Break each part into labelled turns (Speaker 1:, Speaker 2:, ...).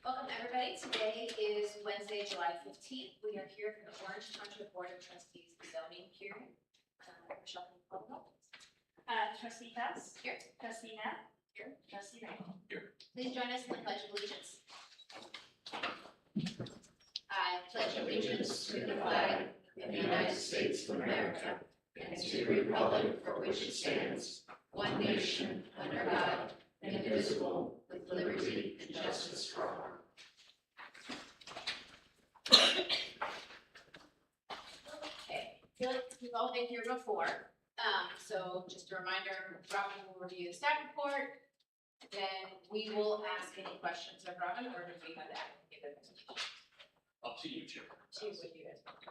Speaker 1: Welcome, everybody. Today is Wednesday, July 15th. We are here for the Orange Township Board of Trustees zoning hearing. Michelle, can you call the roll?
Speaker 2: Trustee House.
Speaker 1: Here.
Speaker 2: Trustee Knapp. Here. Trustee Randall.
Speaker 3: Here.
Speaker 1: Please join us in the Pledge of Allegiance. I pledge allegiance to the flag of the United States of America and to the republic for which it stands, one nation, under God, indivisible, with liberty and justice for all. Okay, I feel like we've all been here before. So just a reminder, Robin will review the staff report. Then we will ask any questions of Robin, or do we have that? Give it
Speaker 3: Up to you, Chair.
Speaker 1: to what you guys want.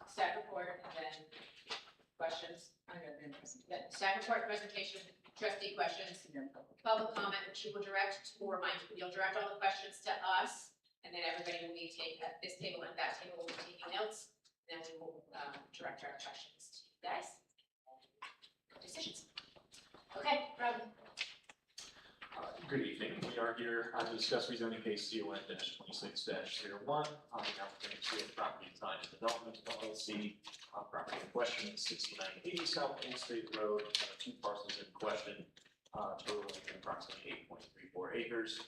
Speaker 1: Staff report and then questions. Yeah, staff report, presentation, trustee questions, public comment, which you will direct or you'll direct all the questions to us, and then everybody will be taking at this table and that table will be taking notes. Then we will direct our questions to you guys. Decisions. Okay, Robin.
Speaker 3: Good evening. We are here to discuss rezoning case ZON-26-01 on the applicant of property design and development LLC. Property in question is 6980 South Main State Road. Two parcels in question, totaling approximately 8.34 acres.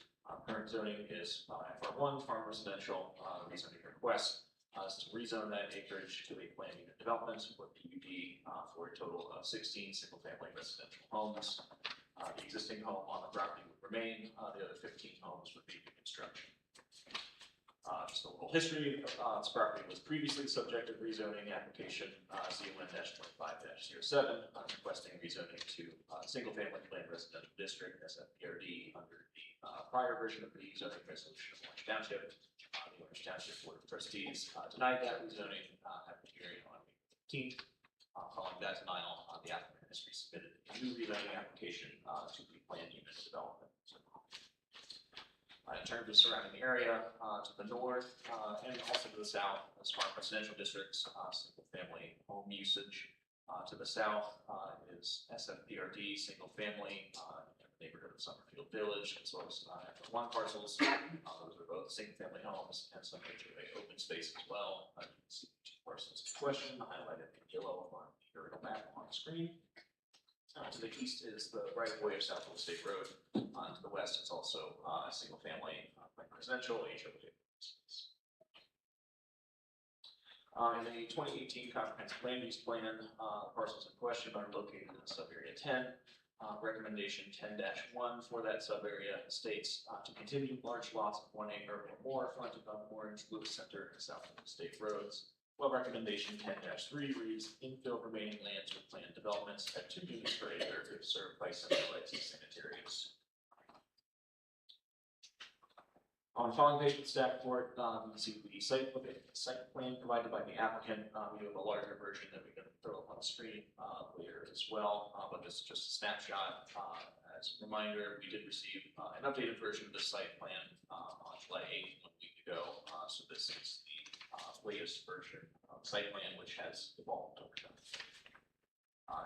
Speaker 3: Current zoning is FR1 farm residential. Rezoning request is to rezone that acreage to a planned unit development with PUD for a total of 16 single-family residential homes. The existing home on the property would remain. The other 15 homes would be new construction. Just a little history. This property was previously subject to rezoning application ZON-25-07 requesting rezoning to single-family planned residential district SFPRD under the prior version of the zoning resolution of Orange Township. The Orange Township Board of Trustees denied that rezoning at the hearing on May 15th. Following that denial, the applicant has resubmitted a new rezoning application to the planned unit development. In terms of surrounding the area, to the north and also to the south, as farm residential districts, single-family home usage. To the south is SFPRD, single-family, in the neighborhood of Summerfield Village, as well as FR1 parcels. Those are both single-family homes and some HOA open space as well. You can see two parcels in question, highlighted in yellow on the aerial map on the screen. To the east is the right-of-way of Southwest State Road. To the west, it's also a single-family residential HOA. In the 2018 comprehensive land use plan, parcels in question are located in sub-area 10. Recommendation 10-1 for that sub-area states to continue large lots of 1 acre or more fronted on Orange, Lewis Center, and Southwest State roads. Well, recommendation 10-3 reads infill remaining lands with planned developments at 2 units per acre if served by centralized sanitary use. On the following page of the staff report, you can see the site plan provided by the applicant. We have a larger version that we can throw up on the screen later as well, but this is just a snapshot. As a reminder, we did receive an updated version of the site plan on July 8th, 1 week ago. So this is the latest version of site plan, which has evolved over time.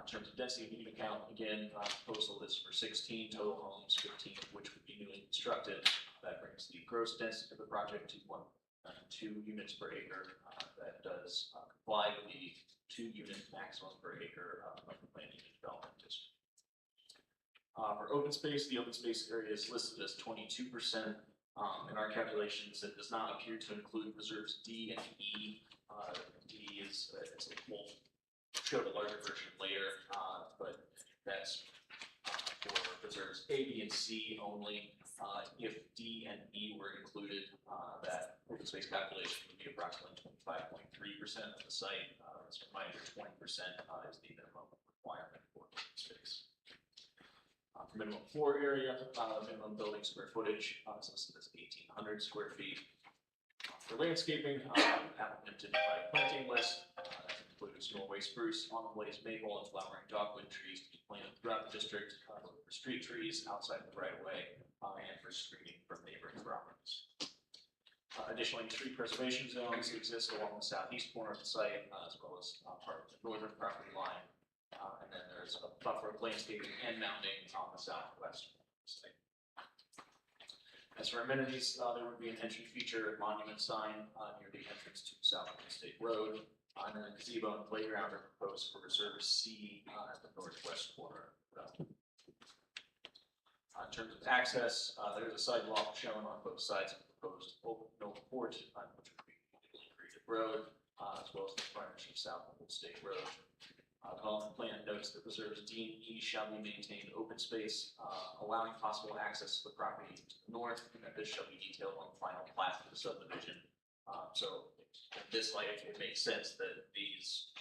Speaker 3: In terms of density and unit count, again, proposal is for 16 total homes, 15 of which would be newly constructed. That brings the gross density of the project to 2 units per acre. That does comply with the 2 unit maximum per acre of the planned unit development district. For open space, the open space area is listed as 22%. In our calculations, it does not appear to include reserves D and E. D is we'll show the larger version later, but that's for reserves A, B, and C only. If D and E were included, that open space calculation would be approximately 25.3% of the site. As a reminder, 20% is the minimum requirement for open space. For minimum floor area, minimum building square footage is listed as 1,800 square feet. For landscaping, applicant identified planting list that includes Norway spruce, autumn blaze maple, and flowering dogwood trees to be planted throughout the district, for street trees outside of the right of way, and for screening from neighboring properties. Additionally, tree preservation zones exist along the southeast corner of the site, as well as part of the northern property line. And then there's a buffer of landscaping and mounting on the southwest corner of the site. As for amenities, there would be an entry feature and monument sign near the entrance to South State Road. And then a gazebo and playground are proposed for Reserve C at the northwest corner. In terms of access, there's a sidewalk shown on both sides of the proposed Knoll Court, which would be newly created road, as well as the frontage of South State Road. Development plan notes that reserves D and E shall be maintained open space, allowing possible access to the property to the north, and that this shall be detailed on the final plat for the subdivision. So in this light, it makes sense that these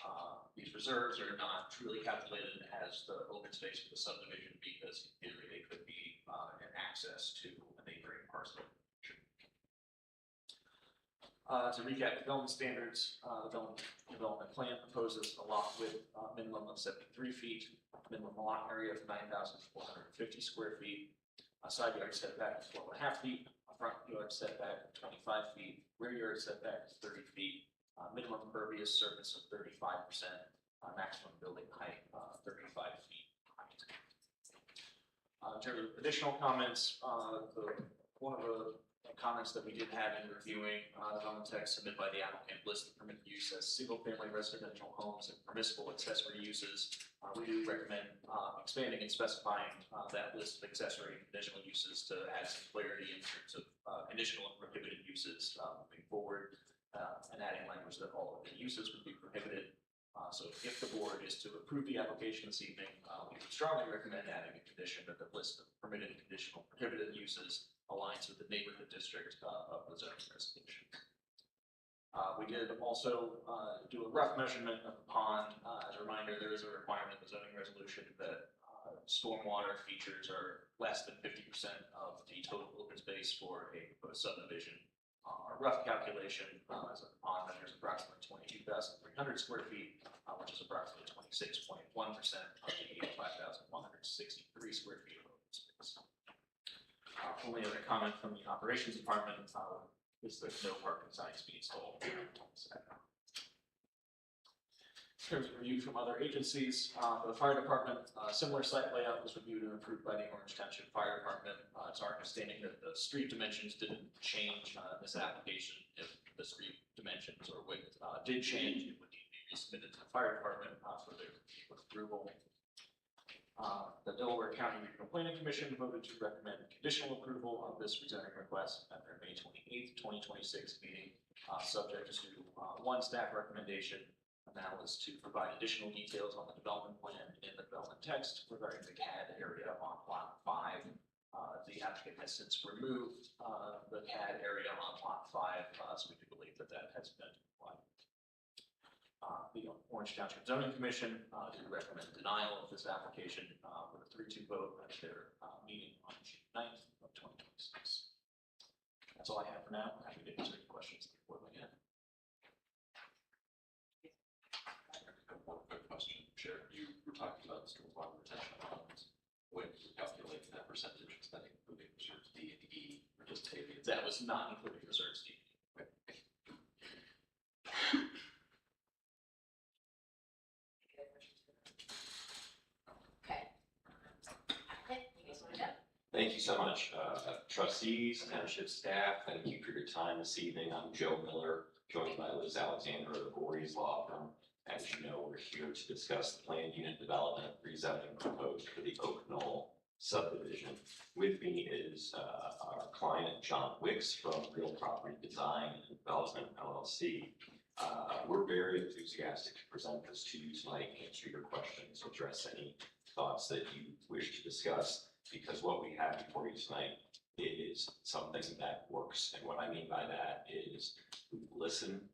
Speaker 3: reserves are not truly calculated as the open space for the subdivision, because in theory they could be an access to a neighboring parcel. To recap development standards, the development plan proposes a lot width minimum of 73 feet, minimum lot area of 9,450 square feet, a side yard setback of 12.5 feet, a front yard setback of 25 feet, rear yard setback of 30 feet, minimum impervious surface of 35%, maximum building height 35 feet. In terms of additional comments, one of the comments that we did have in reviewing the development text submitted by the applicant lists the permitted use as single-family residential homes and permissible accessory uses. We do recommend expanding and specifying that list of accessory and conditional uses to add some clarity in terms of conditional and prohibited uses moving forward, and adding language that all of the uses would be prohibited. So if the board is to approve the application this evening, we would strongly recommend adding a condition that the list of permitted and conditional prohibited uses aligns with the neighborhood district of the zoning resolution. We did also do a rough measurement of the pond. As a reminder, there is a requirement in the zoning resolution that stormwater features are less than 50% of the total open space for a proposed subdivision. Our rough calculation as a pond measures approximately 22,300 square feet, which is approximately 26.1% of the 85,163 square feet of open space. Only other comment from the operations department is that no parking signs be installed. In terms of review from other agencies, for the fire department, similar site layout was reviewed and approved by the Orange Township Fire Department. It's our understanding that the street dimensions didn't change in this application. If the street dimensions or width did change, it would need to be resubmitted to the fire department for their approval. The Delaware County Regional Planning Commission voted to recommend conditional approval of this rezoning request at their May 28th, 2026 meeting, subject to one staff recommendation, and that was to provide additional details on the development plan in the development text regarding the CAD area on lot 5. The applicant has since removed the CAD area on lot 5, so we do believe that that has been applied. The Orange Township Zoning Commission did recommend denial of this application with a 3-2 vote at their meeting on June 9th of 2026. That's all I have for now. I'm happy to answer any questions before we end.
Speaker 4: One quick question, Chair. You were talking about stormwater retention ponds. When you calculate that percentage, is that including reserves D and E, or just taking?
Speaker 3: That was not including reserves D.
Speaker 5: Thank you so much, trustees, township staff. Thank you for your time this evening. I'm Joe Miller, joined by Liz Alexander of the Voorhees Law Firm. As you know, we're here to discuss the planned unit development rezoning proposed for the Oak Knoll subdivision. With me is our client, John Wicks from Real Property Design and Development, LLC. We're very enthusiastic to present this to you tonight, answer your questions, address any thoughts that you wish to discuss, because what we have before you tonight is something that works. And what I mean by that is we've listened,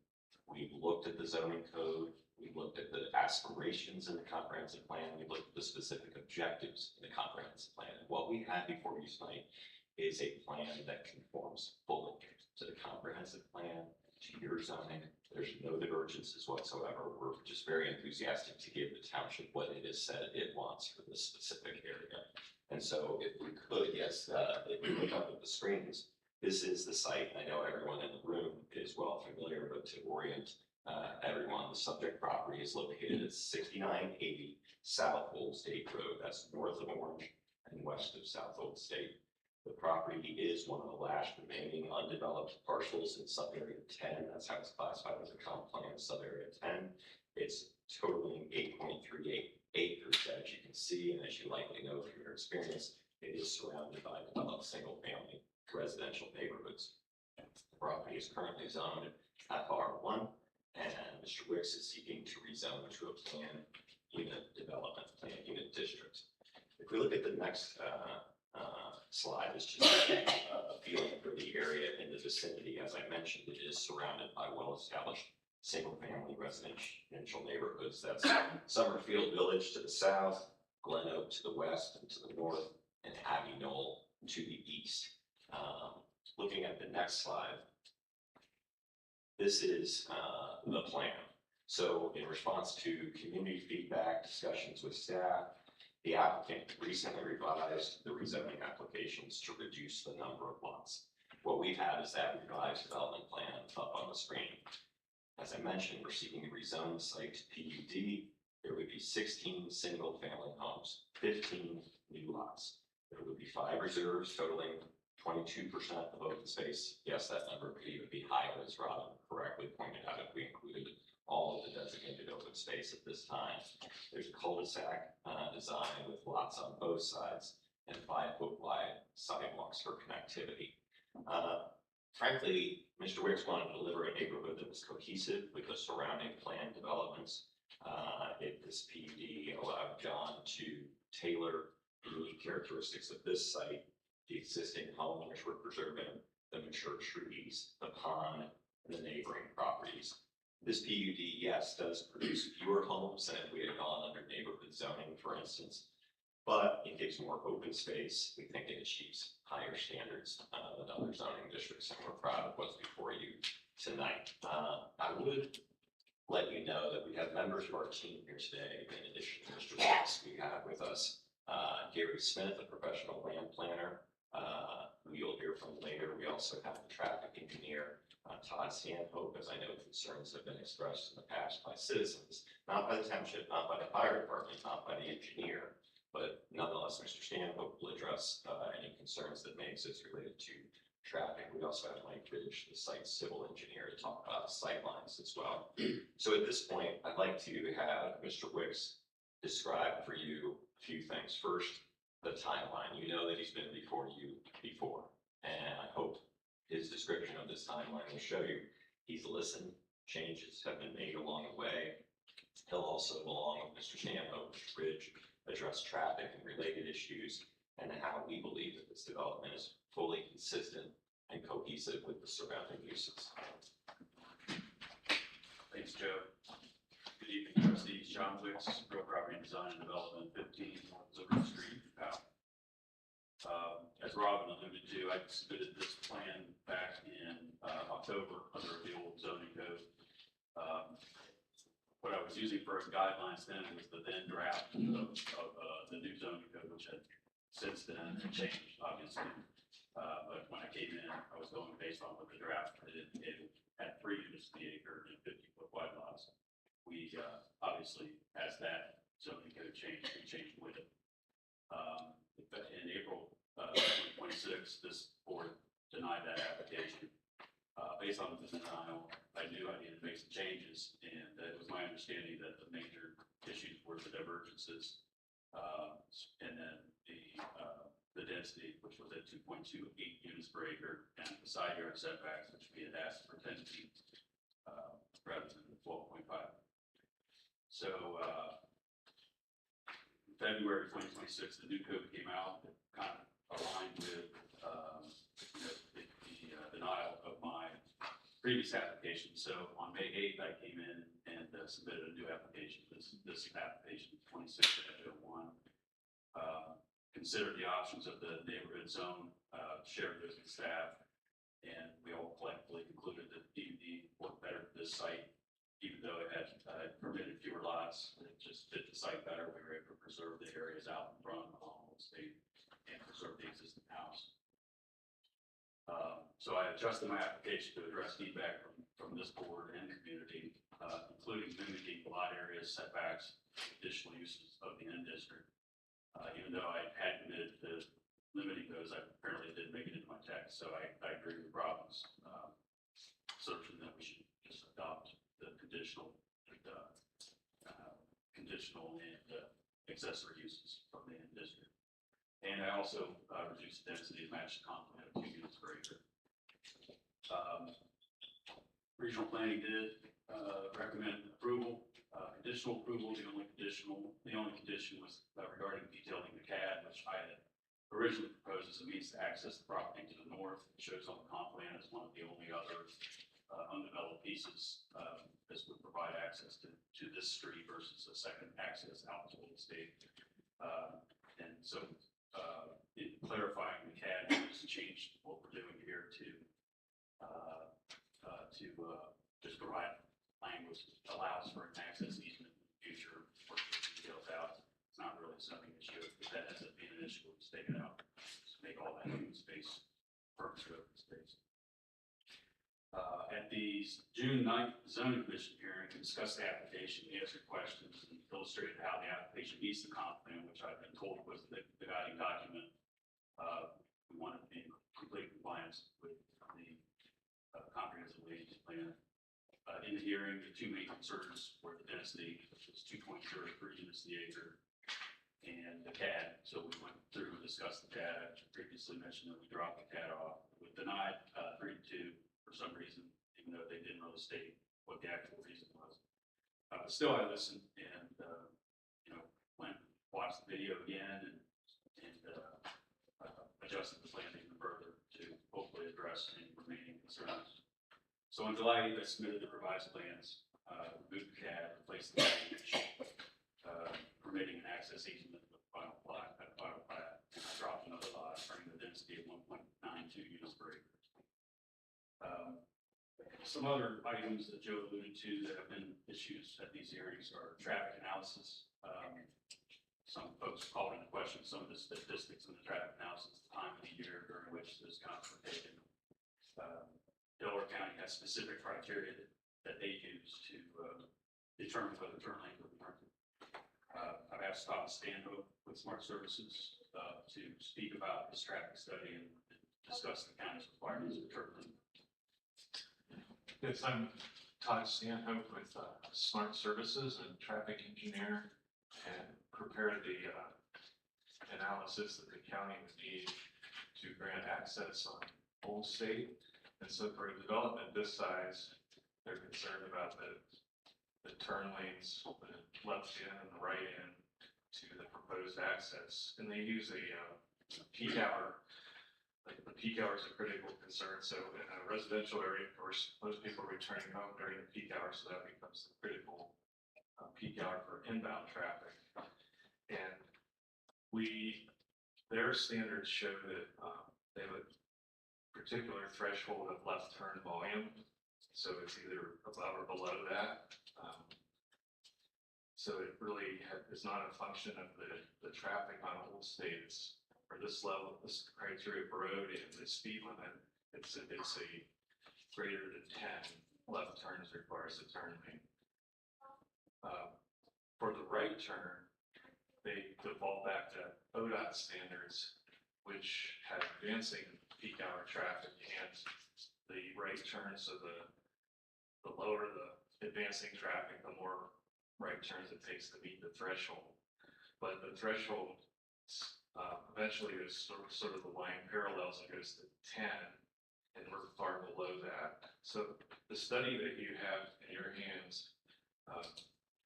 Speaker 5: we've looked at the zoning code, we looked at the aspirations in the comprehensive plan, we looked at the specific objectives in the comprehensive plan. And what we have before you tonight is a plan that conforms fully to the comprehensive plan, to your zoning. There's no divergences whatsoever. We're just very enthusiastic to give the township what it has said it wants for this specific area. And so if we could, yes, if we look up at the screens, this is the site. I know everyone in the room is well familiar, but to orient everyone, the subject property is located at 6980 South Old State Road. That's north of Orange and west of South Old State. The property is one of the last remaining undeveloped parcels in sub-area 10. That's how it's classified as a comp plan, sub-area 10. It's totaling 8.38 acres, as you can see, and as you likely know from your experience, it is surrounded by developed single-family residential neighborhoods. The property is currently zoned FR1, and Mr. Wicks is seeking to rezone to a planned unit development, planned unit district. If we look at the next slide, it's just a feeling for the area in the vicinity. As I mentioned, it is surrounded by well-established single-family residential neighborhoods. That's Summerfield Village to the south, Glen Oak to the west and to the north, and Abbey Knoll to the east. Looking at the next slide, this is the plan. So in response to community feedback, discussions with staff, the applicant recently revised the rezoning applications to reduce the number of lots. What we've had is that revised development plan up on the screen. As I mentioned, we're seeking to rezone the site to PUD. There would be 16 single-family homes, 15 new lots. There would be 5 reserves totaling 22% of open space. Yes, that number could even be higher, as Robin correctly pointed out, if we included all of the designated open space at this time. There's a cul-de-sac design with lots on both sides and 5-foot wide sidewalks for connectivity. Frankly, Mr. Wicks wanted to deliver a neighborhood that was cohesive with the surrounding planned developments. If this PUD allowed John to tailor the unique characteristics of this site, the existing homeowners were preserving the mature trees, the pond, and the neighboring properties. This PUD, yes, does produce fewer homes than if we had gone under neighborhood zoning, for instance, but it gives more open space. We think it achieves higher standards than other zoning districts, and we're proud of what's before you tonight. I would let you know that we have members of our team here today. In addition to Mr. Wicks, we have with us Gary Smith, a professional land planner, who you'll hear from later. We also have the traffic engineer, Todd Stanhope, as I know concerns have been expressed in the past by citizens, not by the township, not by the fire department, not by the engineer, but nonetheless, Mr. Stanhope will address any concerns that may exist related to traffic. We also have Mike Ridge, the site civil engineer, to talk about the sight lines as well. So at this point, I'd like to have Mr. Wicks describe for you a few things. First, the timeline. You know that he's been before you before, and I hope his description of this timeline will show you he's listened, changes have been made along the way. He'll also, along with Mr. Stanhope, Mr. Ridge, address traffic and related issues and how we believe that this development is fully consistent and cohesive with the surrounding uses.
Speaker 6: Thanks, Joe. Good evening, trustees. John Wicks, Real Property Design and Development, 15 North Liberty Street, Powell. As Robin alluded to, I submitted this plan back in October under the old zoning code. What I was using for guidelines then was the then draft of the new zoning code, which had since then changed, obviously. But when I came in, I was going based on what the draft had indicated, had 3 units to the acre and 50-foot wide lots. We obviously, as that zoning code changed, we changed with it. In April 2026, this board denied that application. Based on the denial, I knew I needed to make some changes, and it was my understanding that the major issues were the divergences, and then the density, which was at 2.28 units per acre, and the side yard setbacks, which we had asked for 10 feet rather than 12.5. So in February 2026, the new code came out, that kind of aligned with the denial of my previous application. So on May 8th, I came in and submitted a new application. This application 26-01. Considered the options of the neighborhood zone, shared those with staff, and we all collectively concluded that PUD worked better for this site, even though it had permitted fewer lots. It just fit the site better. We were able to preserve the areas out in front along the state and preserve the existing house. So I adjusted my application to address feedback from this board and the community, including mimicking lot areas, setbacks, additional uses of the end district. Even though I had committed to limiting those, I apparently didn't make it into my text, so I agree with Robin's, assertion that we should just adopt the conditional and accessory uses from the end district. And I also reduced the density to match the complement of 2 units per acre. Regional planning did recommend approval, conditional approval. The only condition was regarding detailing the CAD, which I had originally proposed as a means to access the property to the north. It shows on the comp plan as one of the only other undeveloped pieces. This would provide access to this street versus a second access out to the state. And so in clarifying the CAD, we just changed what we're doing here to just provide language that allows for an access easement in the future, work the details out. It's not really something issue. If that ends up being an issue, we'll just take it out. Just make all that open space, furniture open space. At the June 9th zoning commission hearing, we discussed the application, answered questions, and illustrated how the application meets the comp plan, which I've been told was the guiding document. We wanted to be in complete compliance with the comprehensive land use plan. In the hearing, the 2 main concerns were the density, which was 2.03 units to the acre, and the CAD. So we went through and discussed the CAD. I previously mentioned that we dropped the CAD off. We denied 3 to 2 for some reason, even though they didn't really state what the actual reason was. But still, I listened and went watched the video again and adjusted the plan even further to hopefully address any remaining concerns. So on July 8th, I submitted the revised plans, removed the CAD, replaced the language, permitting an access easement with final plat, and I dropped another lot, bringing the density of 1.92 units per acre. Some other items that Joe alluded to that have been issues at these hearings are traffic analysis. Some folks called into question some of the statistics in the traffic analysis, the time of the year during which those counts were taken. Delaware County has specific criteria that they use to determine whether turn lanes will be marked. I've asked Scott Stanhope with Smart Services to speak about this traffic study and discuss the county's requirements for turn lane.
Speaker 7: Yes, I'm Todd Stanhope with Smart Services and traffic engineer, and prepared the analysis that the county would need to grant access on Old State. And so for a development this size, they're concerned about the turn lanes, the left in and the right in to the proposed access. And they use a peak hour. Like the peak hour is a critical concern. So in a residential area, of course, most people are returning home during the peak hour, so that becomes the critical peak hour for inbound traffic. And their standards show that they have a particular threshold of left turn volume. So it's either above or below that. So it really is not a function of the traffic on Old State. It's for this level, this criteria for road and the speed limit. It's a greater than 10 left turns requires a turn lane. For the right turn, they default back to ODOT standards, which have advancing peak hour traffic, and the right turn, so the lower the advancing traffic, the more right turns it takes to meet the threshold. But the threshold eventually is sort of the line parallels and goes to 10, and we're far below that. So the study that you have in your hands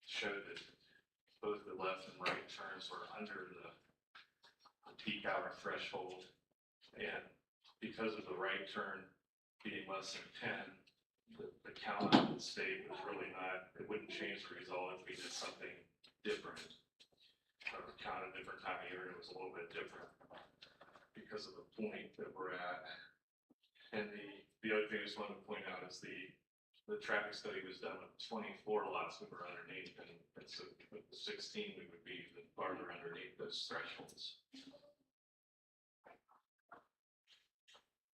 Speaker 7: showed that both the left and right turns were under the peak hour threshold, and because of the right turn being less than 10, the count on the state was really not, it wouldn't change the result if we did something different. Or count a different time of year, it was a little bit different because of the point that we're at. And the other thing I just wanted to point out is the traffic study was done with 24 lots we were underneath, and so with the 16 we would be even farther underneath those thresholds.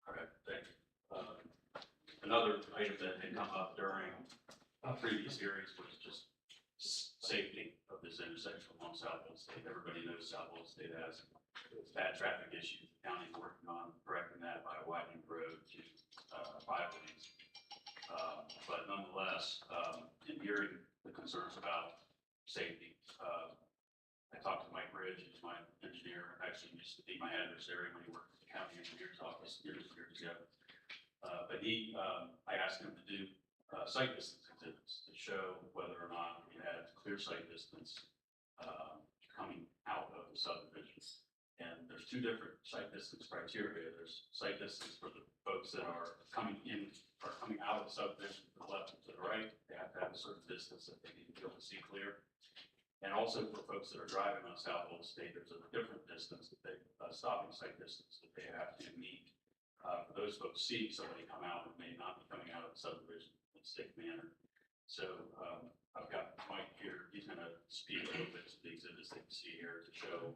Speaker 6: All right, thank you. Another item that had come up during previous hearings was just safety of this intersection along South Old State. Everybody knows South Old State has bad traffic issues. The county's working on correcting that by widening the road to 5 lanes. But nonetheless, in hearing the concerns about safety, I talked to Mike Bridge, who's my engineer, actually used to be my adversary when he worked at the county engineer's office years ago. But I asked him to do site distance exhibits to show whether or not we had clear site distance coming out of the subdivision. And there's two different site distance criteria. There's site distance for the folks that are coming out of the subdivision to the left and to the right. They have to have a certain distance that they need to be able to see clear. And also for folks that are driving on South Old State, there's a different distance that they, stopping site distance that they have to meet. For those folks seeing somebody come out and may not be coming out of the subdivision in a safe manner. So, I've got Mike here, he's gonna speak a little bit to the exhibits that you see here to show,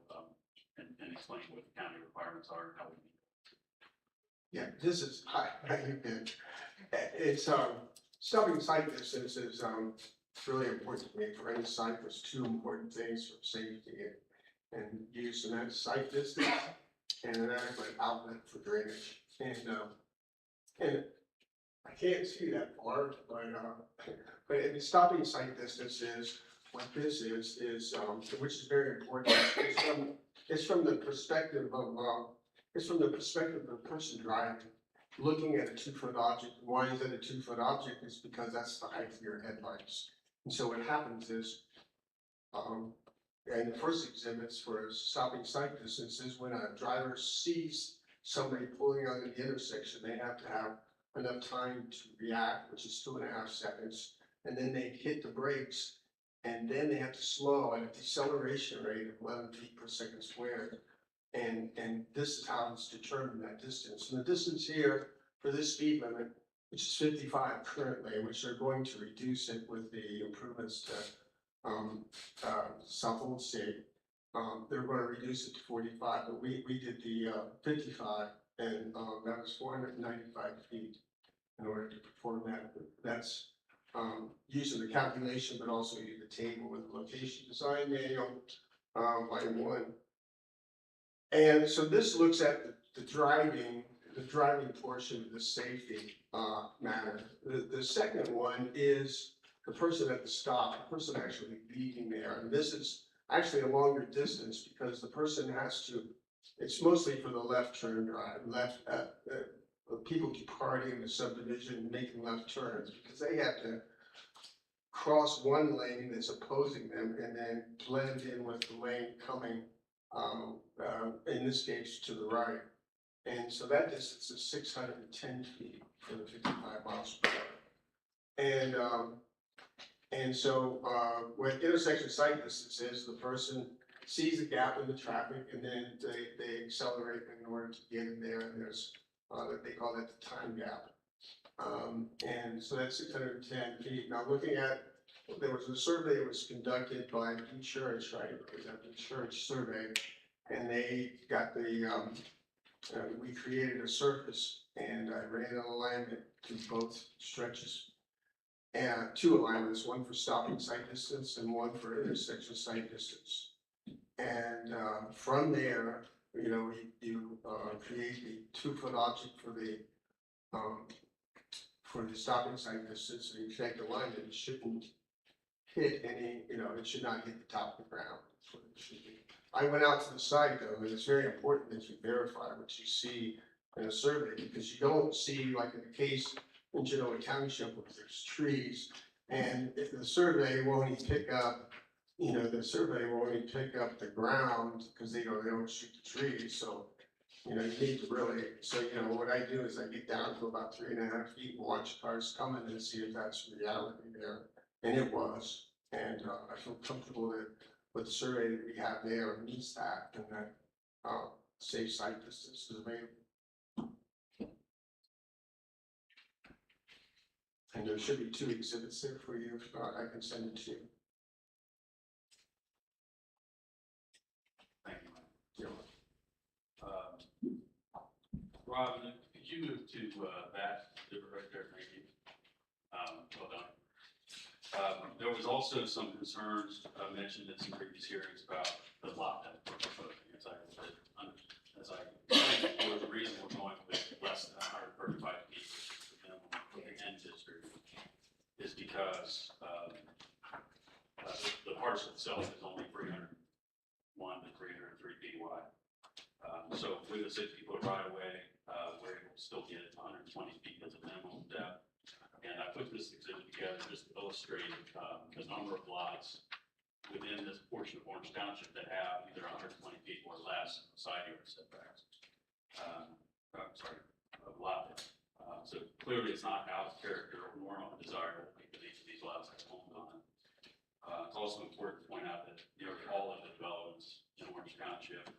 Speaker 6: and explain what the county requirements are and how we meet.
Speaker 8: Yeah, this is, how you been? It's, stopping site distance is, really important to me for any site. There's two important things for safety and use, and that's site distance and an adequate outlet for drainage. And I can't see that far, but in stopping site distance is, what this is, which is very important, it's from the perspective of the person driving, looking at a 2-foot object. Why is it a 2-foot object? Is because that's the height of your headlights. And so what happens is, and the first exhibits for stopping site distance is when a driver sees somebody pulling out of the intersection, they have to have enough time to react, which is 2.5 seconds, and then they hit the brakes, and then they have to slow at a deceleration rate of 11 feet per second squared. And this is how it's determined, that distance. And the distance here for this speed limit, which is 55 currently, which they're going to reduce it with the improvements to South Old State. They're going to reduce it to 45, but we did the 55, and that was 495 feet in order to perform that. That's using the calculation, but also using the table with the location design manual, volume 1. And so this looks at the driving portion of the safety matter. The second one is the person at the stop, the person actually leaving there. And this is actually a longer distance because the person has to, it's mostly for the left turn drive, people departing the subdivision, making left turns, because they have to cross one lane that's opposing them and then blend in with the lane coming, in this case, to the right. And so that distance is 610 feet for the 55 miles per hour. And so what intersection site distance is, the person sees a gap in the traffic and then they accelerate in order to get in there, and there's they call that the time gap. And so that's 610 feet. Now looking at, there was a survey that was conducted by insurance, right? It was an insurance survey, and they got the, we created a surface, and I ran an alignment to both stretches. And 2 alignments, one for stopping site distance and one for intersection site distance. And from there, you know, you create the 2-foot object for the stopping site distance, and you connect the line, and it shouldn't hit any, you know, it should not hit the top of the ground. That's what it should be. I went out to the site though, and it's very important that you verify what you see in a survey, because you don't see, like in the case in Genoa Township, where there's trees, and if the survey will only pick up, you know, the survey will only pick up the ground because they don't shoot the trees. So, you know, you need to really, so, you know, what I do is I get down to about 3.5 feet and watch cars coming and see if that's reality there. And it was. And I feel comfortable that with the survey that we have there meets that, and that safe site distance is available. And there should be 2 exhibits there for you. If not, I can send it to you.
Speaker 6: Thank you, Mike. Rob, could you move to that exhibit right there? Thank you. Well done. There was also some concerns mentioned in some previous hearings about the lot depth, as I understood wide. So with a 60-foot right of way, we're able to still get 120 feet as a minimum depth. And I put this exhibit together just to illustrate, the number of lots within this portion of Orange Township that have either 120 feet or less side yard setbacks. Of lot width. So clearly it's not out of character or normal and desirable because each of these lots have homes on it. It's also important to point out that nearly all of the developments in Orange Township,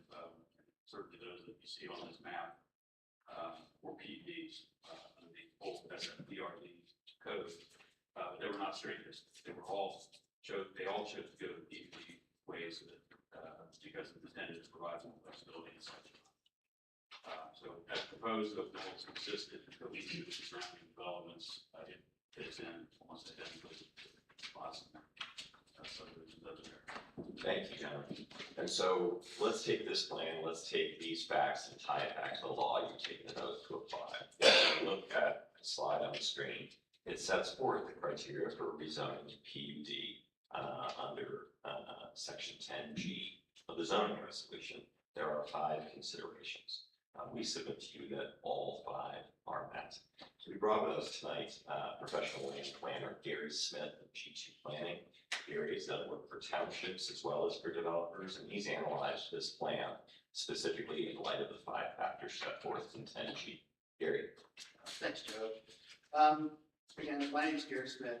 Speaker 6: certainly those that you see on this map, were PUDs, under the old SFPRD code. But they were not strangers. They all chose to go the PUD ways that, because it was intended to provide some flexibility and such. So as proposed, the most consistent, at least with the surrounding developments, it fits in almost identically to lots of subdivisions over there.
Speaker 5: Thank you, John. And so let's take this plan, let's take these facts and tie it back to the law you've taken an oath to apply. If you look at the slide on the screen, it sets forth the criteria for rezoning PUD under section 10G of the zoning resolution. There are 5 considerations. We submit to you that all 5 are met. So we brought with us tonight professional land planner Gary Smith of G2 Planning. Gary has done work for townships as well as for developers, and he's analyzed this plan specifically in light of the 5 factors set forth in 10G. Gary.
Speaker 9: Thanks, Joe. Again, my name is Gary Smith.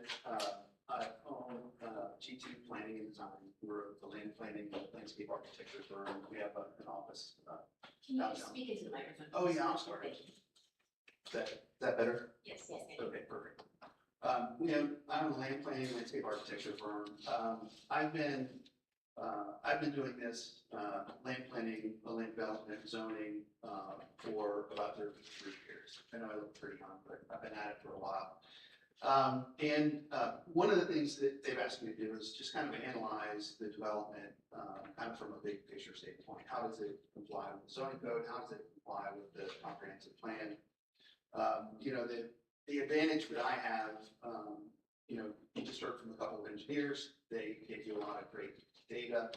Speaker 9: I own G2 Planning and Design. We're the land planning, landscape architecture firm. We have an office.
Speaker 1: Can you
Speaker 9: downtown.
Speaker 1: speak into the microphone?
Speaker 9: Oh, yeah, I'm sorry.
Speaker 1: Thank you.
Speaker 9: Is that better?
Speaker 1: Yes.
Speaker 9: Okay, perfect. I'm a land planning, landscape architecture firm. I've been doing this, land planning, land development, zoning, for about 33 years. I know I look pretty young, but I've been at it for a while. One of the things that they've asked me to do is just kind of analyze the development, kind of from a big picture standpoint. How does it comply with the zoning code? How does it comply with the comprehensive plan? The advantage that I have, you just heard from a couple of engineers. They gave you a lot of great data,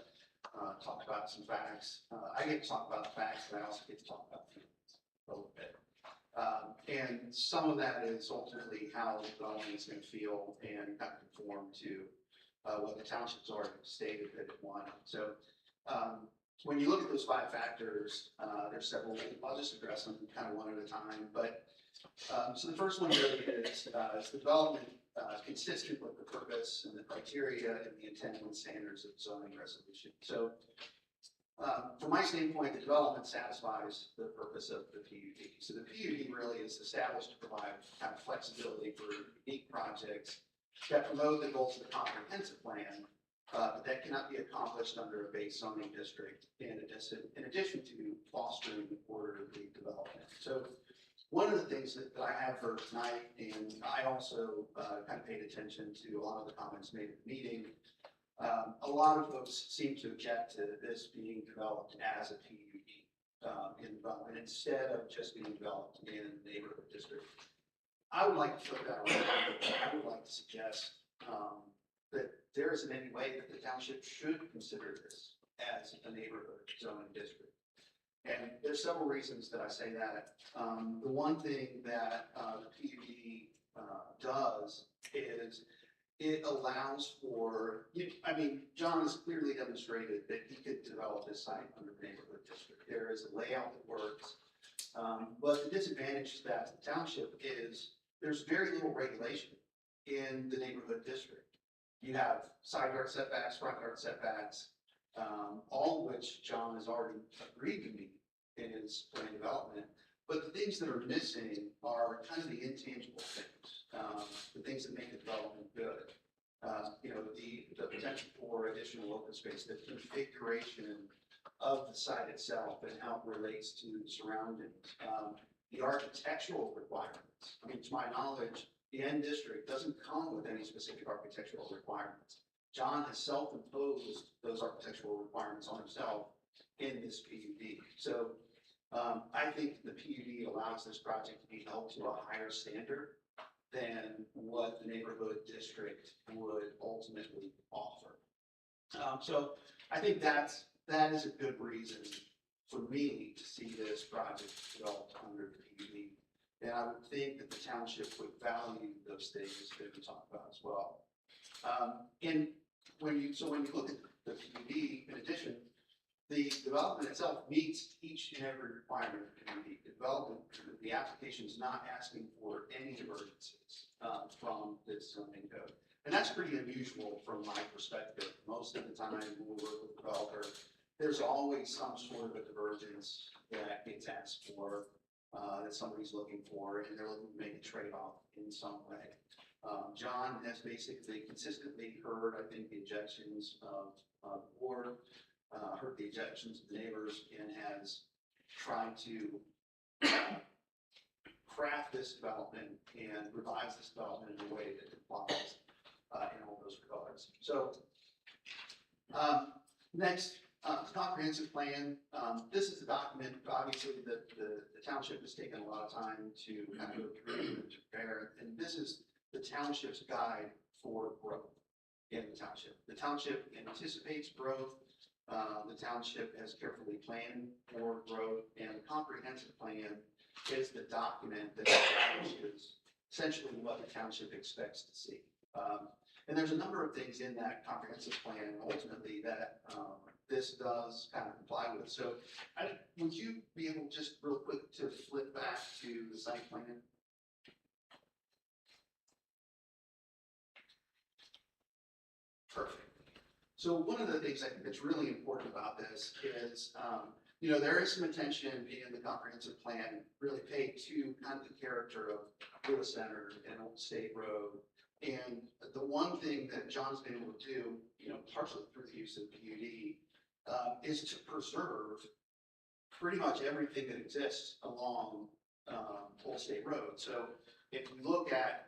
Speaker 9: talked about some facts. I get to talk about the facts, but I also get to talk about feelings a little bit. And some of that is ultimately how the development is going to feel and kind of conform to what the township's already stated that it wanted. So when you look at those 5 factors, there's several. I'll just address them kind of one at a time. But so the first one really is the development consistent with the purpose and the criteria and the intent and standards of the zoning resolution. So from my standpoint, the development satisfies the purpose of the PUD. So the PUD really is established to provide kind of flexibility for unique projects that promote the goals of the comprehensive plan, but that cannot be accomplished under a base zoning district in addition to fostering orderly development. So one of the things that I have heard tonight, and I also kind of paid attention to a lot of the comments made at the meeting, a lot of folks seem to object to this being developed as a PUD in development instead of just being developed in a neighborhood district. I would like to flip that around. I would like to suggest that there isn't any way that the township should consider this as a neighborhood zoning district. And there's several reasons that I say that. The one thing that the PUD does is it allows for, John has clearly demonstrated that he could develop this site under the neighborhood district. There is a layout that works. But the disadvantage to that township is there's very little regulation in the neighborhood district. You have side yard setbacks, front yard setbacks, all of which John has already agreed to meet in his plan development. But the things that are missing are kind of the intangible things, the things that make the development good. The potential for additional open space, the configuration of the site itself and how it relates to the surroundings, the architectural requirements. To my knowledge, the N district doesn't come with any specific architectural requirements. John has self-imposed those architectural requirements on himself in this PUD. So I think the PUD allows this project to be held to a higher standard than what the neighborhood district would ultimately offer. So I think that is a good reason for me to see this project developed under the PUD. And I would think that the township would value those things that we talked about as well. And when you look at the PUD, in addition, the development itself meets each and every requirement of the PUD. The development, the application is not asking for any divergences from this zoning code. And that's pretty unusual from my perspective. Most of the time when we work with a developer, there's always some sort of a divergence that gets asked for, that somebody's looking for, and they're looking to make a trade-off in some way. John has basically consistently heard, I think, the objections of the board, heard the objections of the neighbors, and has tried to craft this development and revise this development in a way that complies in all those regards. So, next, comprehensive plan. This is a document, obviously, that the township has taken a lot of time to kind of go through and to prepare, and this is the township's guide for growth in the township. The township anticipates growth. The township has carefully planned for growth, and the comprehensive plan is the document that establishes essentially what the township expects to see. And there's a number of things in that comprehensive plan ultimately that this does kind of comply with. So would you be able just real quick to flip back to the site plan? Perfect. So one of the things I think that's really important about this is, there is some attention in the comprehensive plan really paid to kind of the character of Lewis Center and Old State Road. And the one thing that John's been able to do, partially through the use of PUD, is to preserve pretty much everything that exists along Old State Road. So if you look at,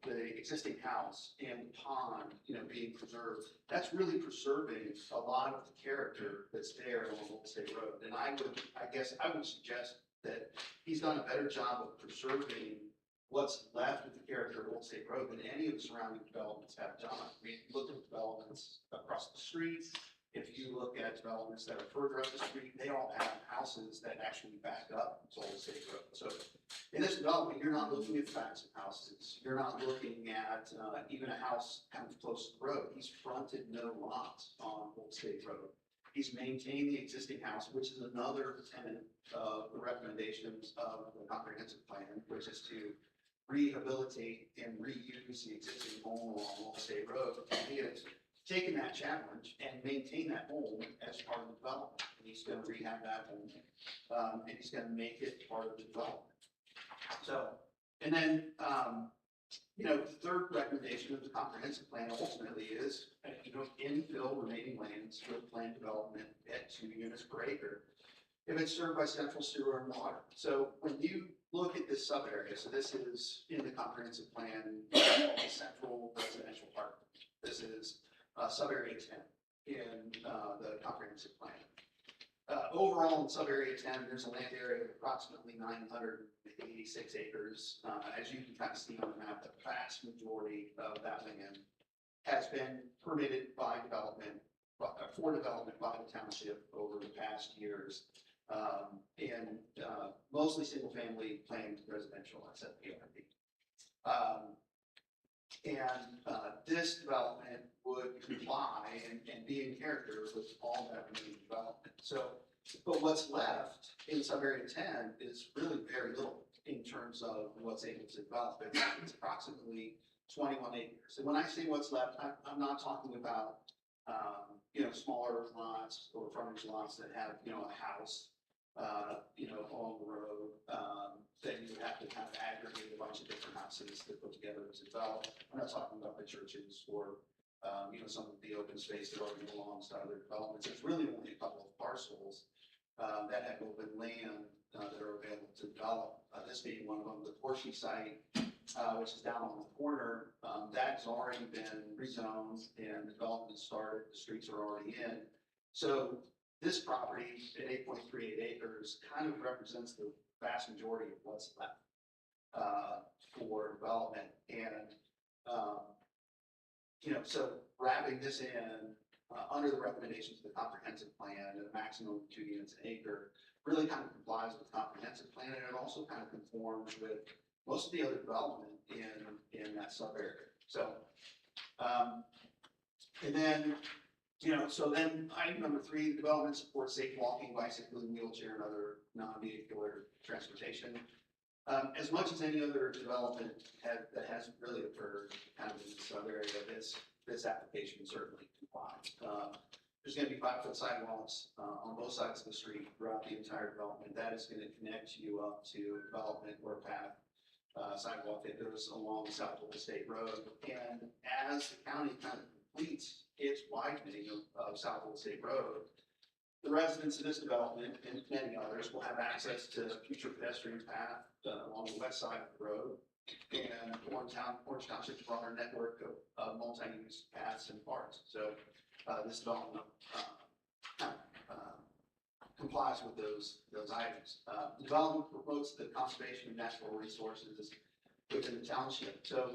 Speaker 9: the existing house and the pond, being preserved, that's really preserving a lot of the character that's there along Old State Road. And I guess I would suggest that he's done a better job of preserving what's left of the character of Old State Road than any of the surrounding developments have done. I mean, if you look at developments across the streets, if you look at developments that are further up the street, they all have houses that actually back up to Old State Road. So in this development, you're not looking at facts of houses. You're not looking at even a house kind of close to the road. He's fronted no lots on Old State Road. He's maintained the existing house, which is another tenet of the recommendations of the comprehensive plan, which is to rehabilitate and reuse the existing home along Old State Road. And he has taken that challenge and maintain that home as part of the development. And he's going to rehab that home, and he's going to make it part of the development. So, and then, the third recommendation of the comprehensive plan ultimately is, infill remaining lands with planned development at 2 units per acre if it's served by central sewer and water. So when you look at this sub area, so this is in the comprehensive plan, the central residential park. This is sub area 10 in the comprehensive plan. Overall in sub area 10, there's a land area of approximately 986 acres. As you can kind of see on the map, the vast majority of that land has been permitted by development, for development by the township over the past years. And mostly single family planned residential, except PRD. This development would comply and be in character with all that remaining development. So, but what's left in sub area 10 is really very little in terms of what's able to develop. It's approximately 21 acres. And when I say what's left, I'm not talking about, smaller lots or frontage lots that have, a house, along the road, that you would have to kind of aggregate a bunch of different houses to put together to develop. I'm not talking about the churches or, some of the open space that already belongs to other developments. There's really only a couple of parcels that have open land that are available to develop. This being one of them, the Porsche site, which is down on the corner, that's already been rezoned and development started. The streets are already in. So this property at 8.38 acres kind of represents the vast majority of what's left for development. And, so wrapping this in under the recommendations of the comprehensive plan, a maximum of 2 units an acre, really kind of complies with the comprehensive plan, and it also kind of conforms with most of the other development in that sub-area. So, and then, so then item number 3, the development supports safe walking, bicycling, wheelchair, and other non-vehicular transportation. As much as any other development that has really occurred kind of in the sub-area, this application certainly complies. There's gonna be 5-foot sidewalks, on both sides of the street throughout the entire development. That is gonna connect you up to development or path, sidewalk that goes along Southwood State Road. And as the county kind of completes its widening of Southwood State Road, the residents of this development and many others will have access to future pedestrian path along the west side of the road. And Orange Township's broader network of multi-use paths and parks. So this development complies with those items. Development promotes the conservation of natural resources within the township. So,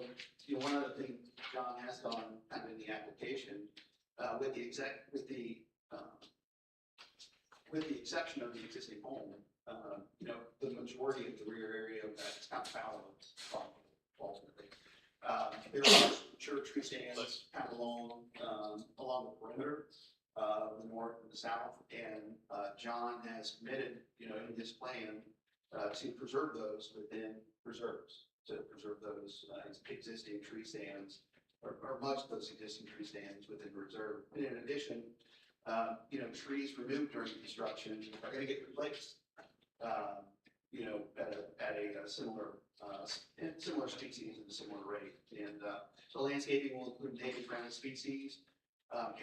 Speaker 9: one other thing John has done kind of in the application, with the exception of the existing home, the majority of the rear area of that is kind of fallow, ultimately. There are mature tree stands kind of along the perimeter, the north and the south, and John has committed, in his plan, to preserve those within preserves, to preserve those existing tree stands, or much of those existing tree stands within reserve. And in addition, trees removed during construction are going to get replaced, at a similar species at a similar rate. And the landscaping will include native ground species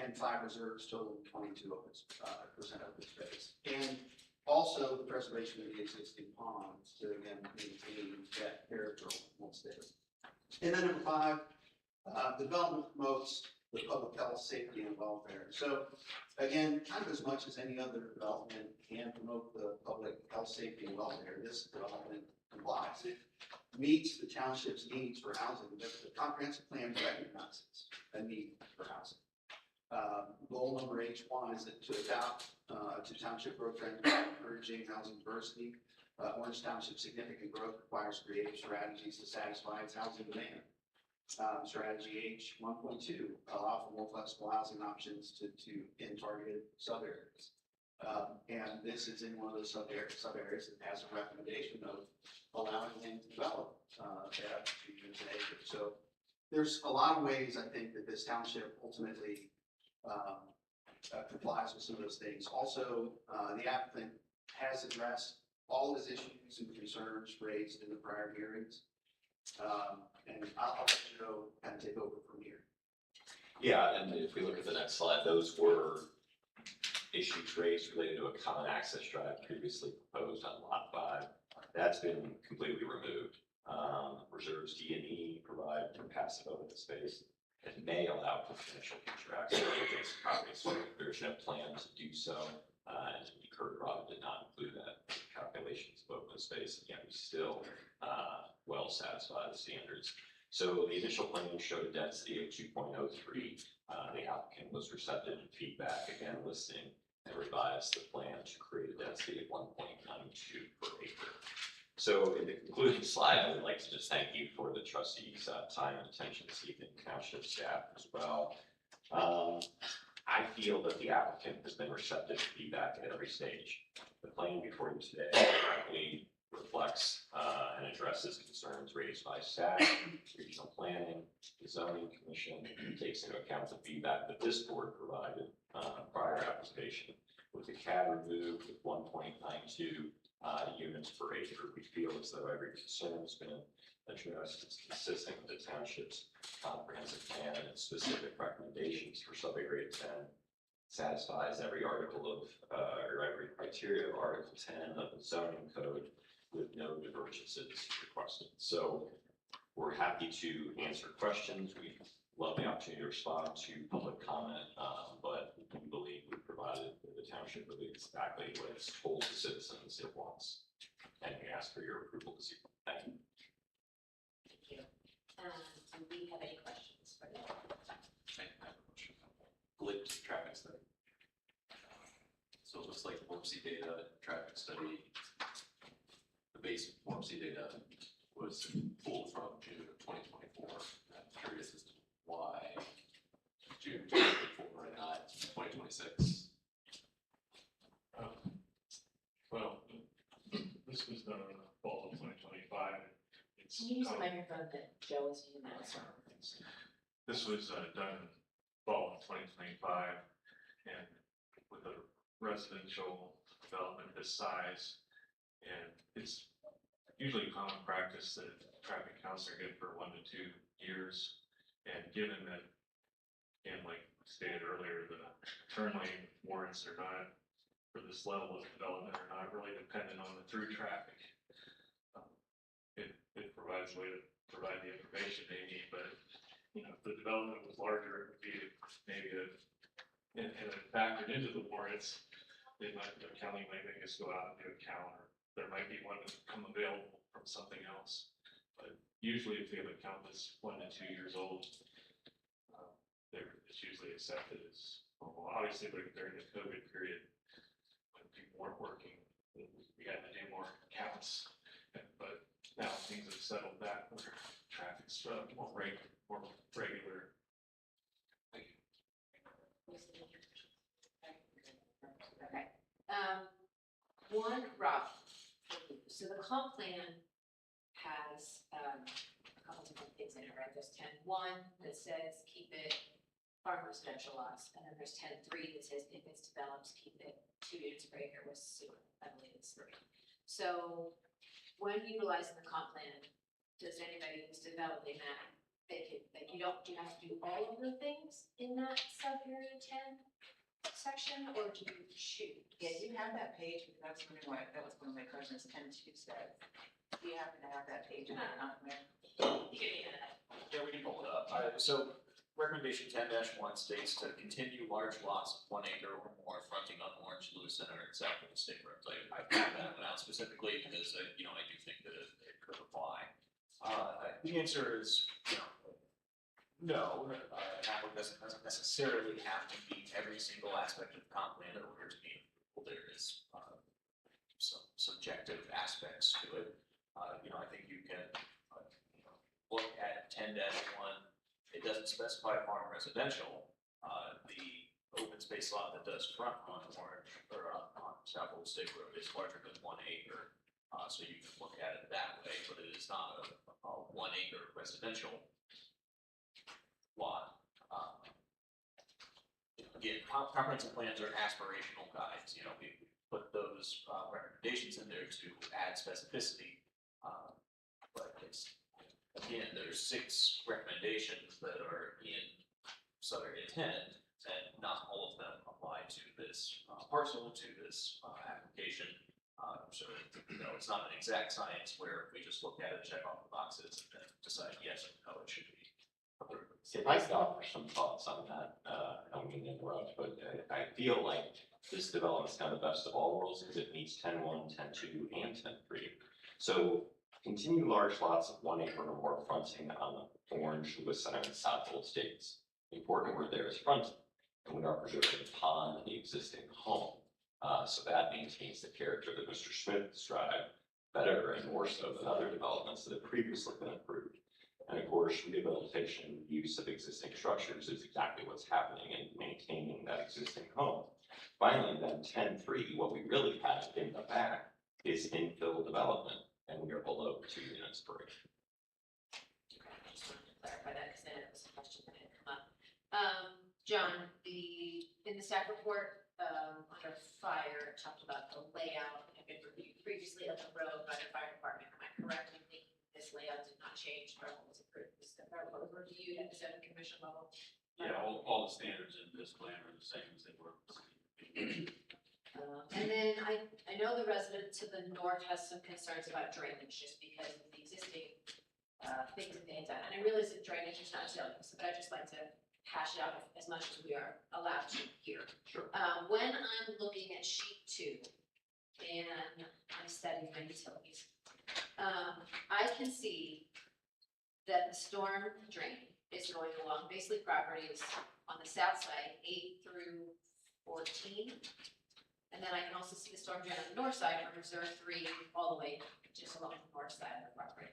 Speaker 9: and 5 reserves totaling 22% open space. And also the preservation of the existing ponds to again maintain that character won't stay. And then number 5, the development promotes the public health, safety, and welfare. So again, kind of as much as any other development can promote the public health, safety, and welfare, this development complies. It meets the township's needs for housing. The comprehensive plan recognizes a need for housing. Goal number H1 is that to adopt to township growth trend, encouraging housing diversity. Orange Township's significant growth requires creative strategies to satisfy its housing demand. Strategy H1.2, allow for more flexible housing options in targeted sub-areas. And this is in one of those sub-areas that has a recommendation of allowing them to develop at 2 units an acre. So there's a lot of ways I think that this township ultimately complies with some of those things. Also, the applicant has addressed all his issues and concerns raised in the prior hearings. And I'll let Joe kind of take over from here.
Speaker 5: Yeah, and if we look at the next slide, those were issues raised related to a common access drive previously proposed on Lot 5. That's been completely removed. Reserves D and E provide passive open space and may allow for potential future access to adjacent properties. So there's no plan to do so. And Kurt Rob did not include that in calculations of open space. Again, we still well satisfy the standards. So the initial plan showed a density of 2.03. The applicant was receptive to feedback, again listing and revised the plan to create a density of 1.92 per acre. So in the concluding slide, I would like to just thank you for the trustees' time and attention this evening, township staff as well. I feel that the applicant has been receptive to feedback at every stage. The plan before you today correctly reflects and addresses concerns raised by staff, regional planning, the zoning commission, and takes into account the feedback that this board provided prior application. With the CAD removed with 1.92 units per acre, we feel as though every concern has been addressed. It's consistent with the township's comprehensive plan and its specific recommendations for sub-area 10. Satisfies every article of, or every criteria of Article 10 of the zoning code with no divergences requested. So we're happy to answer questions. We love the opportunity to respond to public comment, but we believe we provided the township with exactly what it's told the citizens it wants. And we ask for your approval this evening. Thank you.
Speaker 1: Thank you. Do we have any questions for you?
Speaker 4: I have a question. GLIT traffic study. So it looks like WORMC data, traffic study, the base WORMC data was pulled from June of 2024. I'm curious as to why June 2024 and not 2026.
Speaker 7: Well, this was done in the fall of 2025. It's
Speaker 1: Can you use the microphone that Joe was using that?
Speaker 7: This was done in fall of 2025, and with a residential development this size, and it's usually common practice that traffic counts are good for 1 to 2 years, and given that, again, like stated earlier, the turn lane warrants are not, for this level of development, are not really dependent on the through traffic. It provides a way to provide the information they need, but you know, if the development was larger, it would be maybe and it factored into the warrants, they might, the county might make us go out and do a count, or there might be one that come available from something else. But usually if we have a count that's 1 to 2 years old, it's usually accepted as, well, obviously during the COVID period, when people weren't working, we had to do more counts. But now things have settled back, where traffic's more regular.
Speaker 1: Okay. One, Rob, so the comp plan has, a couple different things in it, right? There's 10.1 that says keep it farm residential lots, and then there's 10.3 that says if it's developed, keep it 2 units per acre with sewer. I believe it's 3. So when utilizing the comp plan, does anybody who's developing that, like you have to do all of the things in that sub-area 10 section, or do you choose?
Speaker 10: Yeah, you have that page, because that was one of my questions, 10.2 says. Do you happen to have that page on there?
Speaker 1: You can get that.
Speaker 3: Yeah, we can pull it up. So recommendation 10-1 states to continue large lots of 1 acre or more fronting on Orange, Lewis Center, and South of the State Road. I found that one out specifically because, I do think that it could apply. The answer is, no, an applicant doesn't necessarily have to meet every single aspect of the comp plan in order to be approved. There is some subjective aspects to it. I think you can look at 10-1. It doesn't specify farm residential. The open space lot that does front on Orange or on South Old State Road is larger than 1 acre. So you can look at it that way, but it is not a 1 acre residential lot. Again, comprehensive plans are aspirational guides. We put those recommendations in there to add specificity. But again, there's 6 recommendations that are in sub-area 10, and not all of them apply to this parcel, to this application. So it's not an exact science where we just look at it, check off the boxes, and then decide yes or no, it should be approved.
Speaker 5: If I could offer some thoughts on that, I don't mean to interrupt, but I feel like this development's kind of the best of all worlds because it meets 10.1, 10.2, and 10.3. So continue large lots of 1 acre or more fronting on Orange, Lewis Center, and South Old States. The important word there is fronting, and we are preserving upon the existing home. So that maintains the character that Mr. Smith described better and more so than other developments that have previously been approved. And of course, rehabilitation use of existing structures is exactly what's happening in maintaining that existing home. Finally, then 10.3, what we really have in the back is infill development, and we are below 2 units per acre.
Speaker 1: Just wanted to clarify that because then it was a question that had come up. John, in the staff report, under fire, it talked about the layout that had been reviewed previously of the road by the fire department. Am I correct in thinking this layout did not change from what was approved, what was reviewed at the zoning commission level?
Speaker 6: Yeah, all the standards in this plan are the same as they were.
Speaker 1: And then I know the resident to the north has some concerns about drainage just because of the existing things that they had done. And I realize that drainage is not zoning, so but I'd just like to hash it out as much as we are allowed to here.
Speaker 5: Sure.
Speaker 1: When I'm looking at sheet 2 and I'm studying my utilities, I can see that the storm drain is going along basically properties on the south side, 8 through 14. And then I can also see the storm drain on the north side from Reserve 3 all the way just along the north side of the property.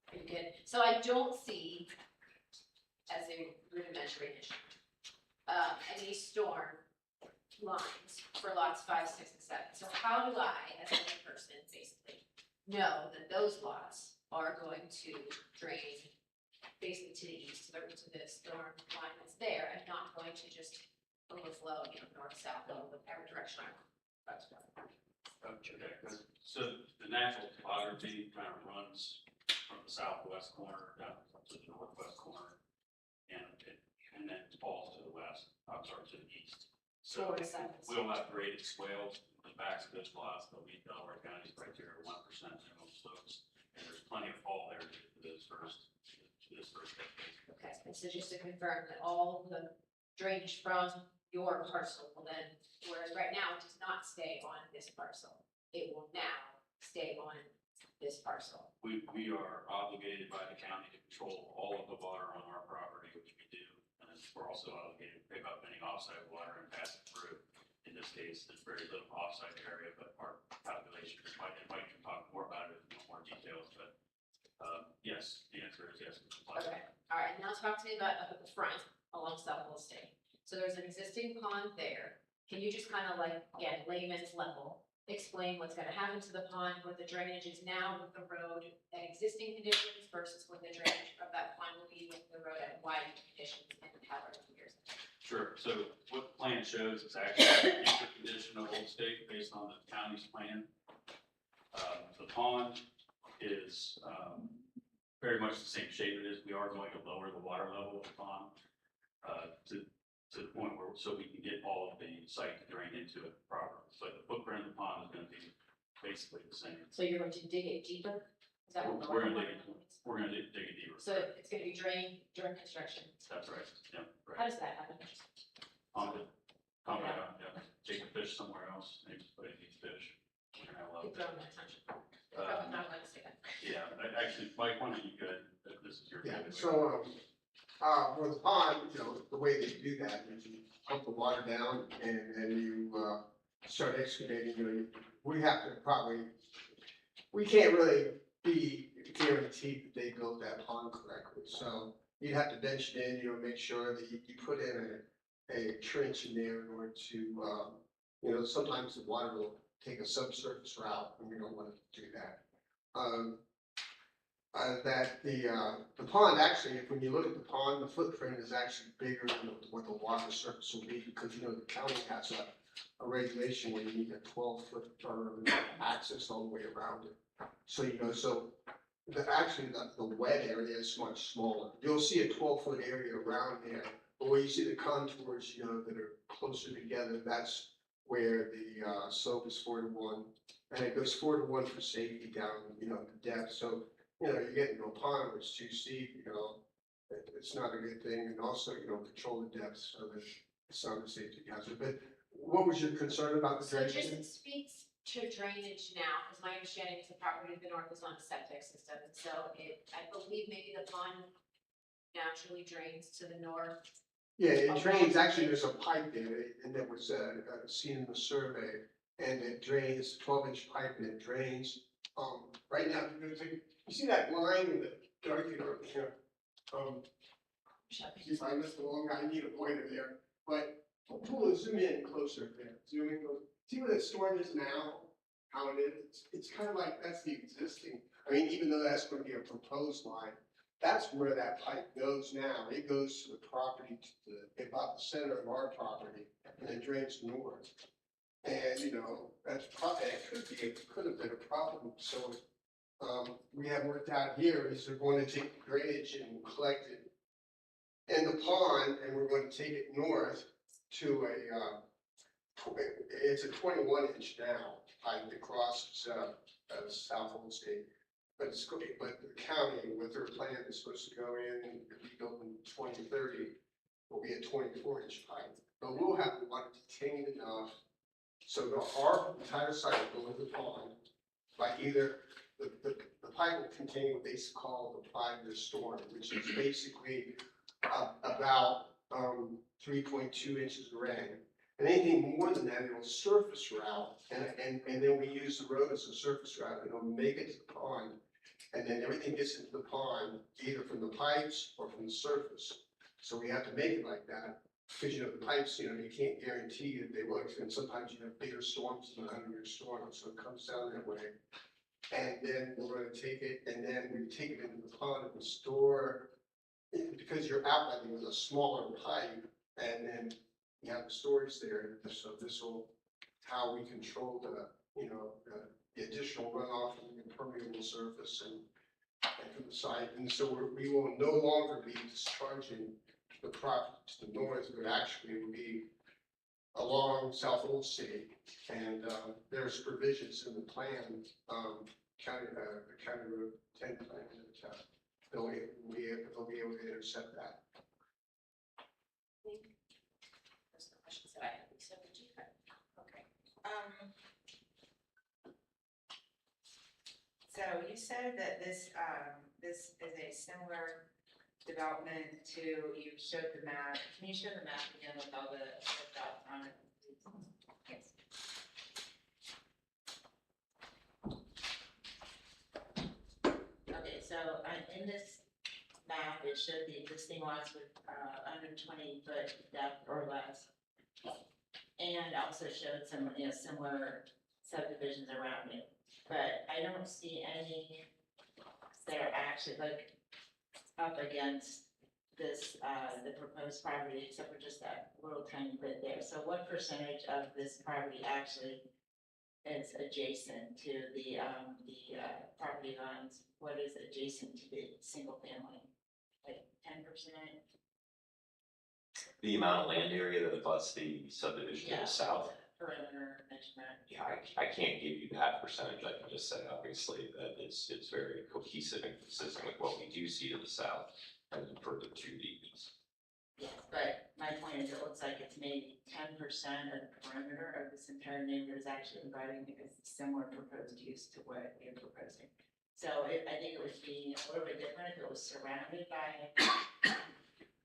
Speaker 1: Pretty good. So I don't see, as a rudimentary issue, any storm lines for lots 5, 6, and 7. So how do I, as a person, basically, know that those lots are going to drain basically to the east, to the storm line that's there, and not going to just overflow, north, south, whatever direction I want? That's fine.
Speaker 6: Okay, so the natural topography kind of runs from the southwest corner down to the northwest corner, and then falls to the west, to the east. So
Speaker 1: Towards that.
Speaker 6: we'll have graded swales in the backs of those lots, they'll meet Delaware County's criteria, 1% minimum slopes, and there's plenty of fall there to this first.
Speaker 1: Okay, and so just to confirm that all the drainage from your parcel will then, whereas right now it does not stay on this parcel, it will now stay on this parcel.
Speaker 6: We are obligated by the county to control all of the water on our property, which we do. And we're also obligated to pick up any offsite water and pass it through. In this case, there's very little offsite area, but our calculation, Mike can talk more about it in more details, but yes, the answer is yes.
Speaker 1: Okay, all right, now talk to me about up at the front along Southwell Estate. So there's an existing pond there. Can you just kind of like, again, layman's level, explain what's gonna happen to the pond, what the drainage is now with the road at existing conditions versus what the drainage of that pond will be with the road at widened conditions and how it appears?
Speaker 6: Sure, so what the plan shows is actually interconditional state based on the county's plan. The pond is very much the same shape it is. We are going to lower the water level of the pond to the point where, so we can get all of the site to drain into it properly. So the footprint of the pond is going to be basically the same.
Speaker 1: So you're going to dig it deeper? Is that what the
Speaker 6: We're gonna
Speaker 1: water
Speaker 6: dig it.
Speaker 1: means?
Speaker 6: We're going to dig it deeper.
Speaker 1: So it's gonna be drained during construction.
Speaker 6: That's right, yeah,
Speaker 1: How
Speaker 6: right.
Speaker 1: does that happen?
Speaker 6: Pump it out, yeah. Take the fish somewhere else, maybe somebody needs fish. We're gonna have a lot of
Speaker 1: Keep throwing that township.
Speaker 6: Uh,
Speaker 1: Probably not allowed to say that.
Speaker 6: Yeah, actually, Mike, why don't you go, this is your.
Speaker 8: Yeah,
Speaker 6: evaluation.
Speaker 8: so, for the pond, the way they do that is you pump the water down and then you, start excavating, we have to we can't really be guaranteed that they built that pond correctly, so you'd have to bench it in, make sure that you put in a trench in there in order to, sometimes the water will take a subsurface route, and we don't want to do that. That the pond actually, when you look at the pond, the footprint is actually bigger than what the water surface will be, because the county has a regulation where you need a 12-foot berm access all the way around it. So actually the wet area is much smaller. You'll see a 12-foot area around there, but where you see the contours, that are closer together, that's where the slope is 4-to-1, and it goes 4-to-1 for safety down, the depth. So you get into a pond where it's too steep, it's not a good thing, and also, control the depth so that it's not a safety hazard. But what was your concern about the
Speaker 1: So
Speaker 8: drainage?
Speaker 1: just it speaks to drainage now, because my understanding is the property to the north is on a septic system, and so I believe maybe the pond naturally drains to the north.
Speaker 8: Yeah, it drains, actually, there's a pipe there, and that was seen in the survey, and it drains, 12-inch pipe, and it drains. Right now, you see that line in the dark over here? If I missed the long, I need a pointer there, but zoom in closer there, zoom in closer. See where the storm is now, how it is? It's kind of like, that's the existing, even though that's going to be a proposed line, that's where that pipe goes now. It goes to the property, about the center of our property, and it drains north. And, that's probably, it could have been a problem. So, we have worked out here is we're going to take drainage and collect it in the pond, and we're going to take it north to it's a 21-inch now, pipe that crosses South State. But the county, with their plan, is supposed to go in and be built in 2030, will be a 24-inch pipe. But we'll have the water detained enough so that our entire site will go in the pond by either the pipe will contain what they call the 5-year storm, which is basically about 3.2 inches of rain. And anything more than that, it'll surface route, and then we use the road as a surface route, and it'll make it to the pond. And then everything gets into the pond, either from the pipes or from the surface. So we have to make it like that, because the pipes, you can't guarantee that they work, and sometimes you have bigger storms than a 100-year storm, so it comes down that way. And then we're gonna take it, and then we take it into the pond and store, because you're outletting with a smaller pipe, and then you have the storage there, so this will, how we control the additional runoff from the impermeable surface and from the site. And so we will no longer be discharging the property to the north, but actually it will be along South Old State. And there's provisions in the plan, county road 10 plan that they'll be able to intercept that.
Speaker 1: Those are the questions that I have. So did you have? Okay.
Speaker 10: So you said that this is a similar development to, you showed the map. Can you show the map again with all the dots on it? Yes. Okay, so in this map, it showed the existing lots with 120-foot depth or less. And also showed some, similar subdivisions around it. But I don't see any that are actually up against this, the proposed property, except for just that little tiny bit there. So what percentage of this property actually is adjacent to the property lines? What is adjacent to the single family? Like 10%?
Speaker 5: The amount of land area that abuts the subdivision to the south.
Speaker 1: Perimeter measurement.
Speaker 5: Yeah, I can't give you that percentage. I can just say, obviously, that it's very cohesive and consistent with what we do see to the south and then further to the east.
Speaker 10: Yes, but my point is, it looks like it's maybe 10% of the perimeter of this entire neighborhood is actually inviting a similar proposed use to what you're proposing. So I think it would be a little bit different if it was surrounded by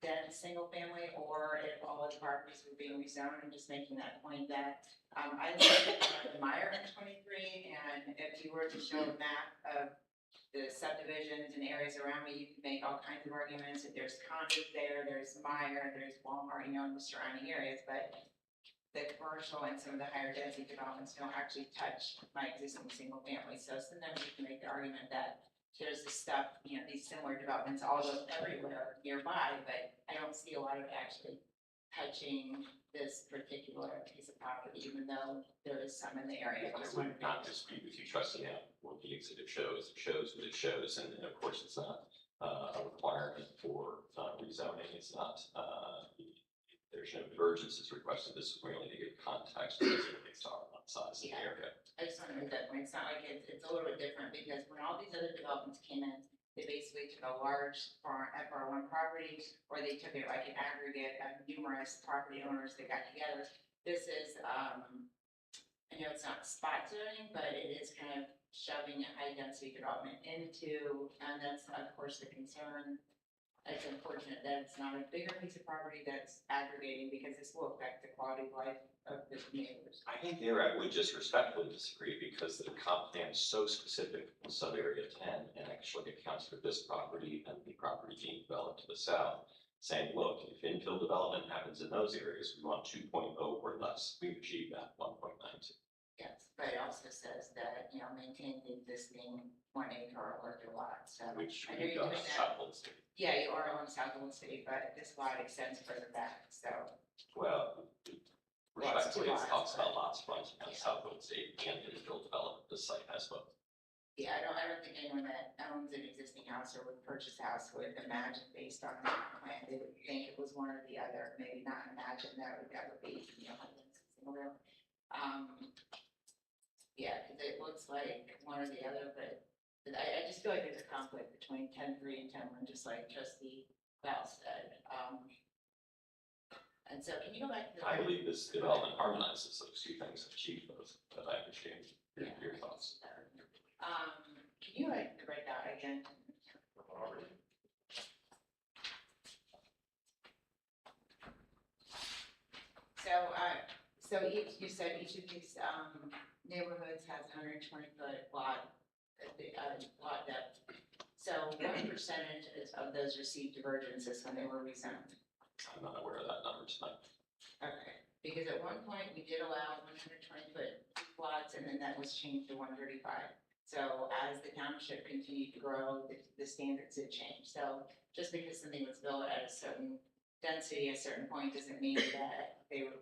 Speaker 10: dense single family, or if all of the properties were being rezoned. I'm just making that point that I looked at the Meyer in 23, and if you were to show a map of the subdivisions and areas around me, you can make all kinds of arguments. If there's condos there, there's Meyer, there's Walmart, in the surrounding areas, but the commercial and some of the higher density developments don't actually touch my existing single family. So sometimes you can make the argument that there's this stuff, these similar developments all over everywhere nearby, but I don't see a lot of actually touching this particular piece of property, even though there is some in the area.
Speaker 5: I would not dispute with you, trusting out what the exhibit shows. It shows what it shows, and of course, it's not a requirement for rezoning. It's not. There's no divergence is requested. This is merely to give context to what they talk about size of the area.
Speaker 10: I just want to make that point. It's not like it's a little bit different, because when all these other developments came in, they basically took a large FR1 property, or they took it like an aggregate of numerous property owners that got together. This is, I know it's not spot zoning, but it is kind of shoving a high density development into, and that's of course the concern. It's unfortunate that it's not a bigger piece of property that's aggregating, because this will affect the quality of life of the neighbors.
Speaker 5: I think there I would just respectfully disagree, because the comp plan is so specific in sub area 10 and actually accounts for this property and the property being developed to the south, saying, look, if infill development happens in those areas, we want 2.0 or less. We've achieved that 1.92.
Speaker 10: Yes, but it also says that, maintain the existing 1 acre or larger lot, so.
Speaker 5: Which
Speaker 10: I know
Speaker 5: we've
Speaker 10: you're
Speaker 5: done
Speaker 10: doing that.
Speaker 5: South Old State.
Speaker 10: Yeah, you are on South Old State, but this lot extends further back, so.
Speaker 5: Well,
Speaker 10: Lots to
Speaker 5: respectfully, it
Speaker 10: lots,
Speaker 5: talks about
Speaker 10: but-
Speaker 5: lots fronting on South Old State and infill development. This site has both.
Speaker 10: Yeah, I don't think anyone that owns an existing house or would purchase a house would imagine, based on that plan, they would think it was one or the other, maybe not imagine that would ever be, single. Yeah, because it looks like one or the other, but I just feel like there's a conflict between 10.3 and 10.1, just like Trustee Bell said. And so can you go back to the?
Speaker 5: I believe this development harmonizes those two things, achieve those, but I understand your thoughts.
Speaker 10: Can Can you write that again? So you said each of these, neighborhoods has 120-foot lot, lot depth. So what percentage of those received divergences when they were rezoned?
Speaker 5: I'm not aware of that number tonight.
Speaker 10: Okay, because at one point we did allow 120-foot lots and then that was changed to 135. So as the township continued to grow, the standards had changed. So just because something was built at a certain density at a certain point doesn't mean that they were,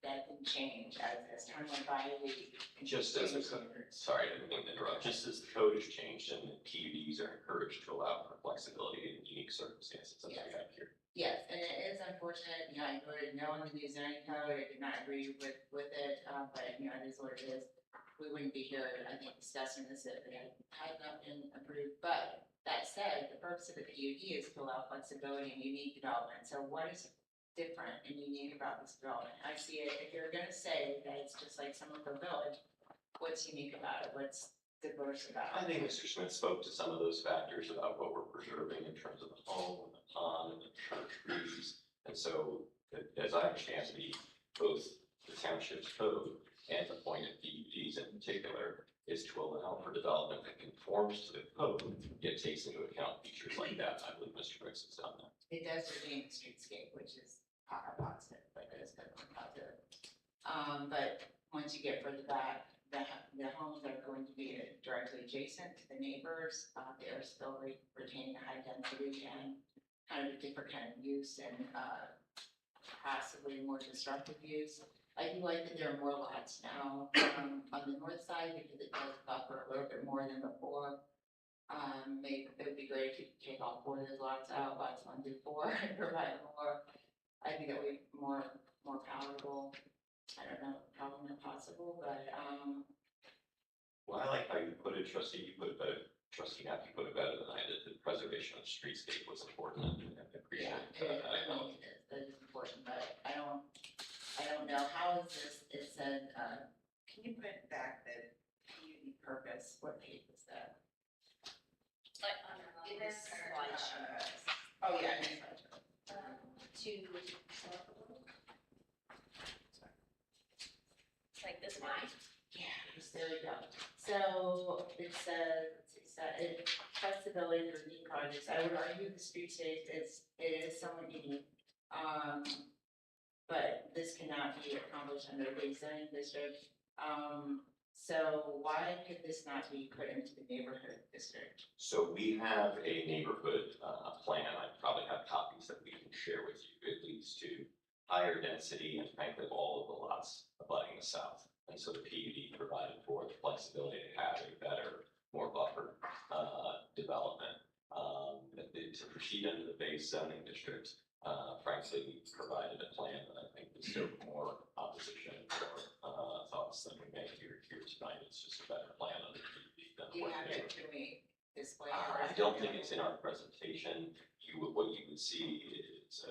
Speaker 10: that didn't change as time went by.
Speaker 5: Just as, sorry, I didn't mean to interrupt, just as the code has changed and PUDs are encouraged to allow for flexibility in unique circumstances, as we have here.
Speaker 10: Yes, and it is unfortunate, I voted no on the new zoning code, I did not agree with it, but, it is what it is. We wouldn't be here, I think, discussing this if it had not been approved, but that said, the purpose of the PUD is to allow flexibility and unique development, so what is different and unique about this development? I see it, if you're gonna say that it's just like Somerville Village, what's unique about it, what's diverse about
Speaker 5: I
Speaker 10: it?
Speaker 5: think Mr. Smith spoke to some of those factors about what we're preserving in terms of the home, and the pond, and the church trees. And so, as I understand both the township's code and the point of PUDs in particular is to allow for development that conforms to the code, yet takes into account features like that. I believe Mr. Briggs has done that.
Speaker 10: It does retain the streetscape, which is a positive, but it is definitely positive. But once you get further back, the homes are going to be directly adjacent to the neighbors. They are still retaining a high density and kind of a different kind of use and possibly more disruptive use. I do like that there are more lots now on the north side because it does buffer a little bit more than before. Maybe it would be great if you could take all 4 of those lots out, lots 1 through 4, and provide more. I think that would be more palatable. I don't know, probably not possible, but
Speaker 5: Well, I like how you put it, Trustee. You put it better. Trustee Knapp, you put it better than I did. The preservation of streetscape was important, and I appreciate
Speaker 10: yeah, that is important. But I don't know how is this. It said, can you put back the PUD purpose? What page was that?
Speaker 2: Like under
Speaker 1: In this slideshow.
Speaker 10: Oh yeah, in the slideshow.
Speaker 2: like this one.
Speaker 10: Yeah, there we go. So it says, flexibility for unique projects. I would argue the streetscape is somewhat unique. But this cannot be accomplished under a big zoning district. So why could this not be put into the neighborhood district?
Speaker 5: So we have a neighborhood plan. I probably have copies that we can share with you. It leads to higher density and frankly all of the lots abutting the south. And so the PUD provided for the flexibility to have a better, more buffered development. To proceed under the base zoning district, frankly, we provided a plan that I think was still more opposition or thoughts than we may hear here tonight. It's just a better plan under the PUD than
Speaker 10: Do you
Speaker 5: what
Speaker 10: have
Speaker 5: they
Speaker 10: it,
Speaker 5: were.
Speaker 10: can we display it?
Speaker 5: I don't think it's in our presentation. What you would see is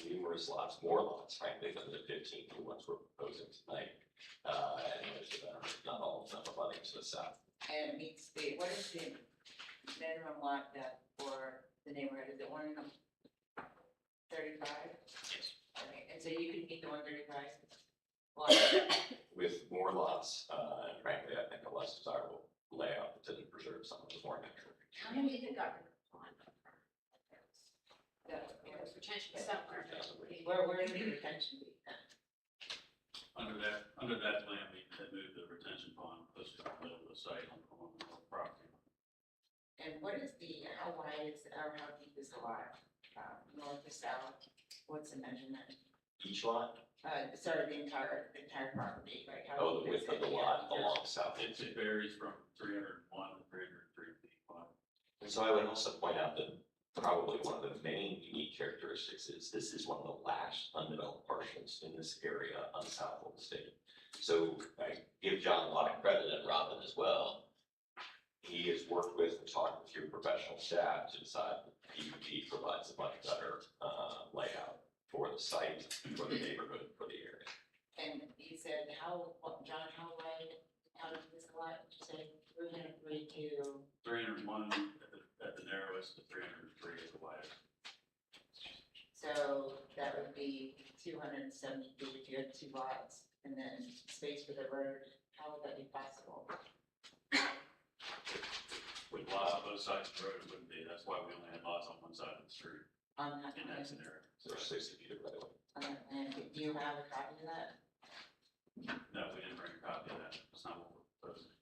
Speaker 5: numerous lots, more lots, frankly, than the 15 new ones we're proposing tonight. And most of them, not all of them, are abutting to the south.
Speaker 10: And it meets what is the minimum lot depth for the neighborhood? Is it 135?
Speaker 5: Yes.
Speaker 10: Okay, and so you can meet the 135?
Speaker 5: With more lots, and frankly, I think a less desirable layout that didn't preserve some of the more natural.
Speaker 1: How many of you got rid of the pond?
Speaker 10: Yeah.
Speaker 1: There was retention somewhere.
Speaker 10: Where would the retention be then?
Speaker 6: Under that plan, we had moved the retention pond closer to the middle of the site on the property.
Speaker 10: And what is how wide is, or how deep is the lot? North to south? What's the measurement?
Speaker 5: Each lot,
Speaker 10: Sorry, the entire property, like how?
Speaker 5: the
Speaker 10: deep is
Speaker 5: width of
Speaker 10: it?
Speaker 5: the lot along south.
Speaker 6: It varies from 301 to 303 feet wide.
Speaker 5: And so I would also point out that probably one of the main unique characteristics is this is one of the last undeveloped parcels in this area on South Old State. So I give John a lot of credit and Robin as well. He has worked with and talked with your professional staff to decide that PUD provides a much better layout for the site, for the neighborhood, for the area.
Speaker 10: And he said, John, how wide, how deep is the lot, did you say? 303? 32,
Speaker 6: 301 at the narrowest, to 303 at the widest.
Speaker 10: so that would be 270 feet if you had two lots, and then space for the road, how would that be possible?
Speaker 6: With lots on both sides of the road, it wouldn't be, that's why we only had lots on one side of the street
Speaker 10: On that
Speaker 6: in that
Speaker 10: plan,
Speaker 6: scenario.
Speaker 5: So there's 60 feet of right of way.
Speaker 10: on that plan, do you have a copy of that?
Speaker 6: No, we didn't bring a copy of that, that's not what we're proposing.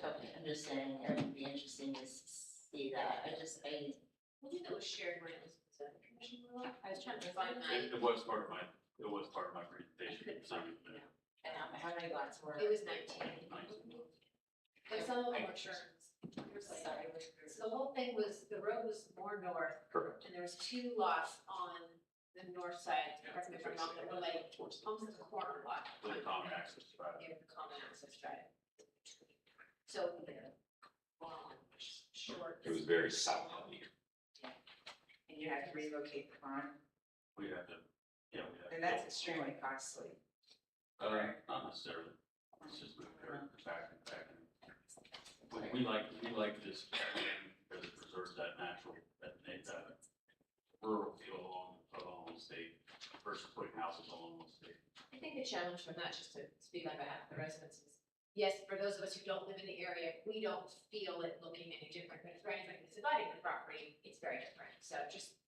Speaker 10: Okay, I'm just saying, it would be interesting to see that, I
Speaker 1: I think that was shared when it was presented. I was trying to find that.
Speaker 6: It was part of my presentation. so,
Speaker 10: and how many lots were?
Speaker 1: It was 19. But some of them were turns. So the whole thing was, the road was more north,
Speaker 5: Correct.
Speaker 1: and there was two lots on the north side, correct me if I'm wrong, that were like almost a corner lot.
Speaker 6: With a common access drive.
Speaker 1: Yeah, the common access drive. So, short.
Speaker 5: It was very south heavy.
Speaker 10: And you had to relocate the farm,
Speaker 6: We have to, yeah, we have.
Speaker 10: and that's extremely costly.
Speaker 6: Not necessarily, it's just moving everything back and back. We like this because it preserves that natural, that rural feel along the state versus putting houses along the state.
Speaker 1: I think the challenge from that, just to speak on behalf of the residents, is, yes, for those of us who don't live in the area, we don't feel it looking any different, but for anybody who's dividing the property, it's very different, so just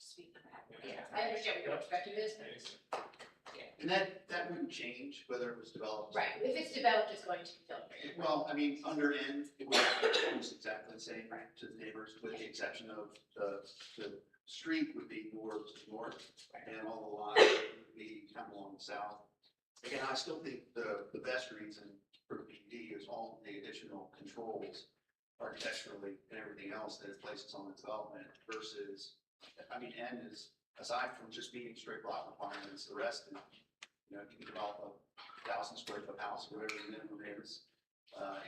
Speaker 1: speak on behalf of the residents. I understand what your perspective is, but it's.
Speaker 9: And that wouldn't change whether it was developed.
Speaker 1: Right, if it's developed, it's going to be filtered.
Speaker 9: Well, I mean, under N, it would be almost exactly the same to the neighbors, with the exception of the street would be more to the north, and all the lots would be kind of along the south. Again, I still think the best reason for the PUD is all the additional controls architecturally and everything else that it places on the development versus, I mean, N is, aside from just meeting straight block requirements, the rest is, you know, you can develop a 1,000 square foot house, whatever the minimum is,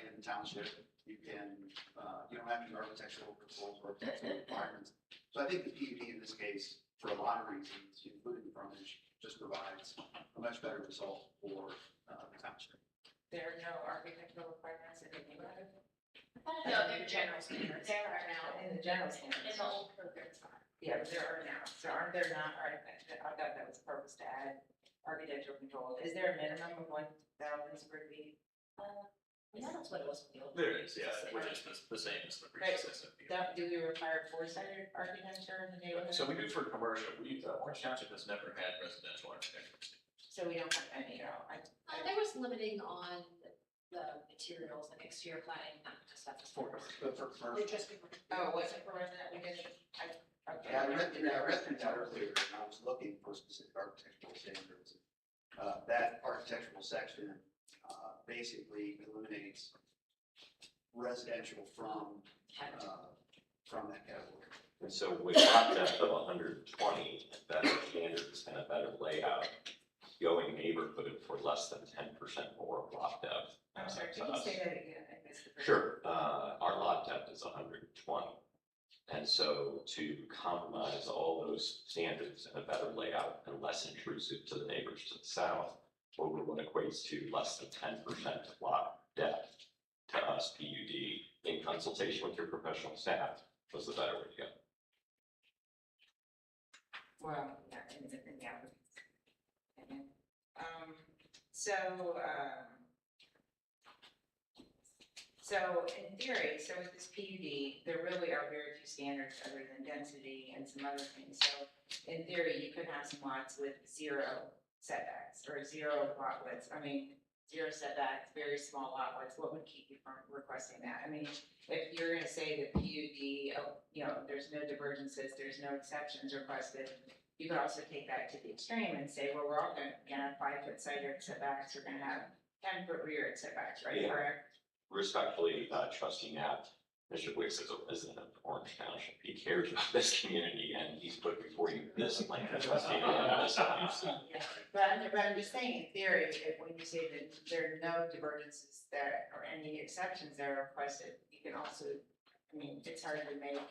Speaker 9: in the township. You can, you don't have any architectural controls or architectural requirements. So I think the PUD in this case, for a lot of reasons, including the frontage, just provides a much better result for the township.
Speaker 10: There are no architectural requirements in the neighborhood?
Speaker 1: No, they're general standards.
Speaker 10: There are now in the general standards.
Speaker 2: In the old programs.
Speaker 10: Yeah, but there are now, so aren't there not, I thought that was purpose to add architectural control. Is there a minimum of 1,000 square feet?
Speaker 1: Yeah, that's what it was.
Speaker 3: There is, yeah, which is the same as the previous SFP.
Speaker 10: Do we require four-sided architecture in the neighborhood?
Speaker 3: So we do for commercial, Orange Township has never had residential architecture.
Speaker 10: So we don't have any at all.
Speaker 1: There was limiting on the materials and exterior cladding, not just stuff.
Speaker 9: But for
Speaker 1: They're
Speaker 9: commercial,
Speaker 1: just.
Speaker 10: Oh, was it for resident? We didn't, okay.
Speaker 9: yeah, I read through that earlier, and I was looking for specific architectural standards. That architectural section, basically eliminates residential from that category.
Speaker 5: And so with lot depth of 120, and better standards and a better layout, going neighborhood for less than 10% more lot depth.
Speaker 10: I'm sorry, can you say that again? I missed the first.
Speaker 5: Sure, our lot depth is 120. And so to compromise all those standards and a better layout and less intrusive to the neighbors to the south, over what equates to less than 10% lot depth to us PUD in consultation with your professional staff was the better way to go.
Speaker 10: Well, yeah, in the applicant's opinion. So in theory, so with this PUD, there really are very few standards other than density and some other things. So in theory, you could have some lots with 0 setbacks or 0 lot widths. I mean, 0 setbacks, very small lot widths. What would keep you from requesting that? I mean, if you're gonna say that PUD, you know, there's no divergences, there's no exceptions requested, you could also take that to the extreme and say, well, we're all gonna have 5-foot side yard setbacks, we're gonna have 10-foot rear yard setbacks, right?
Speaker 5: Yeah.
Speaker 10: Correct?
Speaker 5: Respectfully, trustee Knapp, Mr. Wicks is a resident of Orange Township. He cares about this community and he's put before you this plan. Trustee Knapp, this plan.
Speaker 10: But I'm just saying, in theory, when you say that there are no divergences there or any exceptions that are requested, you can also, I mean, it's hard to make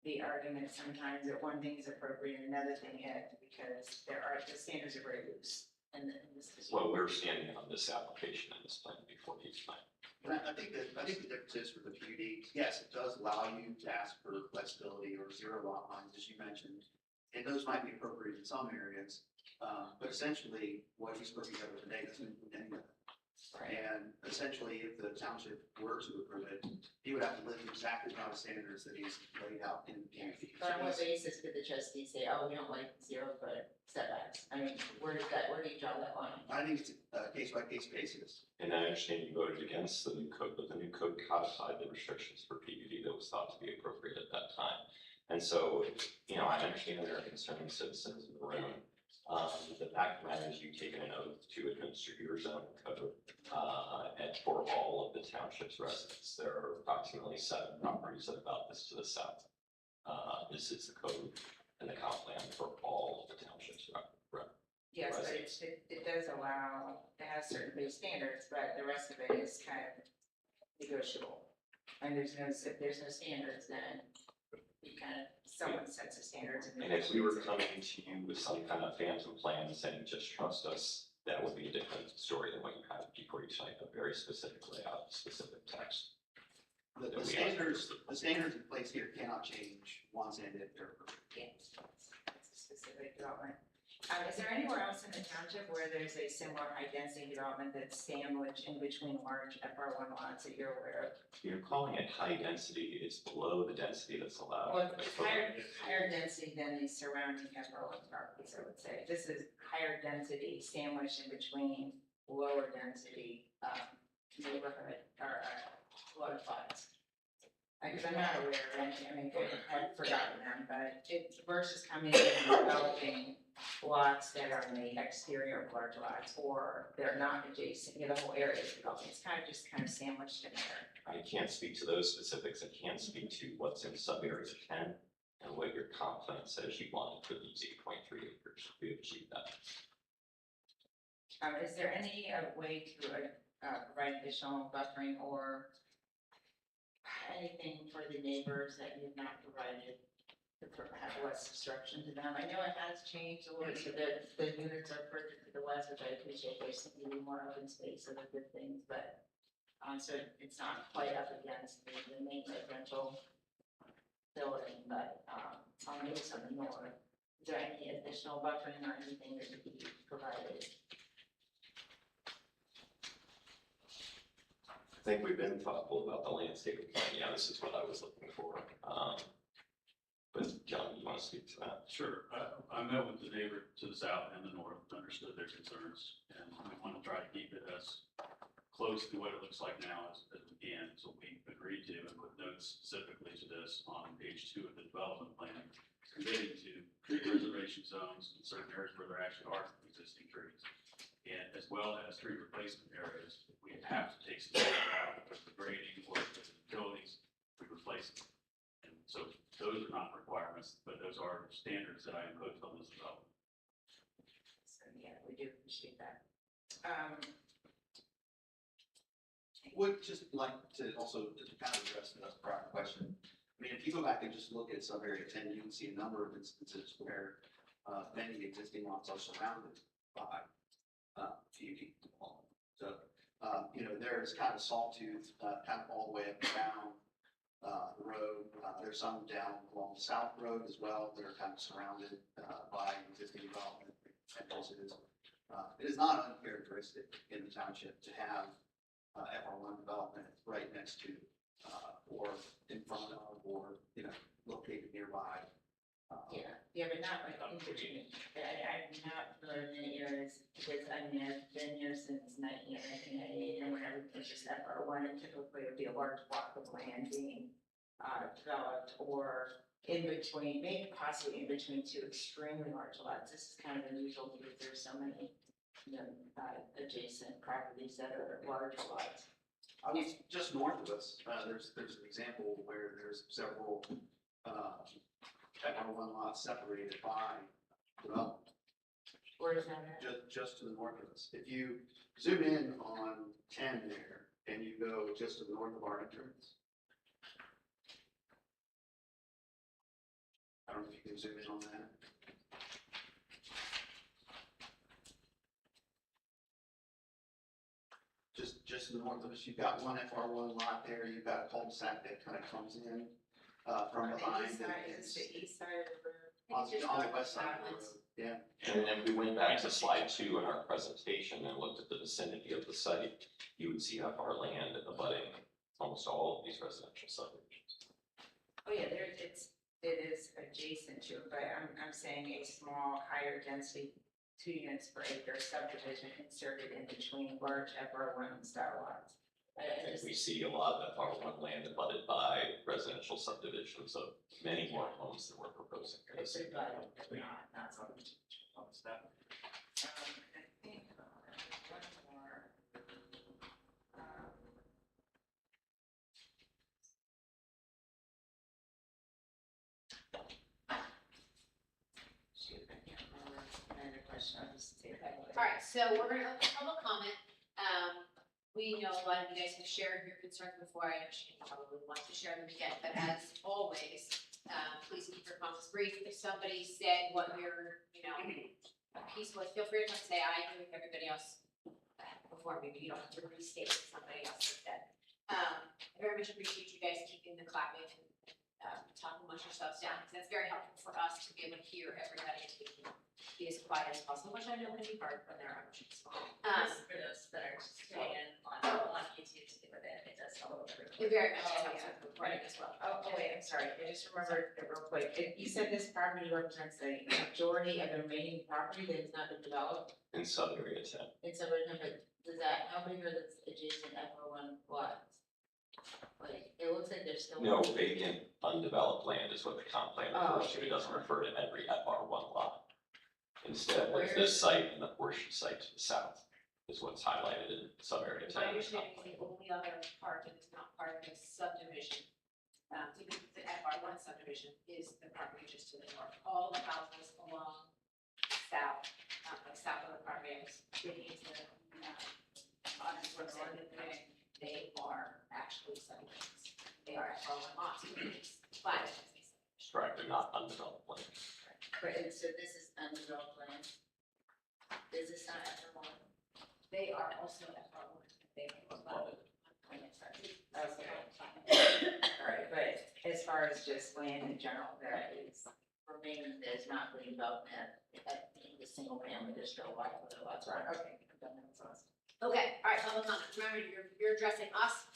Speaker 10: the argument sometimes that one thing is appropriate and another thing isn't, because the standards are very loose. And this is.
Speaker 5: Well, we're standing on this application and this plan before each plan.
Speaker 9: And I think the difference is for the PUD, yes, it does allow you to ask for flexibility or zero lot lines, as you mentioned. And those might be appropriate in some areas, but essentially what he's putting together today doesn't include any of that. And essentially, if the township were to approve it, he would have to live exactly by the standards that he's laid out in the PUD.
Speaker 10: But on what basis could the trustees say, oh, we don't like 0-foot setbacks? I mean, where do you draw that line?
Speaker 9: I think it's a case-by-case basis.
Speaker 5: And I understand you voted against the new code, but the new code codified the restrictions for PUD that was thought to be appropriate at that time. And so, you know, I understand there are concerned citizens in the room. The fact of the matter is you've taken an oath to administer your zoning code, and for all of the township's residents. There are approximately 7 properties that are about this to the south. This is the code and the comp plan for all of the township's
Speaker 10: Yes, but it does allow, it has certain base standards, but the rest of it is kind of negotiable. And if there's no standards, then you kind of, someone sets the standards.
Speaker 5: And if we were coming to you with some kind of phantom plan saying, just trust us, that would be a different story than what you have before you tonight, a very specific layout, specific text.
Speaker 9: The standards in place here cannot change once and if they're approved.
Speaker 10: Yes, that's a specific development. Is there anywhere else in the township where there's a similar high density development that's sandwiched in between large FR1 lots that you're aware of?
Speaker 5: You're calling it high density, it's below the density that's allowed.
Speaker 10: Well, it's higher density than the surrounding FR1 properties, I would say. This is higher density sandwiched in between lower density neighborhood or large lots. Because I'm not aware of any, I mean, I've forgotten them, but it's versus coming in and developing lots that are in the exterior of large lots or they're not adjacent, you know, the whole area is developing. It's kind of sandwiched in there.
Speaker 5: I can't speak to those specifics, I can't speak to what's in sub-area 10 and what your comp plan says you wanted for these 8.3 acres, we achieved that.
Speaker 10: Is there any way to provide additional buffering or anything for the neighbors that you've not provided to have less obstruction to them? I know it has changed a little, so that the units are further to the west, which I appreciate. There's simply more open space, other good things, but so it's not quite up against the main residential building, but I'll need something more. Is there any additional buffering or anything that could be provided?
Speaker 5: I think we've been thoughtful about the landscape plan, yeah, this is what I was looking for. But John, you want to speak to that?
Speaker 6: Sure. I met with the neighbor to the south and the north, understood their concerns, and we want to try to keep it as close to what it looks like now as we can. So we agreed to and put notes specifically to this on page 2 of the development plan, committing to tree preservation zones in certain areas where there actually are existing trees, and as well as tree replacement areas. If we have to take some trees out with the grading or the utilities, we replace them. And so those are not requirements, but those are standards that I imposed on this development.
Speaker 10: So yeah, we do appreciate that.
Speaker 9: Would just like to also just kind of address the prior question. I mean, if you go back and just look at sub-area 10, you can see a number of instances where many existing lots are surrounded by PUD. So, you know, there's kind of sawtooth, kind of all the way up and down the road. There's some down along the south road as well that are kind of surrounded by existing development. It is not uncharacteristic in the township to have FR1 development right next to, or in front of, or, you know, located nearby.
Speaker 10: Yeah, but not like in between. I'm not familiar with any areas because I mean, I've been here since 1998 and whenever it's just FR1, it typically would be a large block of land being developed or in between, maybe possibly in between 2 extremely large lots. This is kind of unusual because there's so many, you know, adjacent properties that are large lots.
Speaker 9: I was just north of us, there's an example where there's several FR1 lots separated by development.
Speaker 10: Where is that at?
Speaker 9: Just to the north of us. If you zoom in on 10 there and you go just to the north of our entrance. I don't know if you can zoom in on that. just north of us, you've got one FR1 lot there, you've got a cul-de-sac that kind of comes in, from behind.
Speaker 10: Is the east side of the road?
Speaker 9: On the west side of the road, yeah.
Speaker 5: And if we went back to slide 2 in our presentation and looked at the vicinity of the site, you would see FR land abutting almost all of these residential subdivisions.
Speaker 10: Oh, yeah, it is adjacent to it, but I'm saying a small, higher density, 2 units per acre subdivision inserted in between large FR1 style lots.
Speaker 5: I think we see a lot of FR1 land abutted by residential subdivisions of many more homes than we're proposing here this evening.
Speaker 10: Not something. I think, one more. Shoot, I can't remember. Another question, I'll just say that.
Speaker 1: All right, so we're gonna open public comment. We know a lot of you guys have shared your concerns before. I understand you probably want to share them again, but as always, please keep your comments brief. If somebody said what your, piece was, feel free to come say, I agree with everybody else before me, but you don't have to restate what somebody else has said. I very much appreciate you guys keeping the clapping and talking amongst yourselves down, because that's very helpful for us to be able to hear everybody and to be as quiet as possible, which I know can be hard when there are emotions.
Speaker 2: For those that are just tuning in on YouTube to do with it, it does help with everything.
Speaker 1: It very much helps with recording as well.
Speaker 10: Oh, wait, I'm sorry, I just remembered it real quick. You said this property represents a majority of the remaining property that has not been developed
Speaker 5: In sub-area 10.
Speaker 10: in some way, but does that, how big are the adjacent FR1 lots? Like, it looks like there's still.
Speaker 5: No, vacant, undeveloped land is what the comp plan
Speaker 10: Oh,
Speaker 5: refers to.
Speaker 10: okay.
Speaker 5: It doesn't refer to every FR1 lot. Instead,
Speaker 10: Where
Speaker 5: it's this site and the portion site to the south is what's highlighted in sub-area 10.
Speaker 1: My
Speaker 5: of the
Speaker 1: understanding
Speaker 5: comp
Speaker 1: is
Speaker 5: plan.
Speaker 1: the only other part that is not part of this subdivision, the FR1 subdivision, is the property just to the north. All the houses along south, south of the property, getting into the, they are actually subdivisions. They are FR1 lots, it's flat.
Speaker 5: Correct, they're not undeveloped land.
Speaker 10: But, so this is undeveloped land? Is this not FR1?
Speaker 1: They are also FR1. They are abutted.
Speaker 10: Alright, but as far as just land in general, that is remaining, that is not being developed at the single family, there's still a lot of other lots, right? Okay.
Speaker 1: Okay, all right, public comment. Remember, you're addressing us.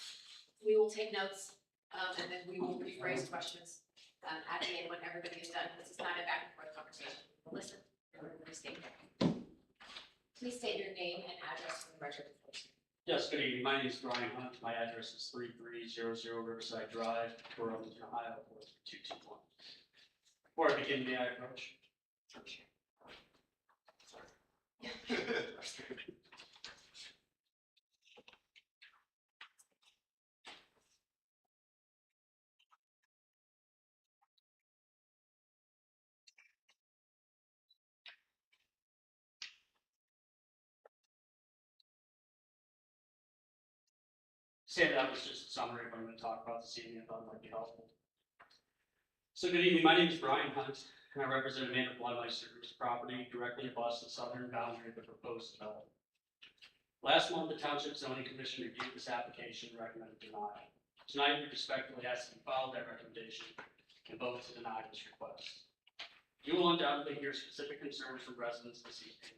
Speaker 1: We will take notes, and then we will rephrase questions at the end when everybody is done. This is not a back and forth conversation. We'll listen. Everybody state. Please state your name and address for the record.
Speaker 11: Yes, good evening. My name is Brian Hunt. My address is 3300 Riverside Drive, Burlington, Ohio, 43221. Before I begin, may I approach? Say that was just a summary of what I'm going to talk about this evening. I thought it might be helpful. So good evening. My name is Brian Hunt, and I represent Amanda Bloodmeister's property directly above the southern boundary of the proposed development. Last month, the Township Zoning Commission reviewed this application and recommended denial. Tonight, we respectfully ask that you follow that recommendation and vote to deny this request. You will undoubtedly hear specific concerns from residents this evening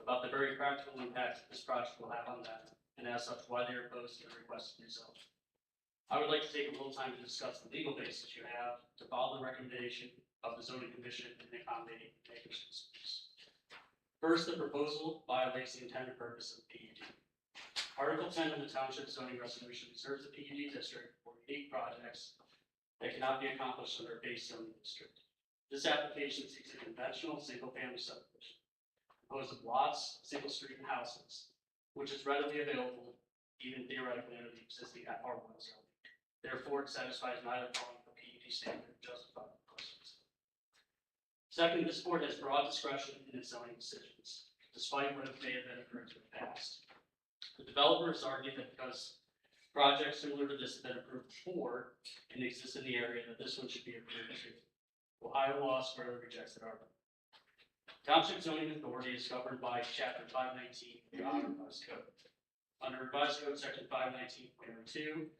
Speaker 11: about the very practical impact that this project will have on them, and as such, why they are opposed to the requested result. I would like to take a little time to discuss the legal basis you have to follow the recommendation of the zoning commission in accommodating neighbors' concerns. First, the proposal violates the intended purpose of the PUD. Article 10 of the Township zoning resolution reserves the PUD district for unique projects that cannot be accomplished under a base zoning district. This application seeks a conventional single-family subdivision composed of lots, single street, and houses, which is readily available, even theoretically, under the existing FR1 zone. Therefore, it satisfies neither prong of the PUD standard to justify the questions. Second, this board has broad discretion in its zoning decisions, despite what may have been occurred in the past. The developers argue that because projects similar to this have been approved before and exist in the area, that this one should be approved too. Ohio law squarely rejects that argument. Township zoning authority is governed by Chapter 519 of the Omnibus Code. Under Revised Code Section 519.02,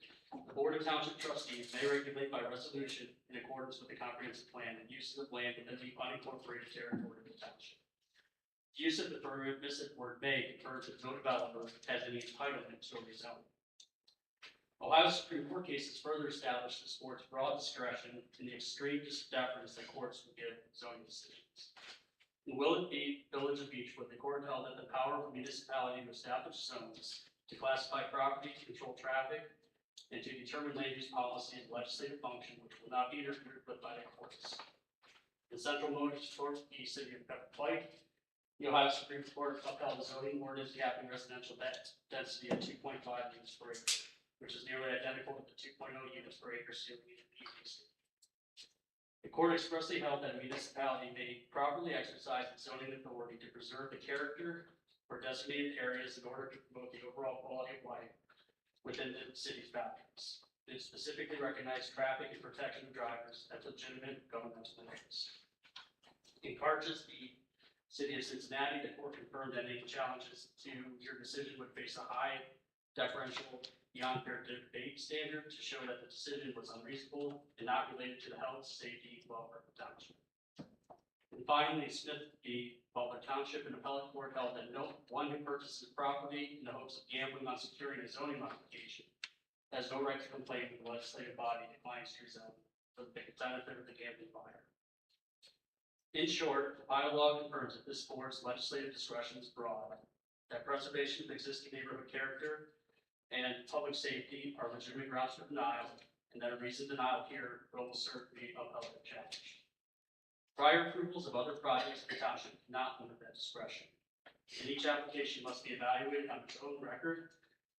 Speaker 11: the Board of Township Trustees may regulate by resolution in accordance with the comprehensive plan and uses of land within the unincorporated territory of the township. Use of the permissive word may refers to no developer has any entitlement to a rezoning. Ohio Supreme Court cases further establish this board's broad discretion in the extreme deference that courts will give zoning decisions. In Willett v. Village of Beechwood, the court held that the power of a municipality to establish zones, to classify property, to control traffic, and to determine land use policy is a legislative function which will not be interfered with by the courts. In Central Motors Court v. City of Pepper Pike, the Ohio Supreme Court upheld the zoning ordinance capping residential density at 2.5 units per acre, which is nearly identical to the 2.0 units per acre ceiling in the PPC. The court expressly held that a municipality may properly exercise its zoning authority to preserve the character for designated areas in order to promote the overall quality of life within the city's boundaries. It specifically recognized traffic and protection of drivers as legitimate governmental interests. In Carges v. City of Cincinnati, the court confirmed that any challenges to your decision would face a high deferential beyond fair debate standard to show that the decision was unreasonable and not related to the health, safety, and welfare of the township. And finally, Smith v. Butler Township, an appellate court held that no one who purchases property in the hopes of gambling on securing a zoning modification has no right to complain when the legislative body declines to rezone for the benefit of the gambling buyer. In short, Ohio law confirms that this board's legislative discretion is broad, that preservation of existing neighborhood character and public safety are legitimate grounds for denial, and that a recent denial here will almost certainly be upheld and challenged. Prior approvals of other projects in the township cannot limit that discretion, and each application must be evaluated on its own record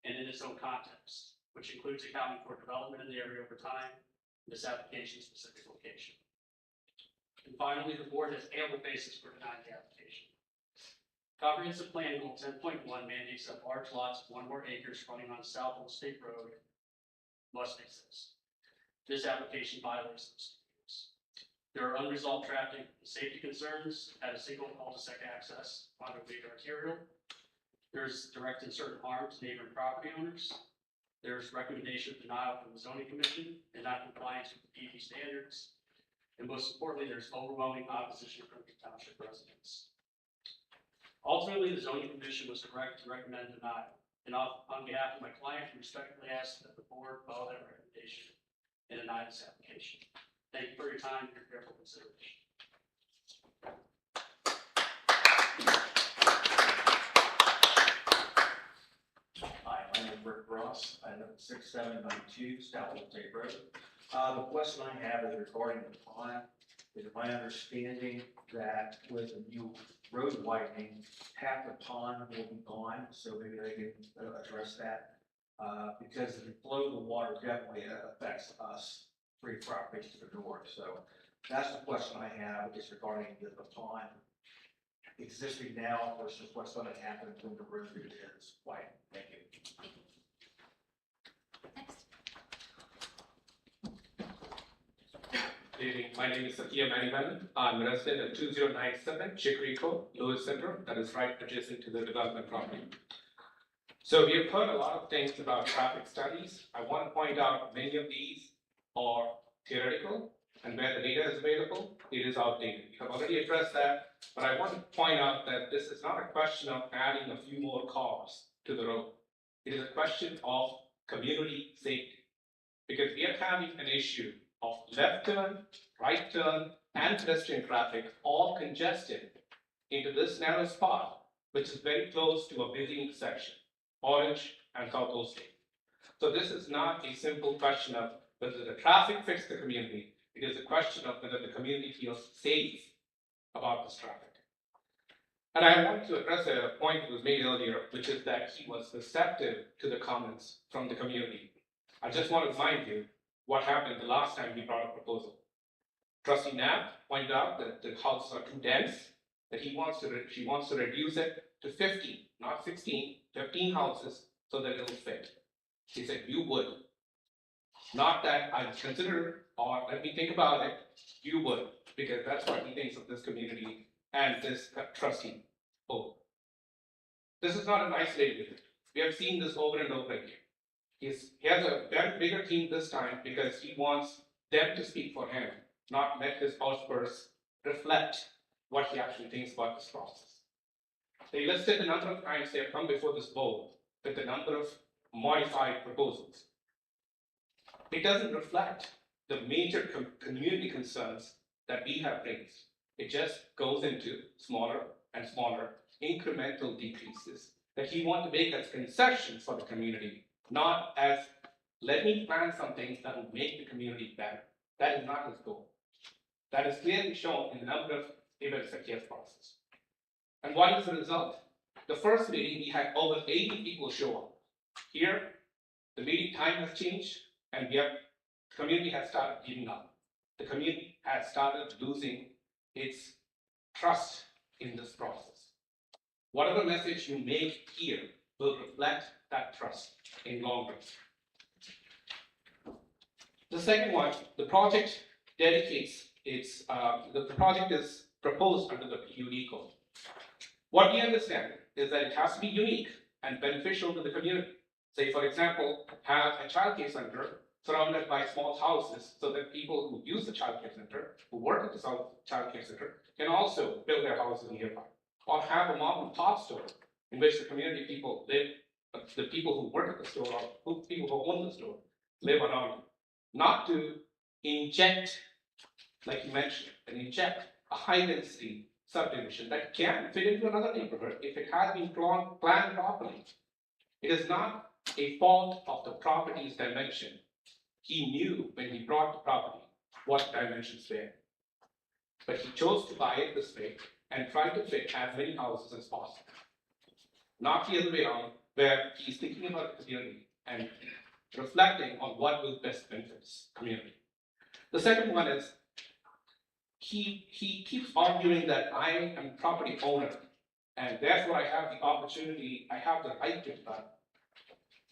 Speaker 11: and in its own context, which includes accounting for development in the area over time, and this application's specific location. And finally, the board has ample basis for denying the application. Comprehensive Plan Goal 10.1 mandates that large lots of 1 or more acres fronting on South Old State Road must exist. This application violates those standards. There are unresolved traffic and safety concerns at a single cul-de-sac access on a big arterial. There's direct and certain harm to neighboring property owners. There's recommendation of denial from the zoning commission and not compliance with the PV standards. And most importantly, there's overwhelming opposition from the township residents. Ultimately, the zoning commission was correct to recommend denial. And on behalf of my client, we respectfully ask that the board follow that recommendation and deny this application. Thank you for your time and your careful consideration.
Speaker 12: Hi, my name is Rick Ross. I live at 6792 South Old State Road. The question I have is regarding the pond. It is my understanding that with the new road widening, half the pond will be gone, so maybe they can address that. Because the flow of the water definitely affects us, 3 properties to the north. So that's the question I have, is regarding the pond existing now versus what's going to happen when the road is widened. Thank you.
Speaker 1: Next.
Speaker 13: Good evening. My name is Satya Manivan. I'm a resident at 2097 Chicory Court, Lewis Center, that is right adjacent to the development property. So we have heard a lot of things about traffic studies. I want to point out many of these are theoretical, and where the data is available, it is outdated. We have already addressed that, but I want to point out that this is not a question of adding a few more cars to the road. It is a question of community safety, because we are having an issue of left turn, right turn, and pedestrian traffic all congested into this narrow spot, which is very close to a busy intersection, Orange and South Old State. So this is not a simple question of whether the traffic fits the community. It is a question of whether the community feels safe about this traffic. And I want to address a point that was made earlier, which is that he was receptive to the comments from the community. I just want to remind you what happened the last time we brought a proposal. Trustee Knapp pointed out that the houses are too dense, that she wants to reduce it to 15, not 16, 15 houses so that it'll fit. He said, you would. Not that I consider, or let me think about it, you would, because that's what he thinks of this community and this trustee. Oh, this is not an isolated event. We have seen this over and over again. He has a very bigger team this time because he wants them to speak for him, not let his outbursts reflect what he actually thinks about this process. They listed the number of times they have come before this board with the number of modified proposals. It doesn't reflect the major community concerns that we have raised. It just goes into smaller and smaller incremental decreases that he wants to make as concessions for the community, not as let me plan something that will make the community better. That is not his goal. That is clearly shown in the number of events that he has processed. And what is the result? The first meeting, we had over 80 people show up. Here, the meeting time has changed, and the community has started giving up. The community has started losing its trust in this process. Whatever message you make here will reflect that trust in long run. The second one, the project dedicates its, the project is proposed under the PUD code. What we understand is that it has to be unique and beneficial to the community. Say, for example, have a childcare center surrounded by small houses so that people who use the childcare center, who work at the childcare center, can also build their houses nearby. Or have a mom and pop store in which the community people live, the people who work at the store or people who own the store live around. Not to inject, like you mentioned, and inject a high density subdivision that can fit into another neighborhood if it has been planned properly. It is not a fault of the property's dimension. He knew when he bought the property what dimensions were. But he chose to buy it this way and try to fit as many houses as possible. Not the other way around, where he's thinking about the community and reflecting on what will best benefit his community. The second one is he keeps arguing that I am a property owner and therefore I have the opportunity, I have the right to develop.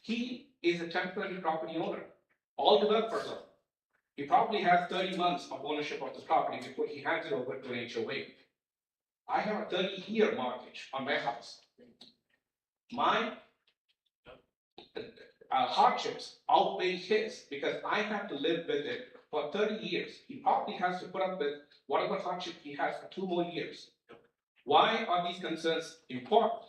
Speaker 13: He is a temporary property owner. All developers are. He probably has 30 months of ownership of this property before he hands it over to an HOA. I have a 30-year mortgage on my house. My hardships outweigh his because I have to live with it for 30 years. He probably has to put up with whatever hardship he has for 2 more years. Why are these concerns important?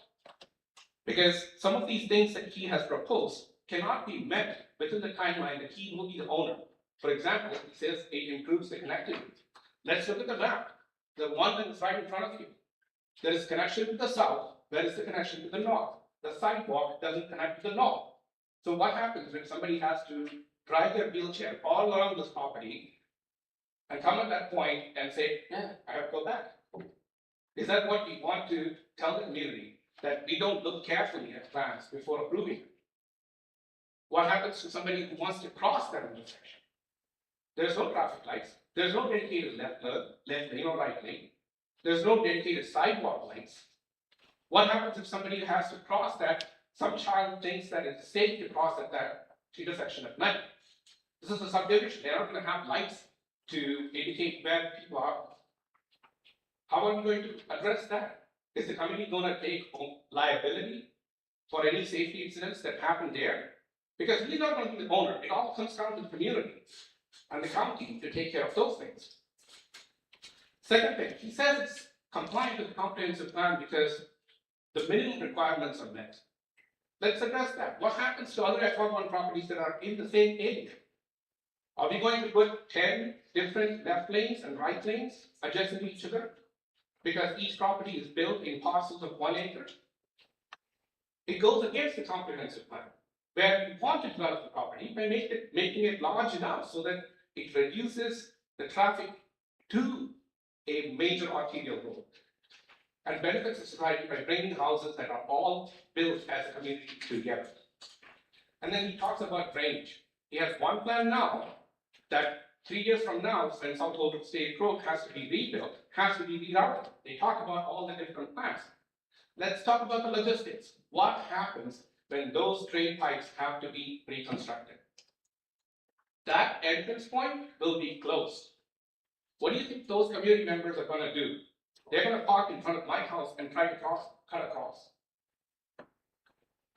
Speaker 13: Because some of these things that he has proposed cannot be met within the timeline that he will be the owner. For example, he says it improves the connectivity. Let's look at the map. The one that is right in front of you. There is connection to the south. Where is the connection to the north? The sidewalk doesn't connect to the north. So what happens when somebody has to drive their wheelchair all around this property and come at that point and say, yeah, I have to go back? Is that what we want to tell the community? That we don't look carefully at plans before approving them? What happens to somebody who wants to cross that intersection? There's no traffic lights. There's no dedicated left lane or right lane. There's no dedicated sidewalk lights. What happens if somebody has to cross that? Some child thinks that it's safe to cross at that intersection at night. This is a subdivision. They're not going to have lights to indicate where people are. How are we going to address that? Is the community going to take liability for any safety incidents that happen there? Because we're not going to be the owner. It all comes down to the community and the county to take care of those things. Second thing, he says it's compliant with the comprehensive plan because the minimum requirements are met. Let's address that. What happens to other FR1 properties that are in the same area? Are we going to put 10 different left lanes and right lanes adjacent to each other? Because each property is built in parcels of 1 acre? It goes against the comprehensive plan, where we want to develop the property by making it large enough so that it reduces the traffic to a major arterial road and benefits the society by bringing houses that are all built as a community together. And then he talks about drainage. He has one plan now that 3 years from now, when South Old State Road has to be rebuilt, has to be rerouted. They talk about all the different plans. Let's talk about the logistics. What happens when those drain pipes have to be reconstructed? That entrance point will be closed. What do you think those community members are going to do? They're going to park in front of my house and try to cut across.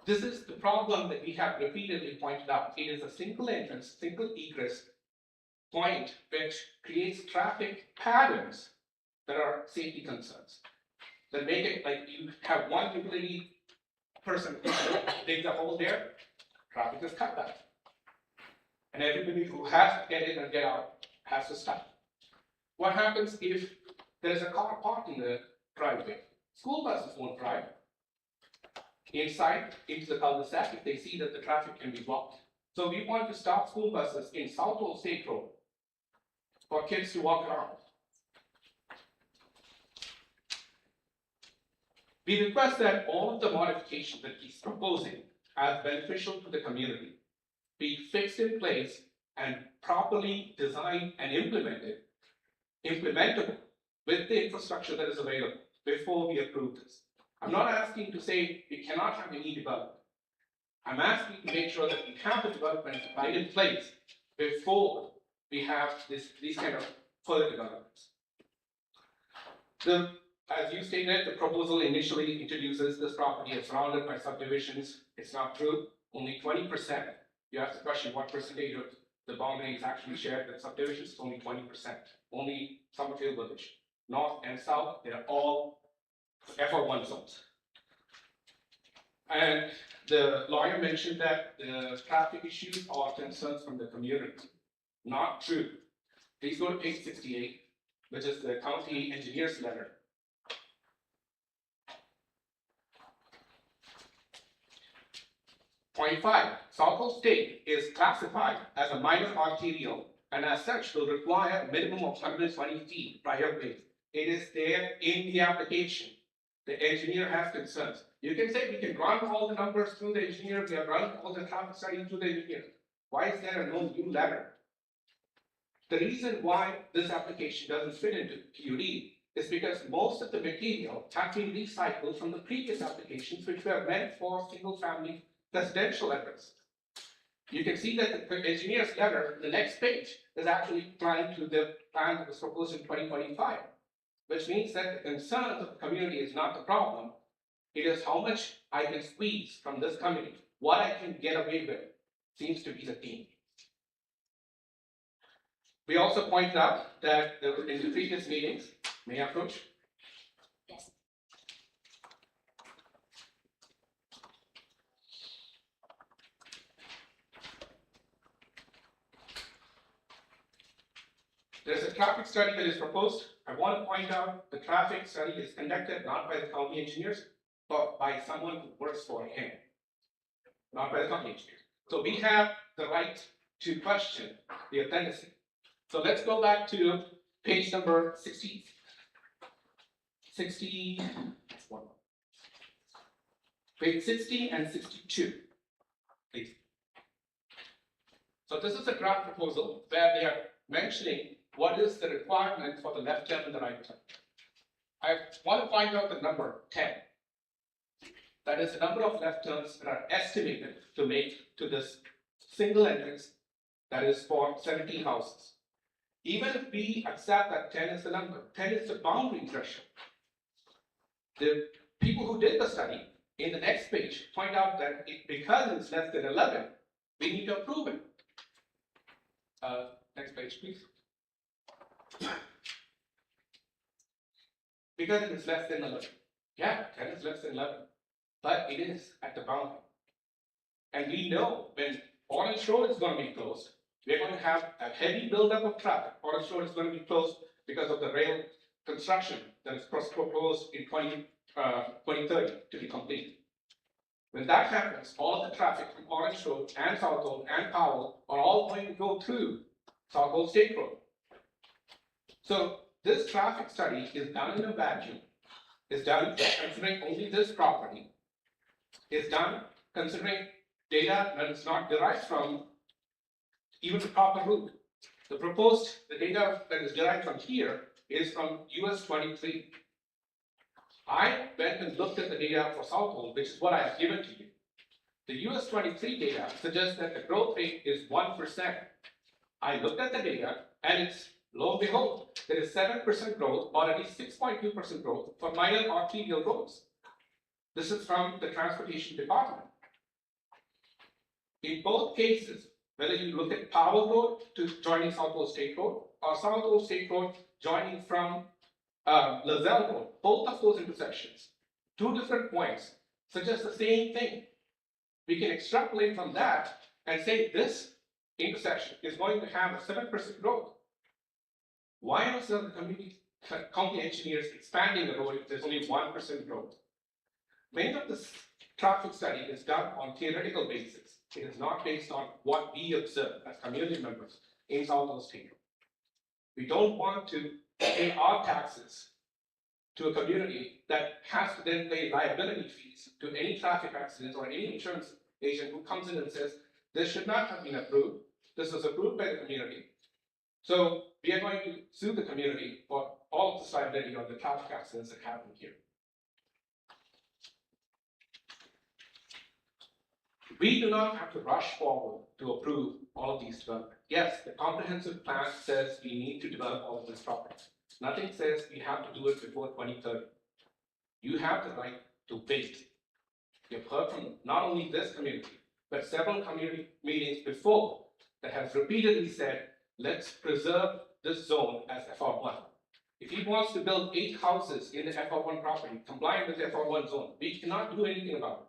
Speaker 13: This is the problem that we have repeatedly pointed out. It is a single entrance, single egress point which creates traffic patterns that are safety concerns. That make it like you have one utility person digs a hole there, traffic is cut back. And everybody who has to get in and get out has to stop. What happens if there is a car parked in the driveway? School buses won't drive inside into the cul-de-sac if they see that the traffic can be blocked. So we want to stop school buses in South Old State Road for kids to walk around. We request that all of the modifications that he's proposing as beneficial to the community be fixed in place and properly designed and implementable with the infrastructure that is available before we approve this. I'm not asking to say we cannot have any development. I'm asking to make sure that we have the development right in place before we have these kind of further developments. As you stated, the proposal initially introduces this property as surrounded by subdivisions. It's not true. Only 20%. You ask the question, what percentage of the boundary is actually shared with subdivisions? It's only 20%. Only Summerfield Village. North and south, they're all FR1 zones. And the lawyer mentioned that the traffic issues are concerns from the community. Not true. Please go to page 68, which is the county engineer's letter. Point 5, South Old State is classified as a minor arterial and as such will require a minimum of 120 feet prior way. It is there in the application. The engineer has concerns. You can say we can run all the numbers through the engineer, we have run all the traffic study through the engineer. Why is there no new letter? The reason why this application doesn't fit into PUD is because most of the material has been recycled from the previous applications which were meant for single family residential address. You can see that the engineer's letter, the next page, is actually applying to the plan that was proposed in 2025, which means that the concern of the community is not the problem. It is how much I can squeeze from this committee, what I can get away with, seems to be the theme. We also pointed out that in the previous meetings, may I approach?
Speaker 2: Yes.
Speaker 13: There's a traffic study that is proposed. I want to point out the traffic study is conducted not by the county engineers, but by someone who works for him, not by the county engineers. So we have the right to question the authenticity. So let's go back to page number 60. Page 60 and 62, please. So this is a draft proposal where they are mentioning what is the requirement for the left turn and the right turn. I want to find out the number 10. That is the number of left turns that are estimated to make to this single entrance that is for 17 houses. Even if we accept that 10 is the number, 10 is the boundary threshold. The people who did the study in the next page point out that because it's less than 11, we need to approve it. Next page, please. Because it is less than 11. Yeah, 10 is less than 11. But it is at the boundary. And we know when Orange Road is going to be closed, we're going to have a heavy buildup of traffic. Orange Road is going to be closed because of the rail construction that is proposed in 2030 to be completed. When that happens, all of the traffic from Orange Road and South Old and Powell are all going to go through South Old State Road. So this traffic study is done in a vacuum, is done considering only this property, is done considering data that is not derived from even the proper route. The data that is derived from here is from US 23. I went and looked at the data for South Old, which is what I have given to you. The US 23 data suggests that the growth rate is 1%. I looked at the data and it's, lo and behold, there is 7% growth or at least 6.2% growth for minor arterial roads. This is from the transportation department. In both cases, whether you look at Powell Road to joining Southwest State Road or Southwest State Road joining from Lozelle Road, both of those intersections, two different points suggest the same thing. We can extrapolate from that and say this intersection is going to have a 7% growth. Why are the county engineers expanding the road if there's only 1% growth? Many of this traffic study is done on theoretical basis. It is not based on what we observe as community members in Southwest State. We don't want to pay our taxes to a community that has to then pay liability fees to any traffic accidents or any insurance agent who comes in and says, this should not have been approved. This was approved by the community. So we are going to sue the community for all of this liability on the traffic accidents that happen here. We do not have to rush forward to approve all of these developments. Yes, the comprehensive plan says we need to develop all of this property. Nothing says we have to do it before 2030. You have the right to wait. You've heard from not only this community, but several community meetings before that has repeatedly said, let's preserve this zone as FR1. If he wants to build 8 houses in the FR1 property, compliant with the FR1 zone, we cannot do anything about it.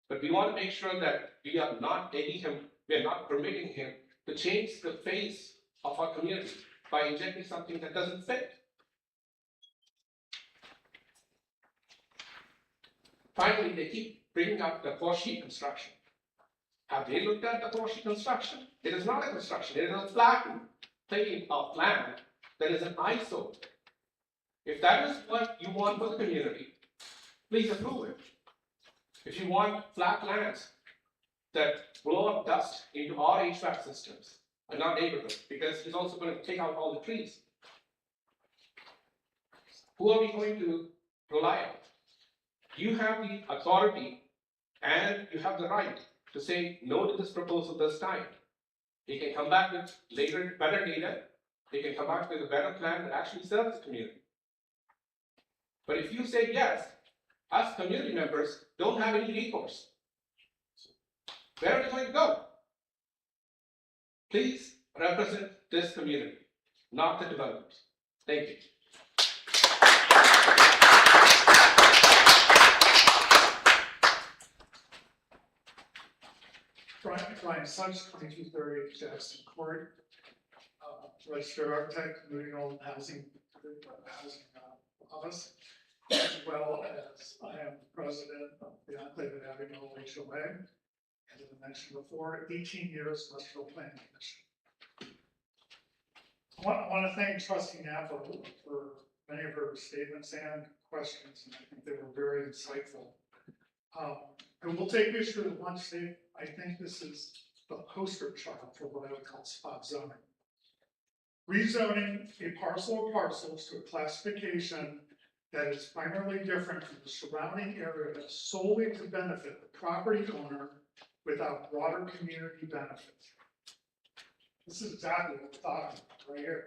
Speaker 13: But we want to make sure that we are not permitting him to change the face of our community by injecting something that doesn't fit. Finally, they keep bringing up the four-sheet construction. Have they looked at the four-sheet construction? It is not a construction, it is a flat plane of land that is an eyesore. If that is what you want for the community, please approve it. If you want flat lands that blow up dust into our HVAC systems and our neighborhood, because he's also going to take out all the trees, who are we going to rely on? You have the authority and you have the right to say no to this proposal this time. He can come back with later better data. He can come back with a better plan that actually serves the community. But if you say yes, us community members don't have any recourse. Where are we going to go? Please represent this community, not the developers. Thank you.
Speaker 14: Brian Suggs, 2230 Jackson Court, registered architect, Knoll housing office, as well as I am president of the Enclave at Abbey Knoll HOA, as I mentioned before, 18 years Industrial Planning Commission. I want to thank Trustee Napa for many of her statements and questions, and I think they were very insightful. I will take issue with one statement. I think this is the poster child for what I would call spot zoning. Rezoning a parcel of parcels to a classification that is primarily different from the surrounding area solely to benefit the property owner without broader community benefits. This is exactly what we're talking about right here.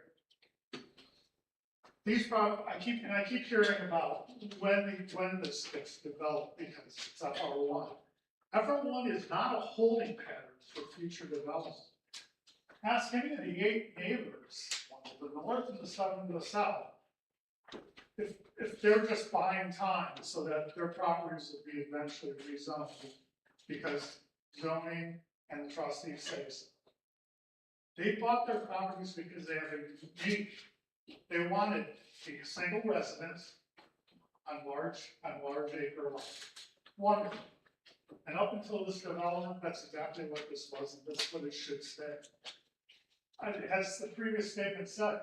Speaker 14: I keep hearing about when this gets developed because it's FR1. FR1 is not a holding pattern for future development. Ask any of the 8 neighbors, one to the north and the 7 to the south, if they're just buying time so that their properties will be eventually rezoned because zoning and the trustees say so. They bought their properties because they have a unique. They wanted a single residence on large acre lot. Wonderful. And up until this development, that's exactly what this was, and that's what it should stay. As the previous statement said,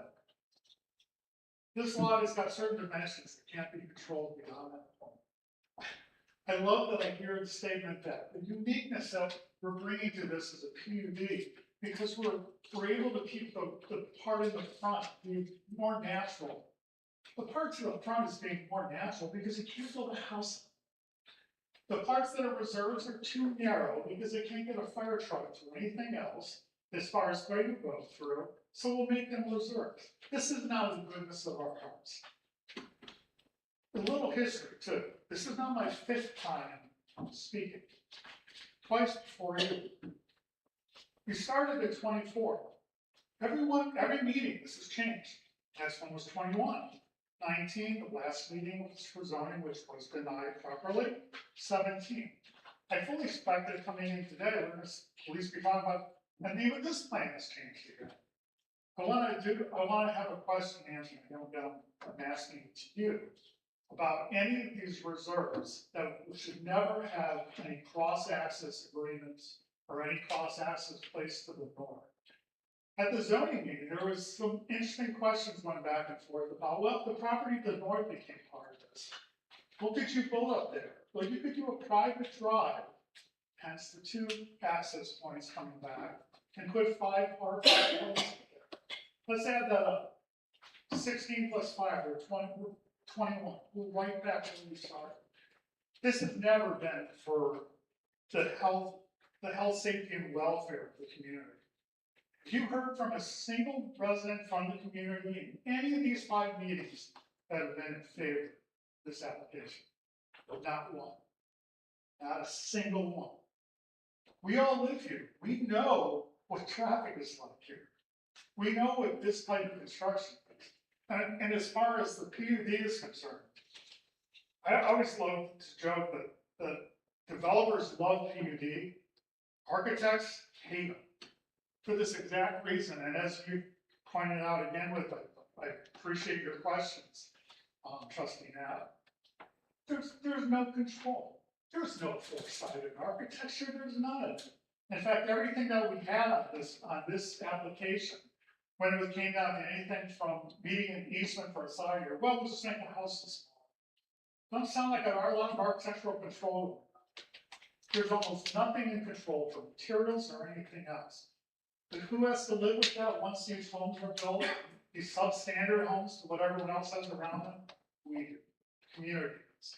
Speaker 14: this lot has got certain dimensions that can't be controlled beyond that point. I love that I hear the statement that the uniqueness that we're bringing to this is a PUD, because we're able to keep the part in the front being more natural. The parts in the front is being more natural because you can't build a house. The parts that are reserves are too narrow because they can't get a fire truck or anything else as far as going to go through, so we'll make them reserves. This is not the goodness of our hearts. A little history too. This is not my 5th time speaking. Twice before you, We started at 24. Every meeting, this has changed. Next one was 21. 19, the last meeting was for zoning, which was denied properly. 17. I fully expected coming in today, we're gonna at least be talking about, and even this plan has changed again. I wanna have a question answered, I'm asking it to you, about any of these reserves that we should never have any cross-access agreements or any cross-access placed to the north. At the zoning meeting, there was some interesting questions going back and forth about, well, the property to the north became part of this. What could you build up there? Well, you could do a private drive, hence the 2 access points coming back, and put 5 points up there. Let's add that up. 16 plus 5, or 21. We're right back where we started. This has never been for the health, safety, and welfare of the community. If you heard from a single resident from the community in any of these 5 meetings that have been in favor of this application, not one, not a single one. We all live here. We know what traffic is like here. We know what this type of construction is. And as far as the PUD is concerned, I always love to joke that the developers love PUD, architects hate them for this exact reason. And as you pointed out again with, I appreciate your questions, Trustee Knapp. There's no control. There's no foresight in architecture. There's none. In fact, everything that we had on this application, when it came down to anything from meeting an easement for a side yard, well, we'll just make the house small. Don't sound like a lot of architectural control. There's almost nothing in control for materials or anything else. But who has to live with that once these homes are built, these substandard homes to what everyone else has around them? We do. Community does.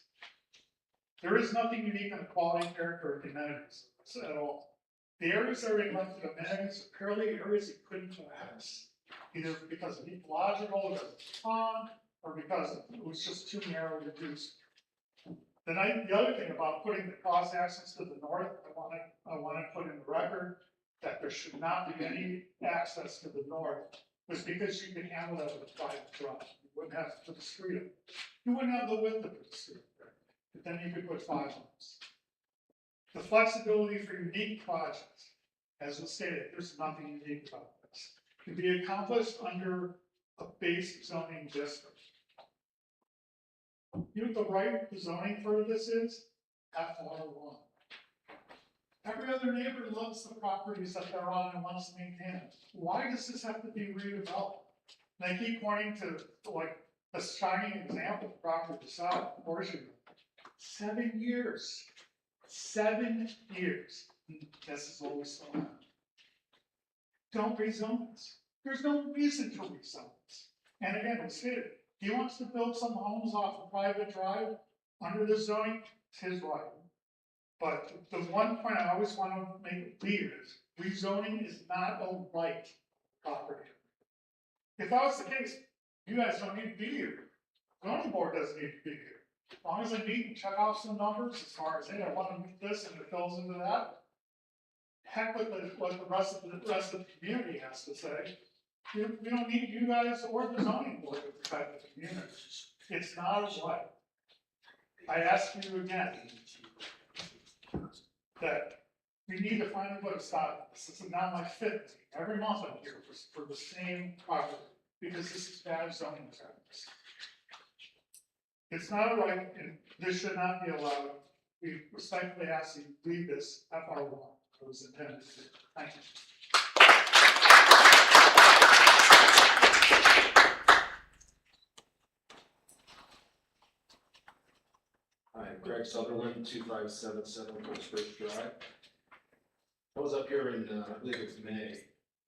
Speaker 14: There is nothing unique in the quality, character, or the amenities at all. The areas that are left to amenities are purely areas you couldn't collapse, either because of ecological, or because of pond, or because it was just too narrow to do so. The other thing about putting the cross access to the north, I want to put in the record that there should not be any access to the north, was because you could handle that with a private drive. You wouldn't have to put the street up. You wouldn't have the width to put the street there, but then you could put 5 homes. The flexibility for unique projects, as was stated, there's nothing unique about this. It can be accomplished under a base zoning district. You know what the right zoning for this is? FR1. Every other neighbor loves the properties that they're on and wants to maintain it. Why does this have to be redeveloped? They keep pointing to like a shining example of property beside Horseshoe. 7 years. 7 years. This is what we still have. Don't rezone this. There's no reason to rezone this. And again, we stated, he wants to build some homes off a private drive under the zoning, it's his right. But the one point I always want to make clear is rezoning is not a right property. If that was the case, you guys don't need to be here. The zoning board doesn't need to be here. As long as they meet and check off some numbers as far as, hey, I want to meet this and it fills into that. Heck with what the rest of the community has to say. We don't need you guys or the zoning board to protect the community. It's not a right. I ask you again that we need to finally put a stop to this. This is not my 5th. Every month I'm here for the same property because this is bad zoning practice. It's not a right, and this should not be allowed. We respectfully ask you to leave this FR1. It was intended to do. Thank you.
Speaker 15: Hi, I'm Greg Sutherland, 2577 Coast Bridge Drive. I was up here in, I believe it was May,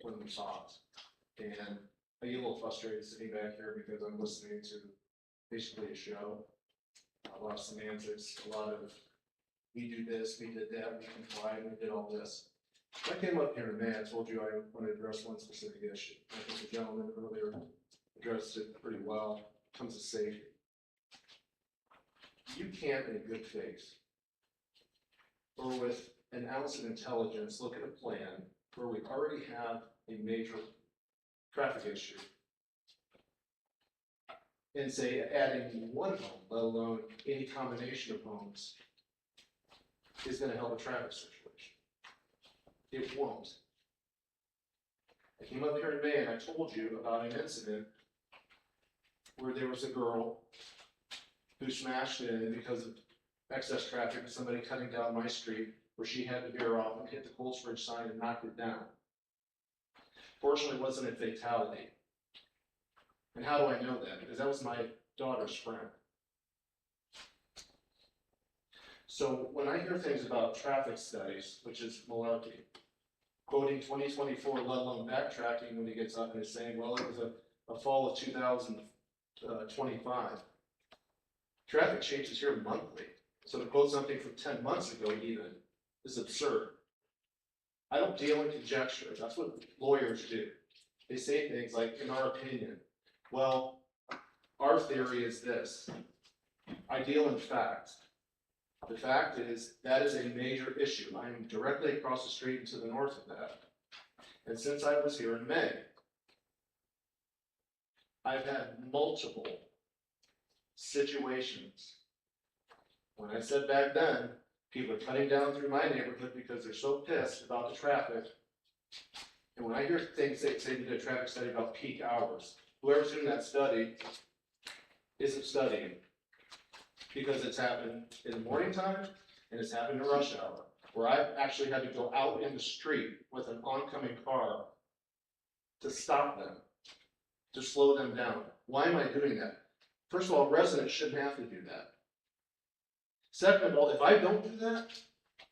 Speaker 15: when we talked, and I get a little frustrated sitting back here because I'm listening to basically a show. A lot of semantics, a lot of, we do this, we did that, we complied, we did all this. I came up here in May, I told you I want to address one specific issue. I think the gentleman earlier addressed it pretty well. It comes to safety. You can't in good faith or with an ounce of intelligence look at a plan where we already have a major traffic issue, and say adding one home, let alone any combination of homes, is gonna help a traffic situation. It won't. I came up here in May and I told you about an incident where there was a girl who smashed in because of excess traffic, somebody cutting down my street, where she had to veer off and hit the Colesbridge sign and knocked it down. Fortunately, it wasn't a fatality. And how do I know that? Because that was my daughter's friend. So when I hear things about traffic studies, which is malarkey, quoting 2024, let alone backtracking when he gets up and is saying, well, it was a fall of 2025. Traffic changes here monthly. So to quote something from 10 months ago even is absurd. I don't deal in conjecture. That's what lawyers do. They say things like, in our opinion. Well, our theory is this. I deal in fact. The fact is, that is a major issue. I am directly across the street and to the north of that. And since I was here in May, I've had multiple situations. When I said back then, people are cutting down through my neighborhood because they're so pissed about the traffic. And when I hear things say we did a traffic study about peak hours, whoever's doing that study isn't studying. Because it's happened in the morning time and it's happened in rush hour, where I've actually had to go out in the street with an oncoming car to stop them, to slow them down. Why am I doing that? First of all, residents shouldn't have to do that. Second of all, if I don't do that,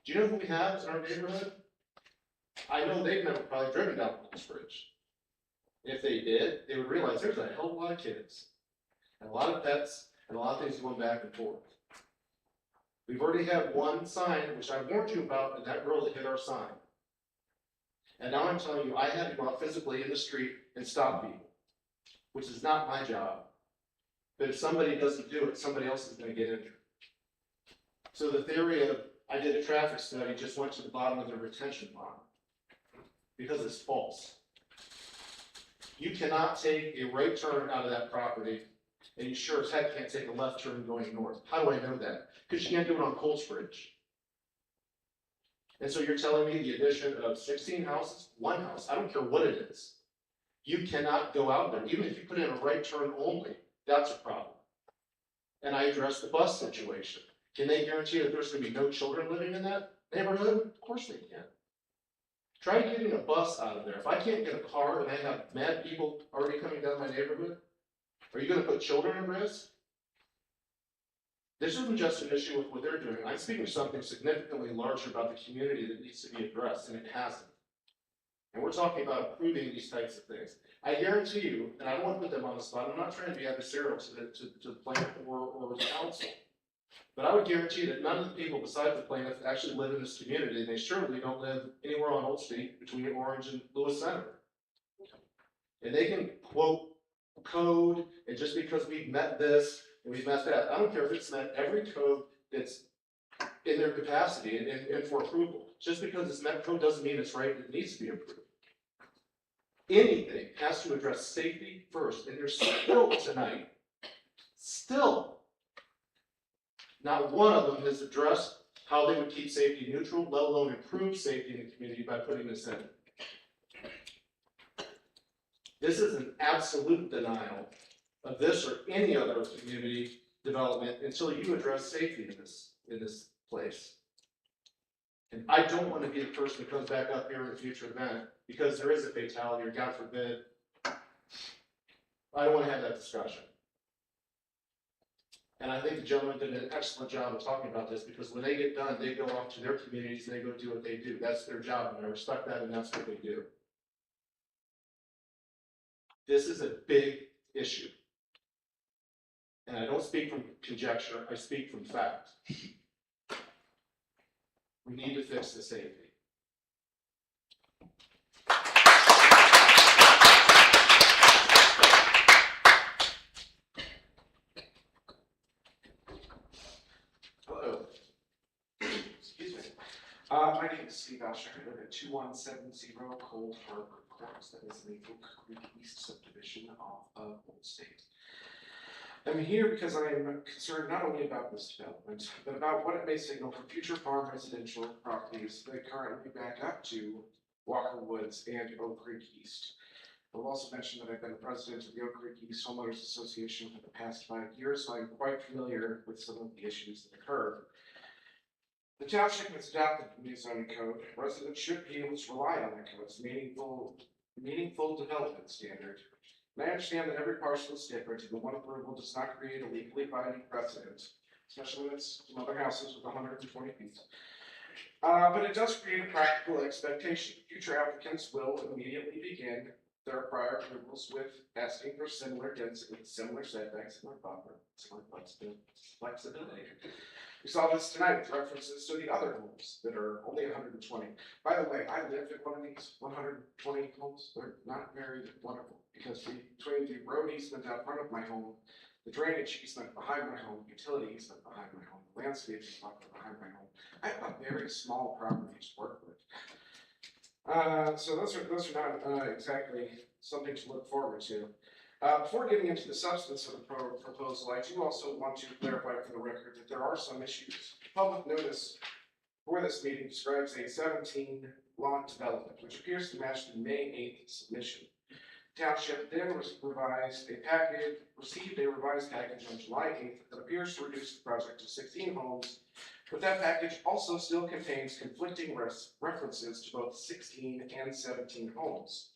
Speaker 15: do you know who we have in our neighborhood? I know they've never probably driven down Colesbridge. If they did, they would realize there's a hell of a lot of kids, and a lot of pets, and a lot of things going back and forth. We've already had one sign, which I warned you about, and that girl that hit our sign. And now I'm telling you, I had to go out physically in the street and stop people, which is not my job. But if somebody doesn't do it, somebody else is going to get injured. So the theory of, I did a traffic study, just went to the bottom of the retention pond, because it's false. You cannot take a right turn out of that property, and you sure as heck can't take a left turn going north. How do I know that? Because you can't do it on Colesbridge. And so you're telling me the addition of 16 houses, one house, I don't care what it is. You cannot go out there, even if you put in a right turn only, that's a problem. And I addressed the bus situation. Can they guarantee that there's gonna be no children living in that neighborhood? Of course they can. Try getting a bus out of there. If I can't get a car and I have mad people already coming down my neighborhood, are you gonna put children at risk? This isn't just an issue with what they're doing. I'm speaking of something significantly larger about the community that needs to be addressed, and it hasn't. And we're talking about approving these types of things. I guarantee you, and I don't want to put them on the spot, I'm not trying to be adversarial to the plaintiff or the council. But I would guarantee that none of the people besides the plaintiff actually live in this community, and they surely don't live anywhere on Old Street between Orange and Lewis Center. And they can quote code, and just because we've met this and we've met that, I don't care if it's met every code that's in their capacity and for approval. Just because it's met code doesn't mean it's right, it needs to be approved. Anything has to address safety first, and there's still tonight, still, not one of them has addressed how they would keep safety neutral, let alone improve safety in the community by putting this in. This is an absolute denial of this or any other community development until you address safety in this place. And I don't want to be the person that comes back up here in the future event because there is a fatality or God forbid. I don't want to have that discussion. And I think the gentleman did an excellent job of talking about this because when they get done, they go off to their communities and they go do what they do. That's their job, and I respect that, and that's what they do. This is a big issue. And I don't speak from conjecture, I speak from fact. We need to fix the safety.
Speaker 3: Excuse me.
Speaker 15: My name is Steve Alsher. I live at 2170 Cold Harbor Courts. That is in the Oak Creek East subdivision off of Old State. I'm here because I am concerned not only about this development, but about what it may signal for future farm residential properties that currently back up to Walker Woods and Oak Creek East. I'll also mention that I've been the president of the Oak Creek East Homeowners Association for the past 5 years, so I'm quite familiar with some of the issues that occur. The township has adopted the new zoning code. Residents should be able to rely on the code's meaningful development standard. And I understand that every parcel is different, and the one approval does not create a legally binding precedent, especially when it's from other houses with 120 feet. But it does create a practical expectation. Future applicants will immediately begin their prior approvals with asking for similar density, similar setbacks, similar buffer, similar flexibility. We saw this tonight with references to the other homes that are only 120. By the way, I live in one of these 120 homes. They're not very wonderful because between the road easement out front of my home, the drainage easement behind my home, utility easement behind my home, landscaping buffer behind my home, I have a very small property to work with. So those are not exactly something to look forward to. Before getting into the substance of the proposal, I do also want to clarify for the record that there are some issues. Public notice for this meeting describes a 17 lot development, which appears to match the May 8th submission. Township then received a revised package on July 8th that appears to reduce the project to 16 homes, but that package also still contains conflicting references to both 16 and 17 homes.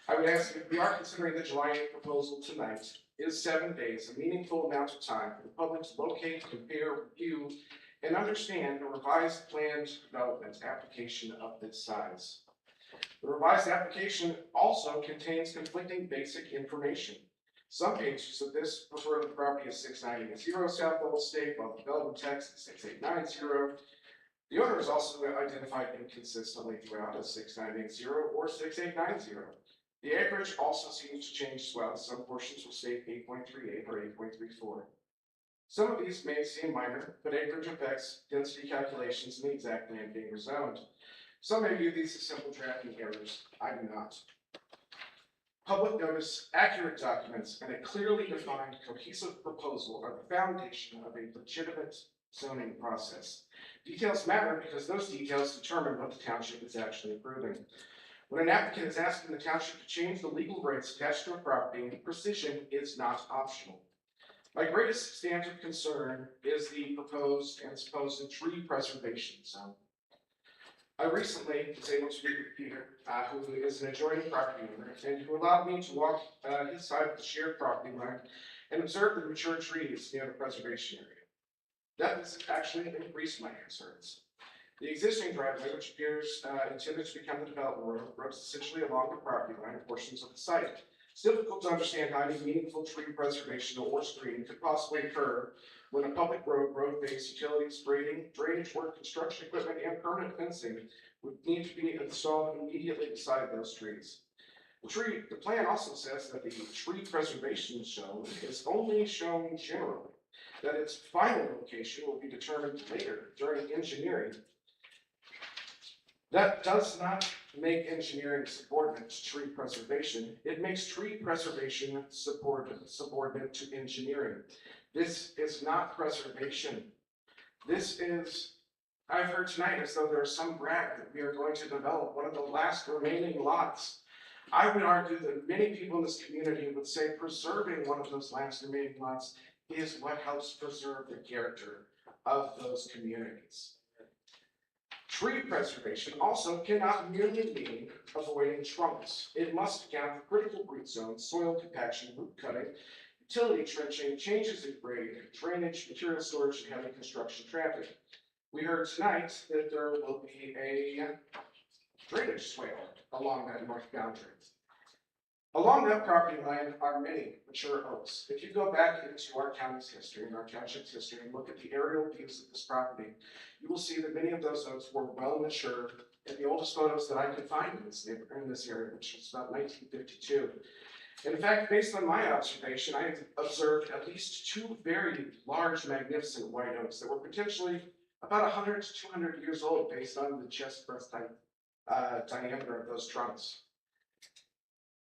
Speaker 15: I would ask if we are considering the July 8th proposal tonight, is 7 days a meaningful amount of time for the public to locate, compare, review, and understand the revised planned development application of this size. The revised application also contains conflicting basic information. Some pages of this refer to the property as 690 South Old State, while the development text is 6890. The owner is also identified inconsistently throughout as 6980 or 6890. The acreage also seems to change as well. Some portions will state 8.38 or 8.34. Some of these may seem minor, but acreage affects density calculations in the exact land being rezoned. Some may view these as simple drafting errors. I do not. Public notice, accurate documents, and a clearly defined, cohesive proposal are the foundation of a legitimate zoning process. Details matter because those details determine what the township is actually approving. When an applicant is asking the township to change the legal rights attached to a property, precision is not optional. My greatest substantive concern is the proposed and supposed tree preservation zone. I recently was able to meet with Peter, who is an adjoining property owner, and who allowed me to walk his side of the shared property line and observe the mature trees near the preservation area. That has actually increased my concerns. The existing driveway, which appears intended to become the development road, runs essentially along the property line portions of the site. It's difficult to understand how any meaningful tree preservation or screening could possibly occur when a public road-based utilities, drainage work, construction equipment, and permanent fencing would need to be installed immediately beside those trees. The plan also says that the tree preservation zone is only shown generally, that its final location will be determined later during engineering. That does not make engineering subordinate to tree preservation. It makes tree preservation subordinate to engineering. This is not preservation. This is, I've heard tonight as though there is some brag that we are going to develop one of the last remaining lots. I would argue that many people in this community would say preserving one of those last remaining lots is what helps preserve the character of those communities. Tree preservation also cannot merely mean avoiding trunks. It must account for critical root zones, soil compaction, root cutting, utility trenching, changes in grade, drainage, material storage, and heavy construction traffic. We heard tonight that there will be a drainage swale along that north boundary. Along that property line are many mature oaks. If you go back into our county's history and our township's history and look at the aerial views of this property, you will see that many of those oaks were well matured in the oldest photos that I could find in this area, which was about 1952. In fact, based on my observation, I have observed at least two very large, magnificent white oaks that were potentially
Speaker 16: about 100 to 200 years old based on the chest breadth diameter of those trunks.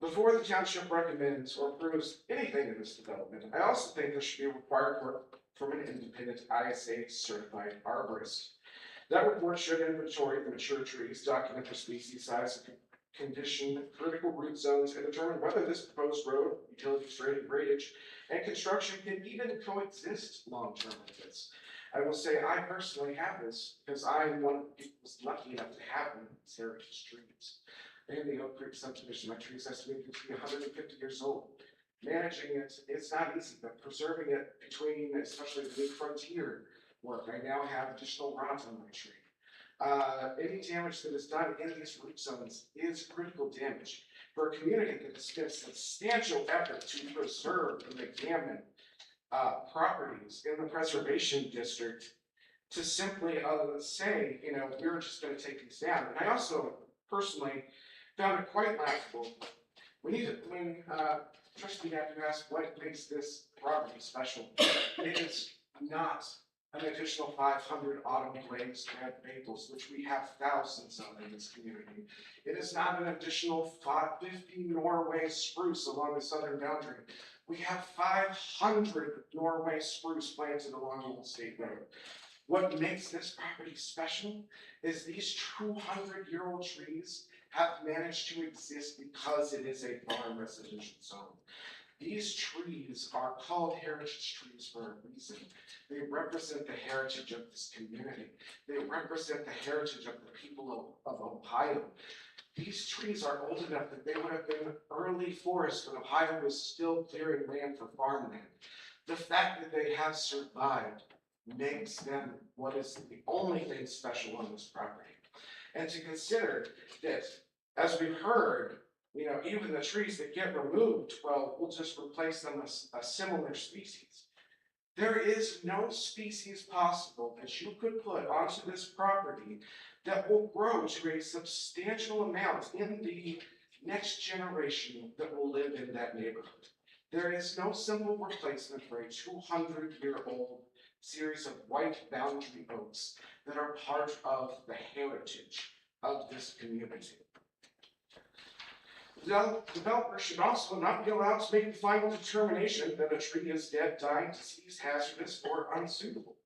Speaker 16: Before the township recommends or approves anything in this development, I also think there should be a required work from an independent ISA certified arborist. That report should inventory the mature trees, document their species size, condition, critical root zones, and determine whether this proposed road, utilities, drainage, and construction can even coexist long-term with this. I will say I personally have this because I'm one of the people who's lucky enough to have one of these heritage trees. In the Oak Creek subdivision, my tree is estimated to be 150 years old. Managing it, it's not easy, but preserving it between, especially the big frontier work, I now have additional rot on my tree. Any damage that is done in these root zones is critical damage. For a community that has spent substantial effort to preserve the McGammon properties in the preservation district, to simply say, you know, we're just going to take these down. And I also personally found it quite laughable when Trustee Matthew asked what makes this property special. It is not an additional 500 autumn glazed red maples, which we have thousands of in this community. It is not an additional 50 Norway spruce along the southern boundary. We have 500 Norway spruce planted along Old State Road. What makes this property special is these 200-year-old trees have managed to exist because it is a farm residential zone. These trees are called heritage trees for a reason. They represent the heritage of this community. They represent the heritage of the people of Ohio. These trees are old enough that they would have been early forests when Ohio was still clearing land for farmland. The fact that they have survived makes them what is the only thing special on this property. And to consider that, as we've heard, you know, even the trees that get removed, well, we'll just replace them with a similar species. There is no species possible that you could put onto this property that will grow to a substantial amount in the next generation that will live in that neighborhood. There is no simple replacement for a 200-year-old series of white boundary oaks that are part of the heritage of this community. Developers should also not be allowed to make the final determination that a tree is dead, dying, diseased, hazardous, or unsuitable.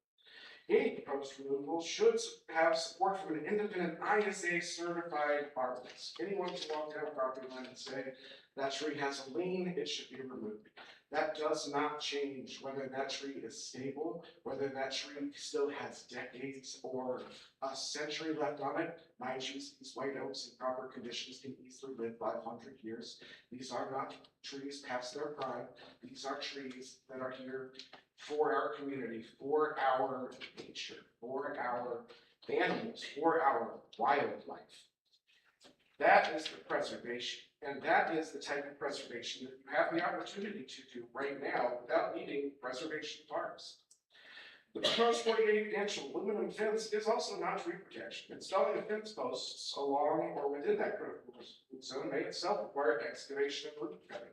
Speaker 16: Any proposed removal should have support from an independent ISA certified arborist. Anyone can walk down a property line and say that tree has a lien, it should be removed. That does not change whether that tree is stable, whether that tree still has decades or a century left on it. Mind you, these white oaks in proper conditions can easily live 500 years. These are not trees past their prime. These are trees that are here for our community, for our nature, for our animals, for our wildlife. That is the preservation. And that is the type of preservation that you have the opportunity to do right now without needing preservation parks. The proposed 48-inch aluminum fence is also not tree protection. Installing the fence posts along or within that critical zone may itself require excavation and root cutting.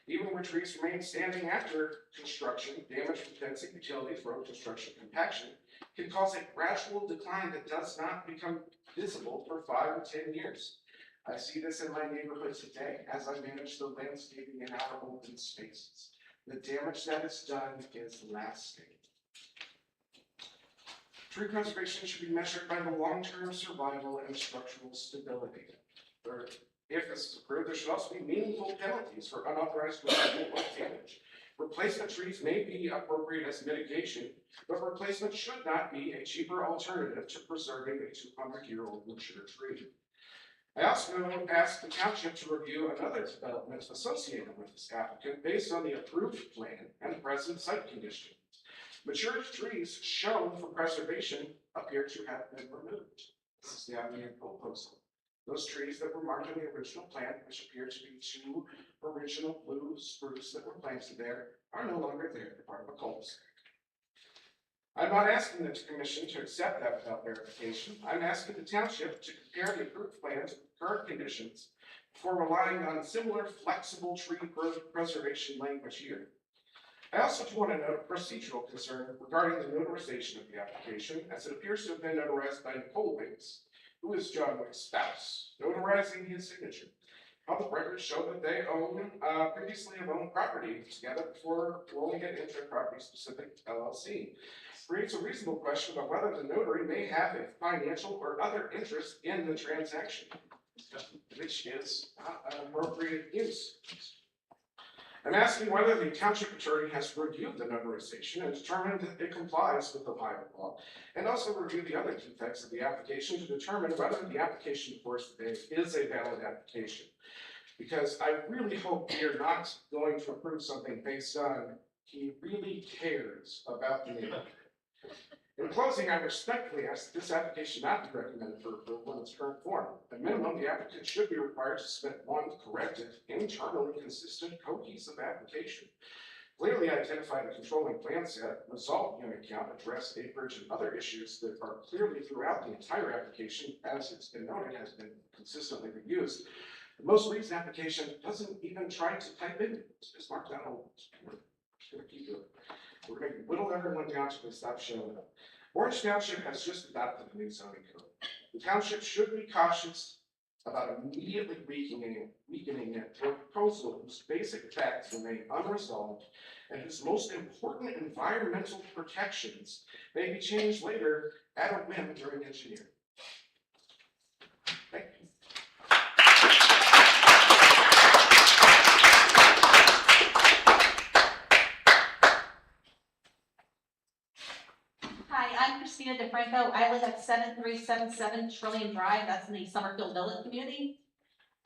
Speaker 16: Even where trees remain standing after construction, damage from fencing, utilities, road construction, compaction can cause a gradual decline that does not become visible for 5 or 10 years. I see this in my neighborhood today as I manage the landscaping in our open spaces. The damage that is done is lasting. Tree conservation should be measured by the long-term survival and structural stability. If this is approved, there should also be meaningful penalties for unauthorized removal of damage. Replacement trees may be appropriate as mitigation, but replacement should not be a cheaper alternative to preserving a 200-year-old mature tree. I also asked the township to review another development associated with this applicant based on the approved plan and present site conditions. Mature trees shown for preservation appear to have been removed. This is the applicant proposal. Those trees that were marked on the original plan, which appear to be 2 original blue spruce that were planted there, are no longer there. They're part of a cul-de-sac. I'm not asking the commission to accept that without verification. I'm asking the township to compare the approved plans with current conditions before relying on similar flexible tree growth preservation language here. I also do want to note a procedural concern regarding the notarization of the application, as it appears to have been notarized by Nicole Wicks, who is John Wick's spouse, notarizing his signature. Public records show that they previously have owned property together before rolling it into a property-specific LLC. Creates a reasonable question about whether the notary may have a financial or other interest in the transaction, which is not an appropriate use. I'm asking whether the township attorney has reviewed the notarization and determined that it complies with Ohio law, and also reviewed the other defects of the application to determine whether the application before us today is a valid application. Because I really hope we are not going to approve something based on he really cares about the neighborhood. In closing, I respectfully ask that this application not be recommended for approval in its current form. At minimum, the applicant should be required to submit one corrected, internally consistent, cohesive application. Clearly identify the controlling plan set, resolve unit count, address acreage and other issues that are clearly throughout the entire application, as it's been noted, has been consistently reused. The most recent application doesn't even try to type in, it's marked down old. We're just gonna keep doing it. We're going to whittle everyone down until they stop showing up. Orange Township has just adopted the new zoning code. The township should be cautious about immediately weakening it to a proposal whose basic facts remain unresolved and whose most important environmental protections may be changed later at a whim during engineering. Thank you.
Speaker 17: Hi, I'm Christina DeFranco. I live at 7377 Trillium Drive. That's in the Summerfield Village community.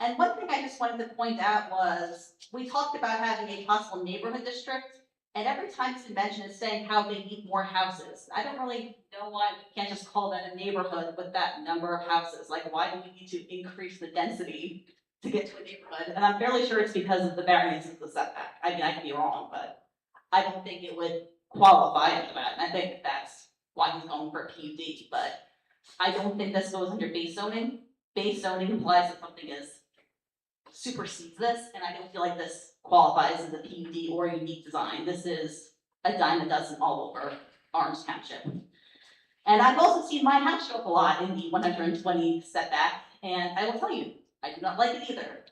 Speaker 17: And one thing I just wanted to point out was, we talked about having a possible neighborhood district, and every time it's been mentioned, it's saying how they need more houses. I don't really know why we can't just call that a neighborhood with that number of houses. Like, why do we need to increase the density to get to a neighborhood? And I'm fairly sure it's because of the variance of the setback. I mean, I could be wrong, but I don't think it would qualify for that. And I think that's why he's going for a PUD, but I don't think this goes under base zoning. Base zoning implies that something supersedes this, and I don't feel like this qualifies as a PUD or a unique design. This is a dime a dozen all over Orange Township. And I've also seen my house show up a lot in the 120 setback, and I will tell you, I do not like it either.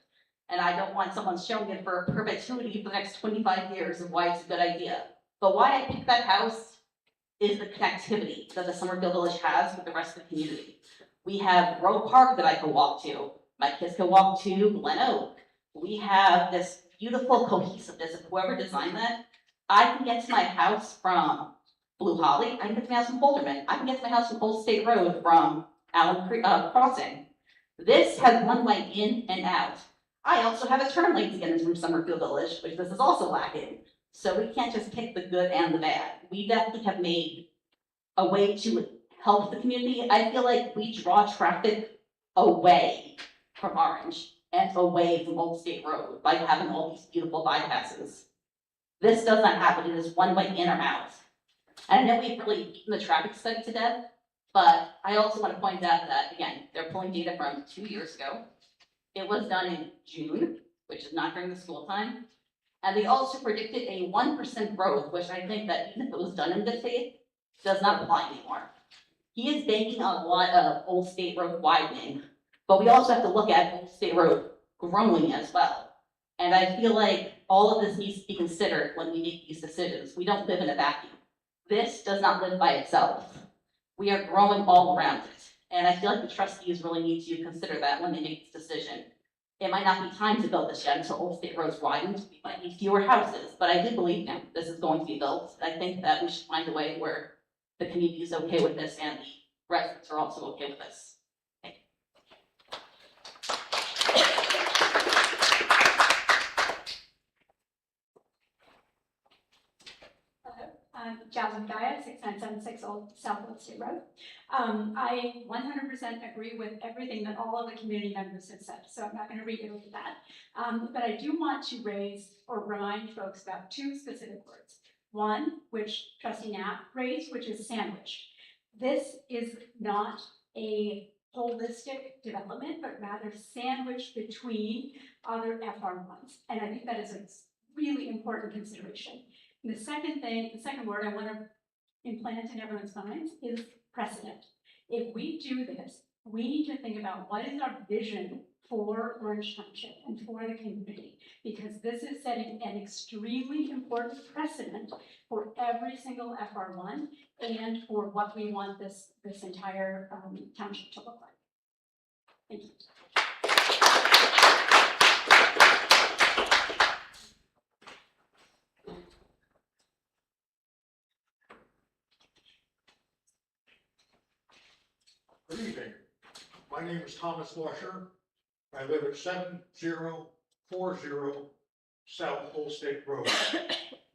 Speaker 17: And I don't want someone showing it for perpetuity for the next 25 years of why it's a good idea. But why I picked that house is the connectivity that the Summerfield Village has with the rest of the community. We have Roe Park that I can walk to. My kids can walk to Glen Oak. We have this beautiful cohesiveness of whoever designed that. I can get to my house from Blue Holly. I can get to my house from Boulderman. I can get to my house from Old State Road from Allen Creek Crossing. This has one way in and out. I also have a turn lane to get into from Summerfield Village, which this is also lacking. So we can't just pick the good and the bad. We definitely have made a way to help the community. I feel like we draw traffic away from Orange and away from Old State Road by having all these beautiful bypasses. This does not happen. It is one way in or out. And I know we've really beaten the traffic study to death, but I also want to point out that, again, they're pulling data from 2 years ago. It was done in June, which is not during the school time. And they also predicted a 1% growth, which I think that even if it was done in good faith, does not apply anymore. He is banking on a lot of Old State Road widening, but we also have to look at Old State Road growing as well. And I feel like all of this needs to be considered when we make these decisions. We don't live in a vacuum. This does not live by itself. We are growing all around it. And I feel like the trustees really need to consider that when they make this decision. It might not be time to build this yet until Old State Road's widened. We might need fewer houses, but I do believe now this is going to be built. I think that we should find a way where the community is okay with this and the residents are also okay with this. Thank you.
Speaker 18: Hello, I'm Jasmine Gaia, 6976 Old South Old State Road. I 100% agree with everything that all of the community members have said, so I'm not going to reiterate that. But I do want to raise or remind folks about two specific words. One, which Trustee Knapp raised, which is sandwich. This is not a holistic development, but rather sandwiched between other FR1s. And I think that is a really important consideration. The second word I want to implant in everyone's minds is precedent. If we do this, we need to think about what is our vision for Orange Township and for the community, because this is setting an extremely important precedent for every single FR1 and for what we want this entire township to look like. Thank you.
Speaker 14: Good evening. My name is Thomas Washer. I live at 7040 South Old State Road.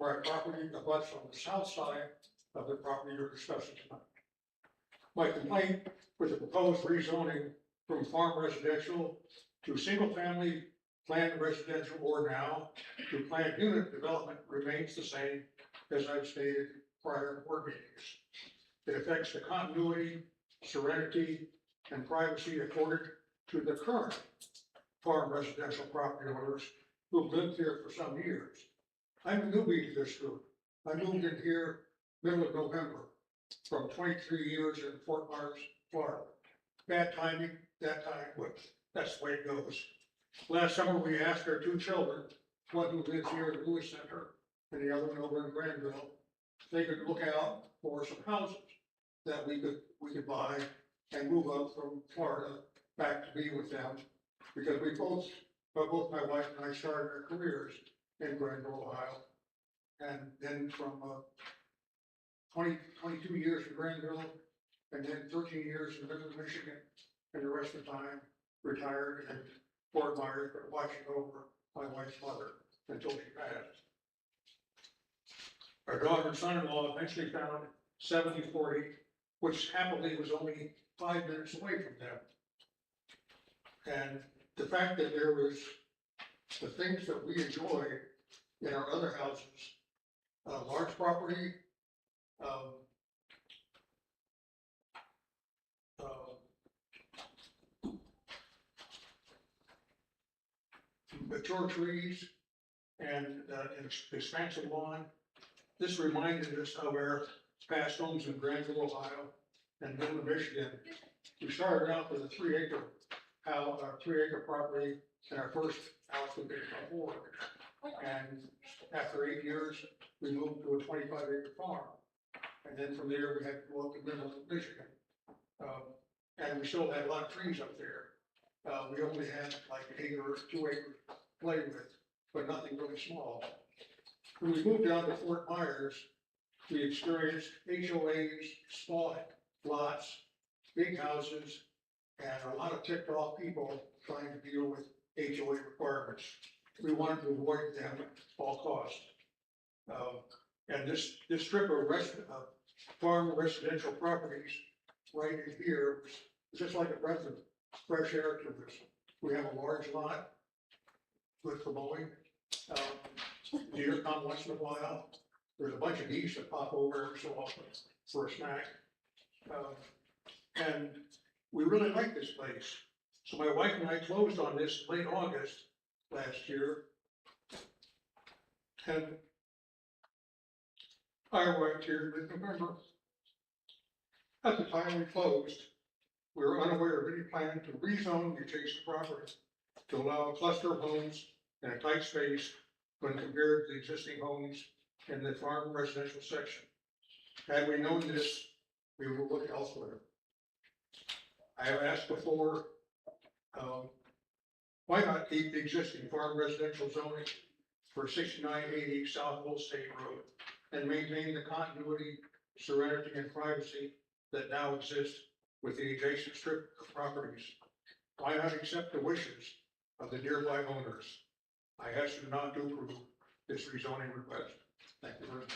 Speaker 14: My property abuts on the south side of the property you're discussing tonight. My complaint with the proposed rezoning from farm residential to single-family planned residential or now to planned unit development remains the same as I've stated prior to board meetings. It affects the continuity, serenity, and privacy accorded to the current farm residential property owners who've lived here for some years. I'm a newbie to this group. I moved in here middle of November from 23 years in Fort Myers, Florida. Bad timing, that time, but that's the way it goes. Last summer, we asked our two children, one who lives here in Lewis Center and the other one over in Granville, if they could look out for some houses that we could buy and move up from Florida back to be with them, because both my wife and I started our careers in Granville, Ohio. And then from 22 years in Granville, and then 13 years in Midland, Michigan, and the rest of the time retired in Fort Myers, but watching over my wife's mother until she passed. Our daughter and son-in-law eventually found 7040, which happily was only 5 minutes away from them. And the fact that there was the things that we enjoy in our other houses, large property, mature trees, and an expansive lawn. This reminded us of our past homes in Granville, Ohio, and Midland, Michigan. We started out with a 3-acre house, our 3-acre property, and our first house we built before. And after 8 years, we moved to a 25-acre farm. And then from there, we had to go up to Midland, Michigan. And we still had a lot of trees up there. We only had like 1 acre or 2 acres to play with, but nothing really small. When we moved down to Fort Myers, we experienced HOAs, small lots, big houses, and a lot of ticked off people trying to deal with HOA requirements. We wanted to avoid them at all costs. And this strip of farm residential properties right in here was just like a breath of fresh air to us. We have a large lot, good for mowing. Deer come once in a while. There's a bunch of geese that pop over every so often for a snack. And we really like this place. So my wife and I closed on this late August last year. And I arrived here in mid-November. At the time we closed, we were unaware of any plan to rezone the adjacent property to allow a cluster of homes in a tight space when compared to the existing homes in the farm residential section. Had we known this, we would look elsewhere. I have asked before, why not keep the existing farm residential zoning for 6980 South Old State Road and maintain the continuity, serenity, and privacy that now exist with the adjacent strip of properties? Why not accept the wishes of the nearby owners? I ask you not to approve this rezoning request. Thank you very much.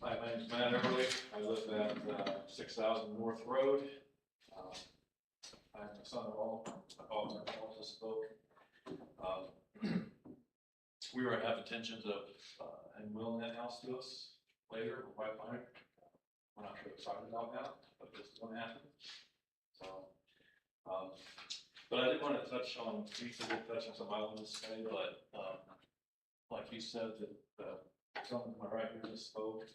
Speaker 3: Hi, my name's Matt Everly. I live at 6,000 North Road. I'm the son-in-law. My father just spoke. We were have intentions of and willing that house to us later, or quite fine.
Speaker 7: we're not sure what it's talking about now, but this is gonna happen. So, but I did want to touch on, Lisa did touch on something I wanted to say, but, like you said, that, someone to my right here just spoke.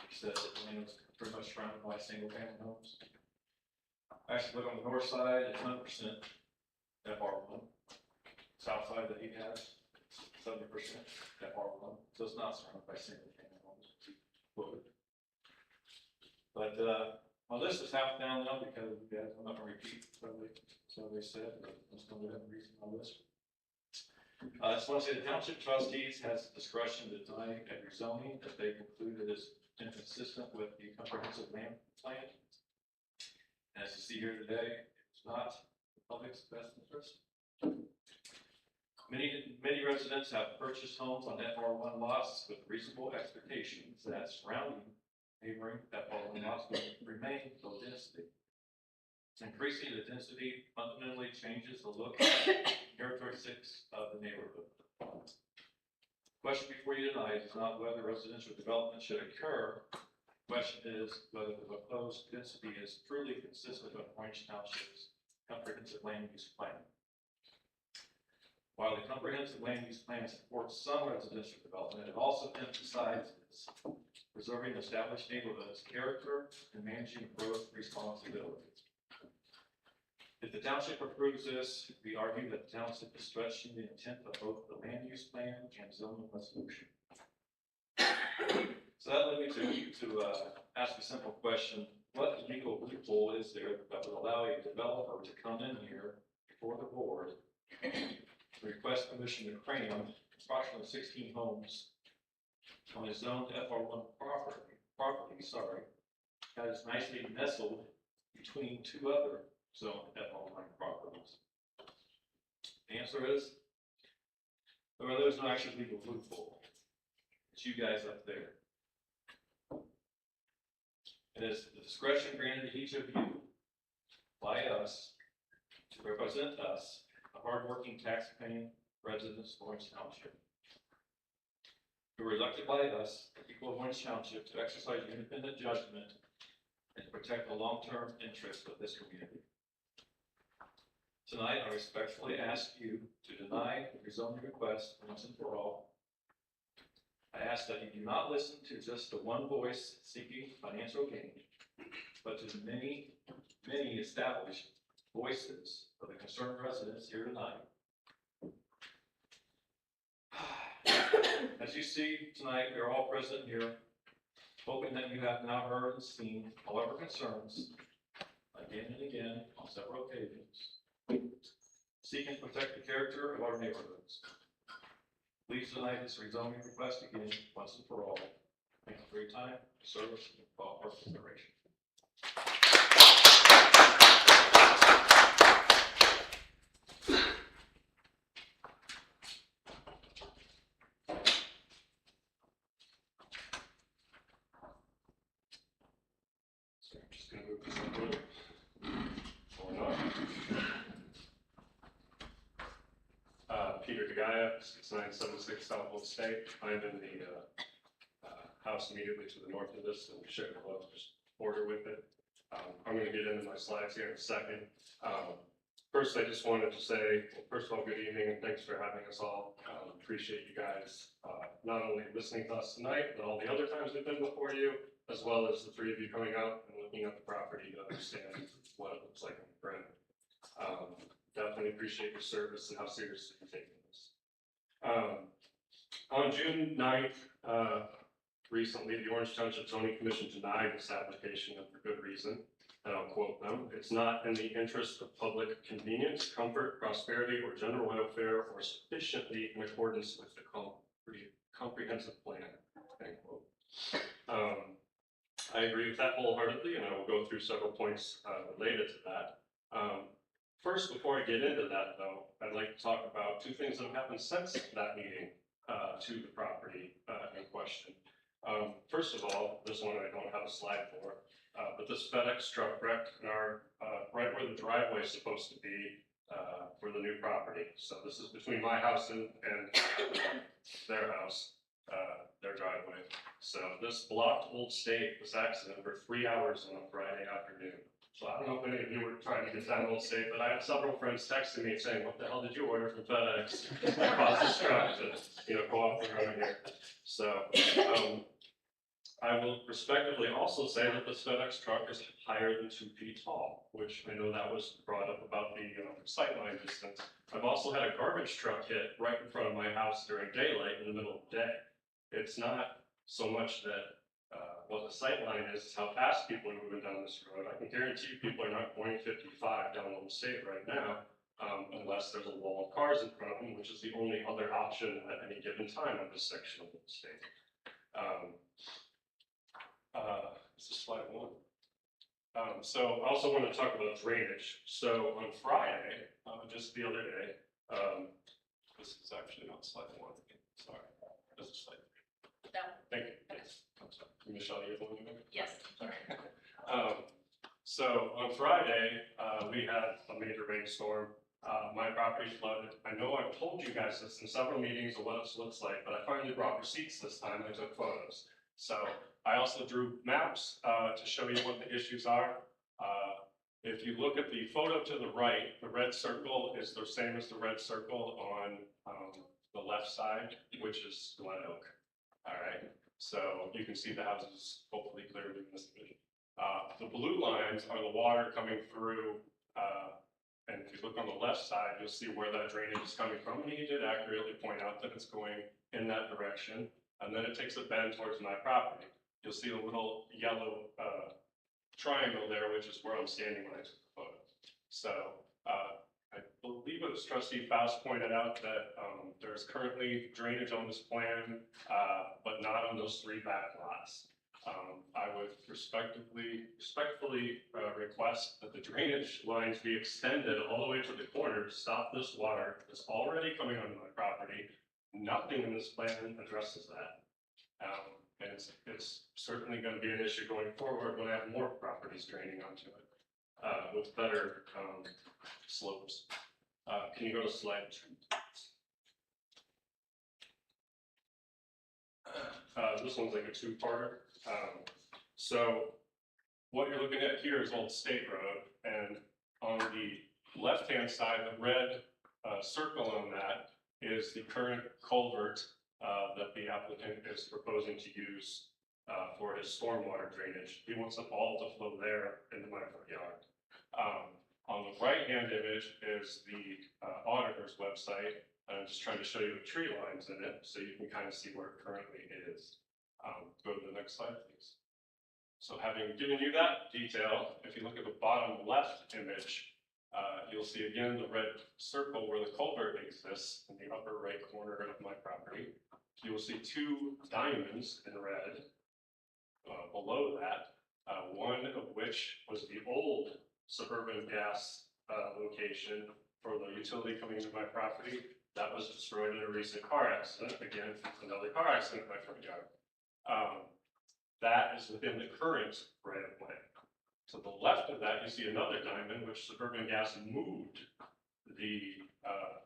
Speaker 7: He said that the land was pretty much surrounded by single family homes. I actually live on the north side, it's 100% FR1. South side that he has, 70% FR1, so it's not surrounded by single family homes. But, my list is half down now because, yeah, I'm not gonna repeat what they said, but I'm just gonna go ahead and read my list. I just want to say the Township Trustees has discretion to deny a rezoning if they conclude it is inconsistent with the comprehensive land plan. As you see here today, it's not the public's best interest. Many residents have purchased homes on FR1 lots with reasonable expectations that surrounding neighboring FR1 lots will remain low density. Increasing the density fundamentally changes the look and characteristics of the neighborhood. Question before you deny is not whether residential development should occur. The question is whether the proposed density is truly consistent with Orange Township's comprehensive land use plan. While the comprehensive land use plan supports some residential development, it also emphasizes preserving established neighborhoods' character and managing growth responsibilities. If the township approves this, we argue that the township is stretching the intent of both the land use plan and zoning resolution. So that led me to ask a simple question. What legal loophole is there that would allow a developer to come in here before the board and request permission to cram approximately 16 homes on his zoned FR1 property, that is nicely nestled between two other zoned FR1 properties? The answer is, well, there's no actual legal loophole. It's you guys up there. It is the discretion granted to each of you by us to represent us, the hardworking tax-paying residents of Orange Township, who were elected by us, the people of Orange Township, to exercise independent judgment and to protect the long-term interests of this community. Tonight, I respectfully ask you to deny the rezoning request once and for all. I ask that you do not listen to just the one voice seeking financial gain, but to the many, many established voices of the concerned residents here tonight. As you see tonight, we are all present here, hoping that you have now heard and seen all of our concerns again and again on several occasions, seeking to protect the character of our neighborhoods. Please deny this rezoning request again, once and for all. Thank you for your time, service, and thoughtful consideration.
Speaker 19: So I'm just going to move this up a little. Peter DeGaia, 6976 Southwood State. I'm in the house immediately to the north of this and share the just border with it. I'm going to get into my slides here in a second. First, I just wanted to say, well, first of all, good evening and thanks for having us all. Appreciate you guys not only listening to us tonight, but all the other times we've been before you, as well as the three of you coming out and looking at the property to understand what it looks like in front. Definitely appreciate your service and how seriously you're taking this. On June 9th, recently, the Orange Township Zoning Commission denied this application and for good reason, and I'll quote them. "It's not in the interest of public convenience, comfort, prosperity, or general welfare, or sufficiently in accordance with the comprehensive plan," end quote. I agree with that wholeheartedly, and I will go through several points related to that. First, before I get into that, though, I'd like to talk about two things that have happened since that meeting to the property in question. First of all, this one I don't have a slide for, but this FedEx truck wrecked in our, right where the driveway is supposed to be for the new property. So this is between my house and their house, their driveway. driveway. So this blocked Old State, this accident, for 3 hours on a Friday afternoon. So I don't know if any of you were trying to get down Old State, but I had several friends texting me saying, what the hell did you order from FedEx? That caused this truck to, go off the road here. So, I will respectively also say that this FedEx truck is higher than 2 feet tall, which I know that was brought up about the sightline distance. I've also had a garbage truck hit right in front of my house during daylight in the middle of the day. It's not so much that what the sight line is how fast people are moving down this road. I can guarantee you people are not going 55 down Old State right now, unless there's a wall of cars in front of them, which is the only other option at any given time on this section of Old State. This is slide 1. So I also want to talk about drainage. So on Friday, just the other day, this is actually not slide 1. Sorry, this is slide 3. Thank you. Yes. I'm sorry. Michelle, you have one minute?
Speaker 2: Yes.
Speaker 19: Sorry. So on Friday, we had a major rainstorm. My property flooded. I know I've told you guys this in several meetings of what this looks like, but I finally brought receipts this time. I took photos. So I also drew maps to show you what the issues are. If you look at the photo to the right, the red circle is the same as the red circle on the left side, which is Glen Oak. All right, so you can see the houses hopefully clearly in this vision. The blue lines are the water coming through, and if you look on the left side, you'll see where that drainage is coming from. And he did accurately point out that it's going in that direction, and then it takes a bend towards my property. You'll see a little yellow triangle there, which is where I'm standing when I took the photo. So I believe it was Trustee Faust pointed out that there's currently drainage on this plan, but not on those 3 back lots. I would respectfully request that the drainage lines be extended all the way to the corner to stop this water that's already coming onto my property. Nothing in this plan addresses that. And it's certainly going to be an issue going forward when I have more properties draining onto it with better slopes. Can you go to slide 2? This one's like a 2-parter. So what you're looking at here is Old State Road, and on the left-hand side, the red circle on that is the current culvert that the applicant is proposing to use for his stormwater drainage. He wants it all to flow there into my front yard. On the right-hand image is the auditor's website. I'm just trying to show you the tree lines in it so you can kind of see where it currently is. Go to the next slide, please. So having given you that detail, if you look at the bottom left image, you'll see again the red circle where the culvert exists in the upper right corner of my property. You will see 2 diamonds in red below that, one of which was the old suburban gas location for the utility coming into my property. That was destroyed in a recent car accident. Again, another car accident in my front yard. That is within the current right of way. To the left of that, you see another diamond, which suburban gas moved the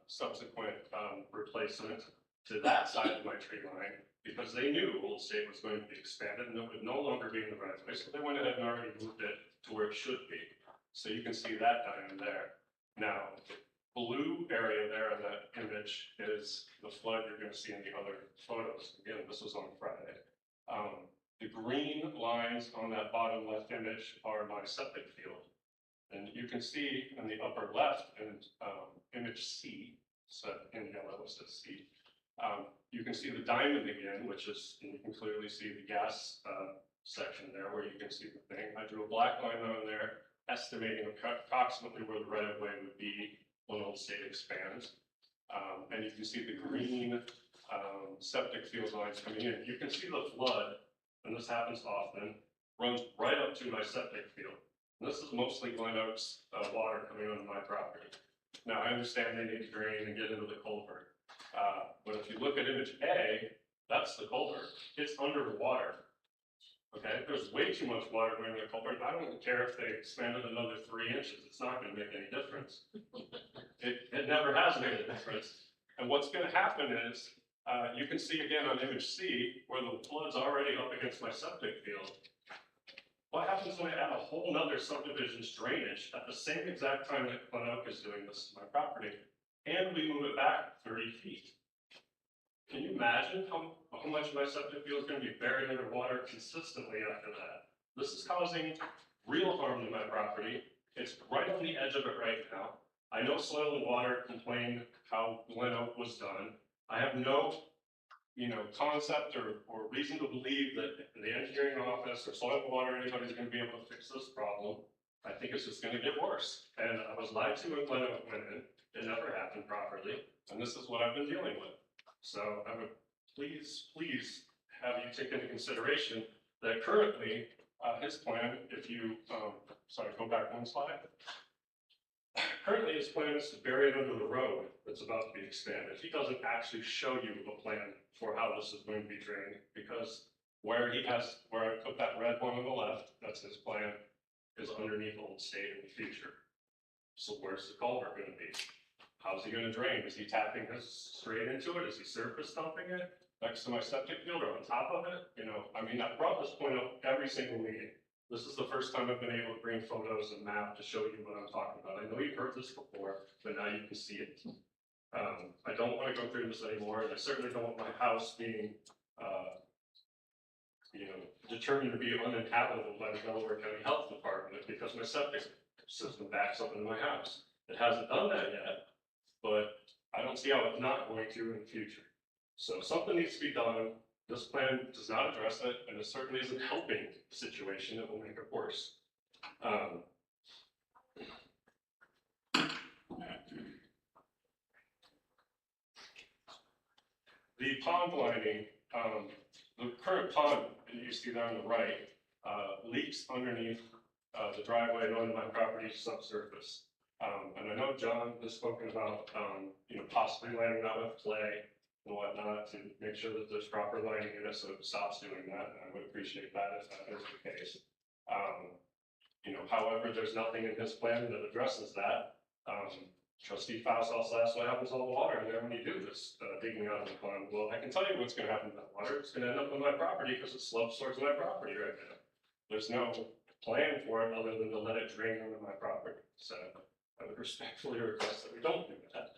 Speaker 19: subsequent replacement to that side of my tree line because they knew Old State was going to be expanded and it would no longer be in the right of way. So they went ahead and already moved it to where it should be. So you can see that diamond there. Now, the blue area there in that image is the flood you're going to see in the other photos. Again, this was on Friday. The green lines on that bottom left image are my septic field. And you can see in the upper left in image C, set in yellow, it says C, you can see the diamond again, which is, and you can clearly see the gas section there where you can see the thing. I drew a black line on there, estimating approximately where the right of way would be when Old State expands. And you can see the green septic field lines coming in. You can see the flood, and this happens often, runs right up to my septic field. And this is mostly Glen Oak's water coming onto my property. Now, I understand they need to drain and get into the culvert. But if you look at image A, that's the culvert. It's under the water. Okay, there's way too much water going in the culvert. I don't care if they expanded another 3 inches. It's not going to make any difference. It never has made a difference. And what's going to happen is You can see again on image C where the flood's already up against my septic field. What happens when I add a whole nother subdivision's drainage at the same exact time that Glen Oak is doing this to my property? And we move it back 30 feet. Can you imagine how much my septic field is going to be buried underwater consistently after that? This is causing real harm to my property. It's right on the edge of it right now. I know Soil and Water complained how Glen Oak was done. I have no, concept or reason to believe that the engineering office or Soil and Water, anybody's going to be able to fix this problem. I think it's just going to get worse. And I was lied to when Glen Oak went in. It never happened properly. And this is what I've been dealing with. So I would please have you take into consideration that currently his plan, if you, go back one slide. Currently his plan is to bury it under the road that's about to be expanded. He doesn't actually show you a plan for how this is going to be drained, because where I put that red one on the left, that's his plan, is underneath Old State in the future. So where's the culvert going to be? How's he going to drain? Is he tapping this straight into it? Is he surface dumping it next to my septic field or on top of it? I brought this point up every single meeting. This is the first time I've been able to bring photos and map to show you what I'm talking about. I know you've heard this before, but now you can see it. I don't want to go through this anymore, and I certainly don't want my house being, determined to be uninhabitable by the Delaware County Health Department because my septic system backs up into my house. It hasn't done that yet, but I don't see how it's not going to in the future. So something needs to be done. This plan does not address it, and it certainly isn't helping the situation. It will make it worse. The pond lining, the current pond that you see there on the right, leaks underneath the driveway and onto my property's subsurface. And I know John has spoken about, possibly lining that with clay and whatnot to make sure that there's proper lining in it so it stops doing that. And I would appreciate that if that is the case. However, there's nothing in his plan that addresses that. Trustee Faust also asked what happens to all the water in there when you do this, digging out of the pond. Well, I can tell you what's going to happen to that water. It's going to end up on my property because it slopes towards my property right now. There's no plan for it other than to let it drain onto my property. So I would respectfully request that we don't do that.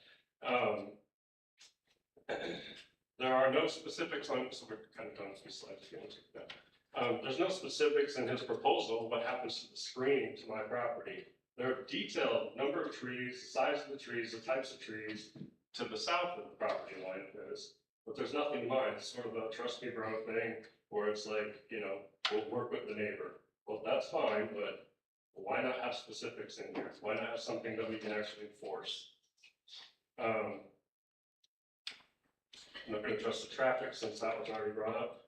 Speaker 19: There are no specifics on, so we're kind of done with these slides. There's no specifics in his proposal what happens to the screening to my property. There are detailed number of trees, the size of the trees, the types of trees to the south of the property line is, but there's nothing in mind. It's sort of a trust me bro thing where it's like, we'll work with the neighbor. Well, that's fine, but why not have specifics in here? Why not have something that we can actually enforce? I'm not going to trust the traffic since that was already brought up.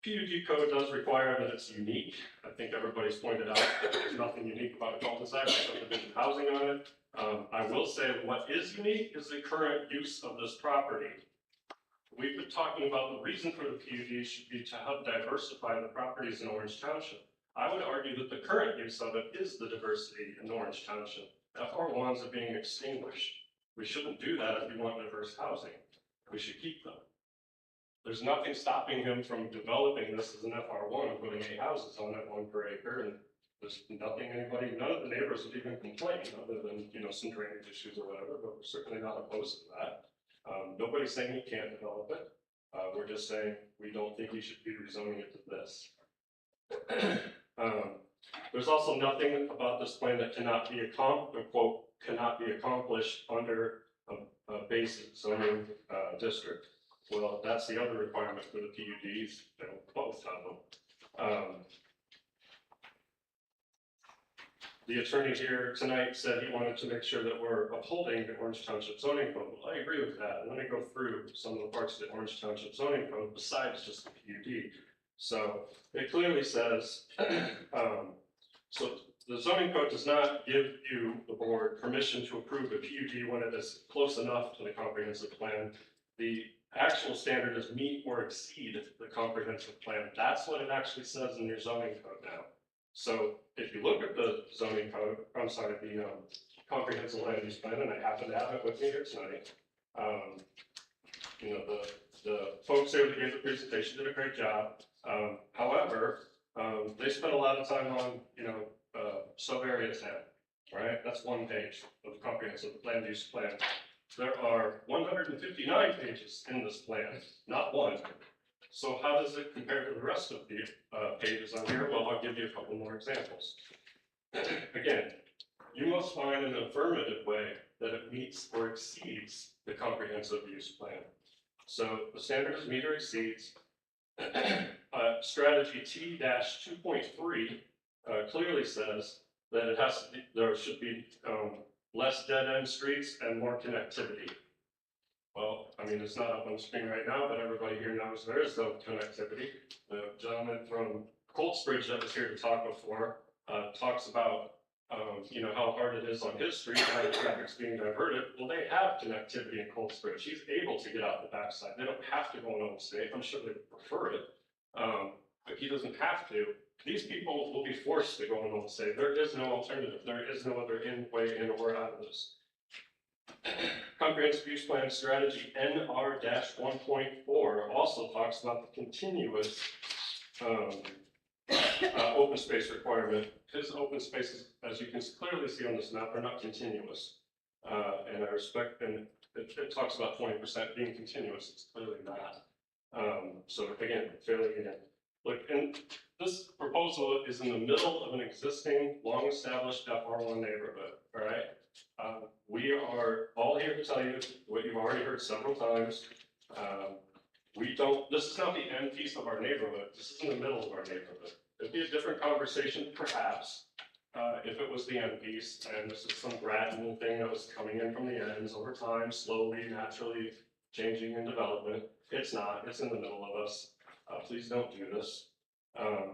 Speaker 19: PUD code does require that it's unique. I think everybody's pointed out that there's nothing unique about a cul-de-sac with subdivision housing on it. I will say what is unique is the current use of this property. We've been talking about the reason for the PUD should be to help diversify the properties in Orange Township. I would argue that the current use of it is the diversity in Orange Township. FR1s are being extinguished. We shouldn't do that if we want diverse housing. We should keep them. There's nothing stopping him from developing this as an FR1 and putting 8 houses on it, 1 per acre, and there's nothing none of the neighbors would even complain other than, some drainage issues or whatever, but we're certainly not opposed to that. Nobody's saying he can't develop it. We're just saying we don't think he should be rezoning it to this. There's also nothing about this plan that cannot be accomplished under a basic zoning district. Well, that's the other requirement for the PUDs. They don't both have them. The attorney here tonight said he wanted to make sure that we're upholding the Orange Township zoning code. Well, I agree with that. Let me go through some of the parts of the Orange Township zoning code besides just the PUD. So it clearly says, so the zoning code does not give you, the board, permission to approve a PUD when it is close enough to the comprehensive plan. The actual standard is meet or exceed the comprehensive plan. That's what it actually says in your zoning code now. So if you look at the zoning code, the comprehensive land use plan, and I happen to have it with me here tonight, You know, the folks there that gave the presentation did a great job. However, they spent a lot of time on, you know, sub-area 10, right? That's one page of the comprehensive land use plan. There are 159 pages in this plan, not one. So how does it compare to the rest of the pages on here? Well, I'll give you a couple more examples. Again, you must find an affirmative way that it meets or exceeds the comprehensive use plan. So the standard is meet or exceeds. Strategy T-2.3 clearly says that it has to be, there should be less dead-end streets and more connectivity. Well, I mean, it's not up on the screen right now, but everybody here knows there is no connectivity. The gentleman from Coltsbridge that was here to talk before talks about you know, how hard it is on his street, how the traffic's being diverted. Well, they have connectivity in Coltsbridge. He's able to get out the backside. They don't have to go on Old State. I'm sure they prefer it, but he doesn't have to. These people will be forced to go on Old State. There is no alternative. There is no other way in or out of this. Comprehensive Use Plan Strategy NR-1.4 also talks about the continuous open space requirement. His open spaces, as you can clearly see on this map, are not continuous. And I respect, and it talks about 20% being continuous. It's clearly not. So again, failing again. Look, and this proposal is in the middle of an existing, long-established FR1 neighborhood, all right? We are all here to tell you what you've already heard several times. This is not the end piece of our neighborhood. This is in the middle of our neighborhood. It'd be a different conversation, perhaps, if it was the end piece, and this is some gradual thing that was coming in from the ends over time, slowly, naturally changing in development. It's not. It's in the middle of us. Please don't do this.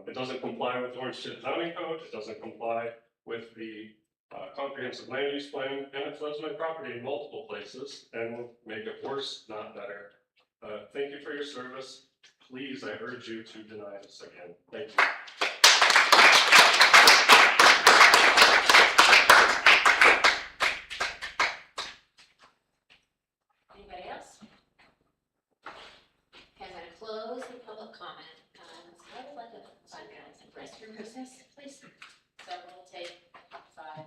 Speaker 19: It doesn't comply with the Orange County zoning code. It doesn't comply with the comprehensive land use plan, and it floods my property in multiple places and will make it worse, not better. Thank you for your service. Please, I urge you to deny this again. Thank you.
Speaker 1: Anybody else? As I close the public comment, I would like a restroom process, please. So we'll take 5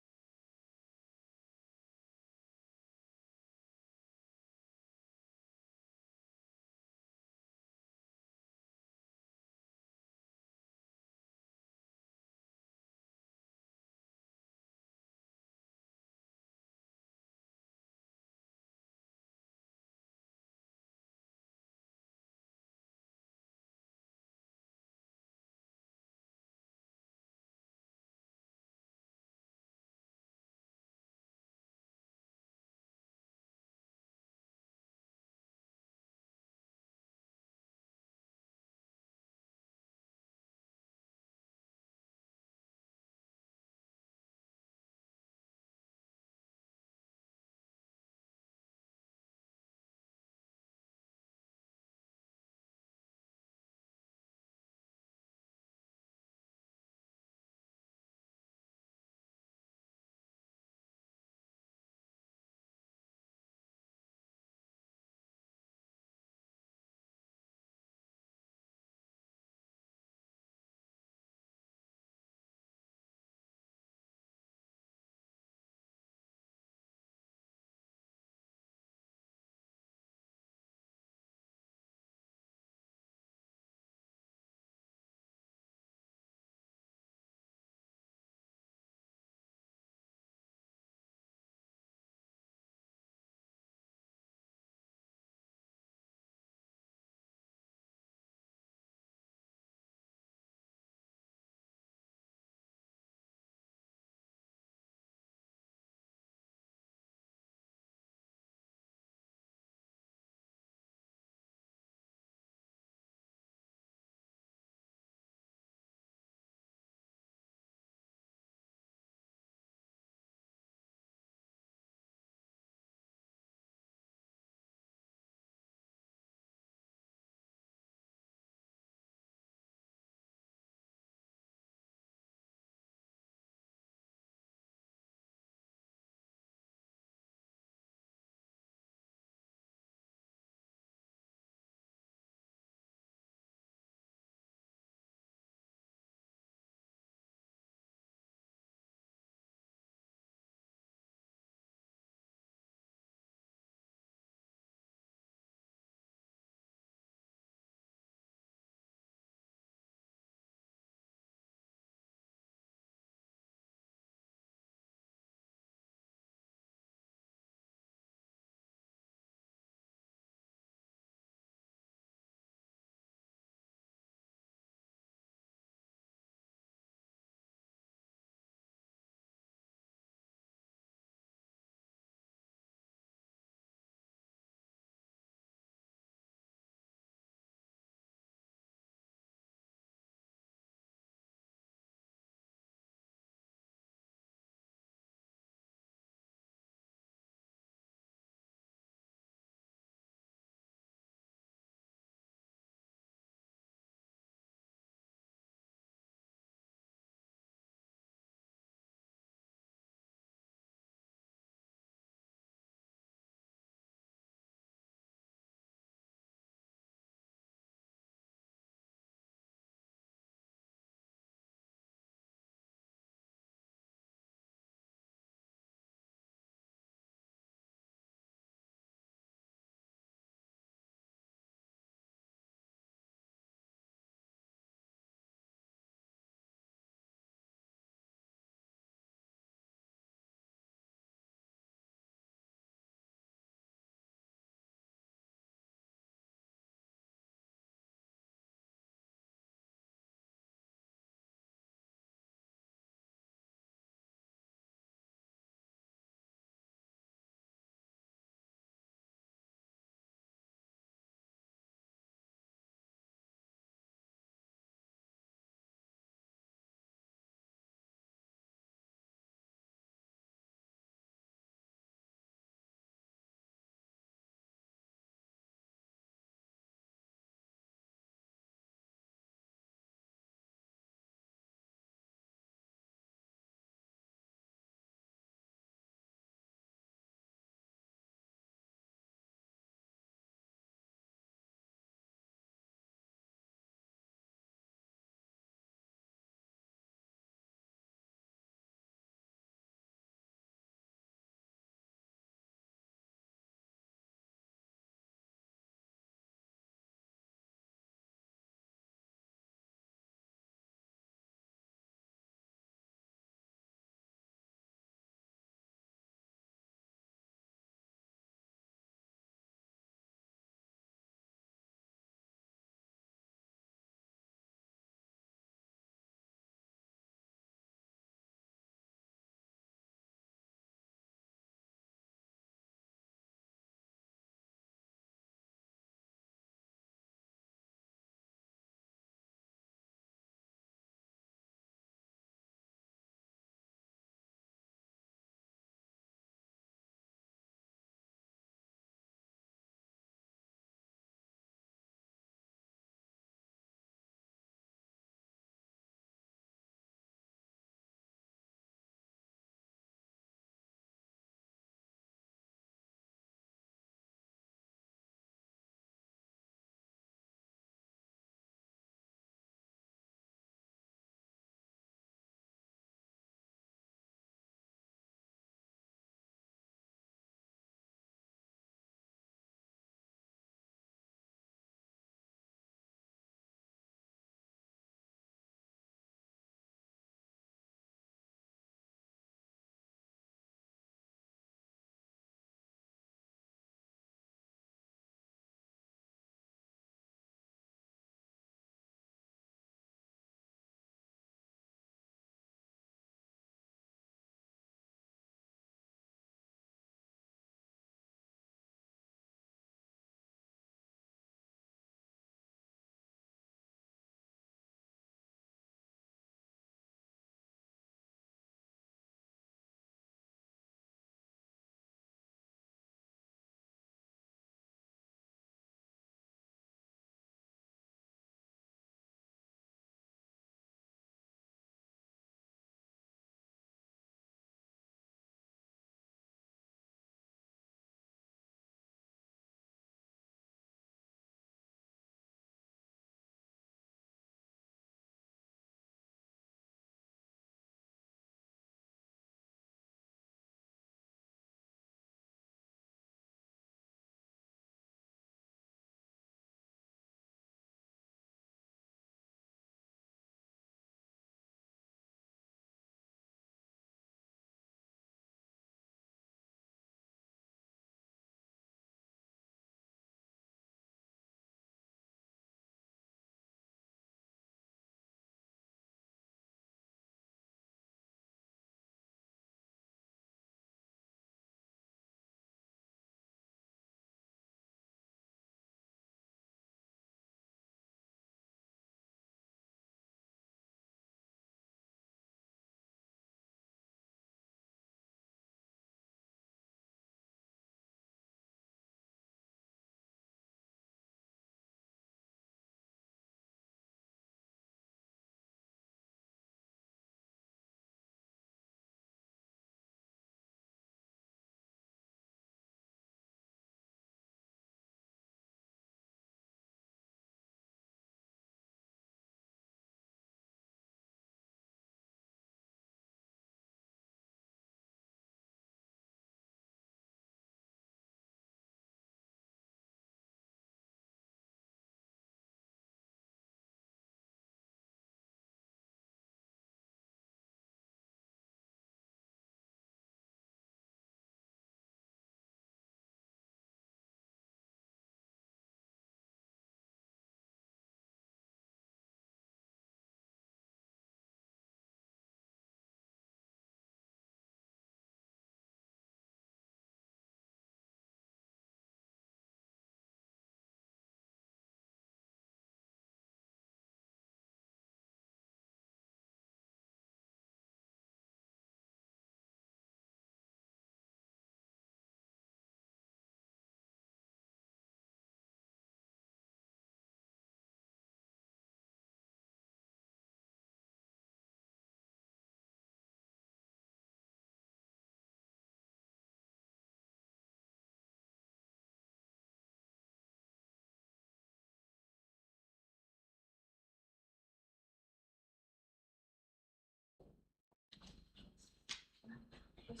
Speaker 1: Okay,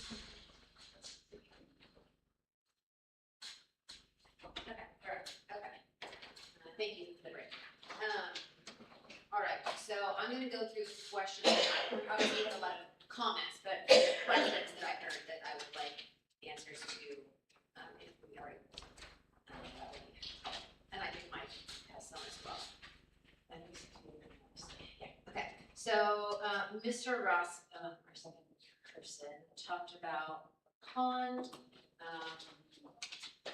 Speaker 1: all right, okay. Thank you for the break. All right, so I'm gonna go through questions. Obviously, a lot of comments, but questions that I heard that I would like answers to, if we already. And I think Mike has some as well. And he's- yeah, okay. So, Mr. Ross, our second person, talked about pond,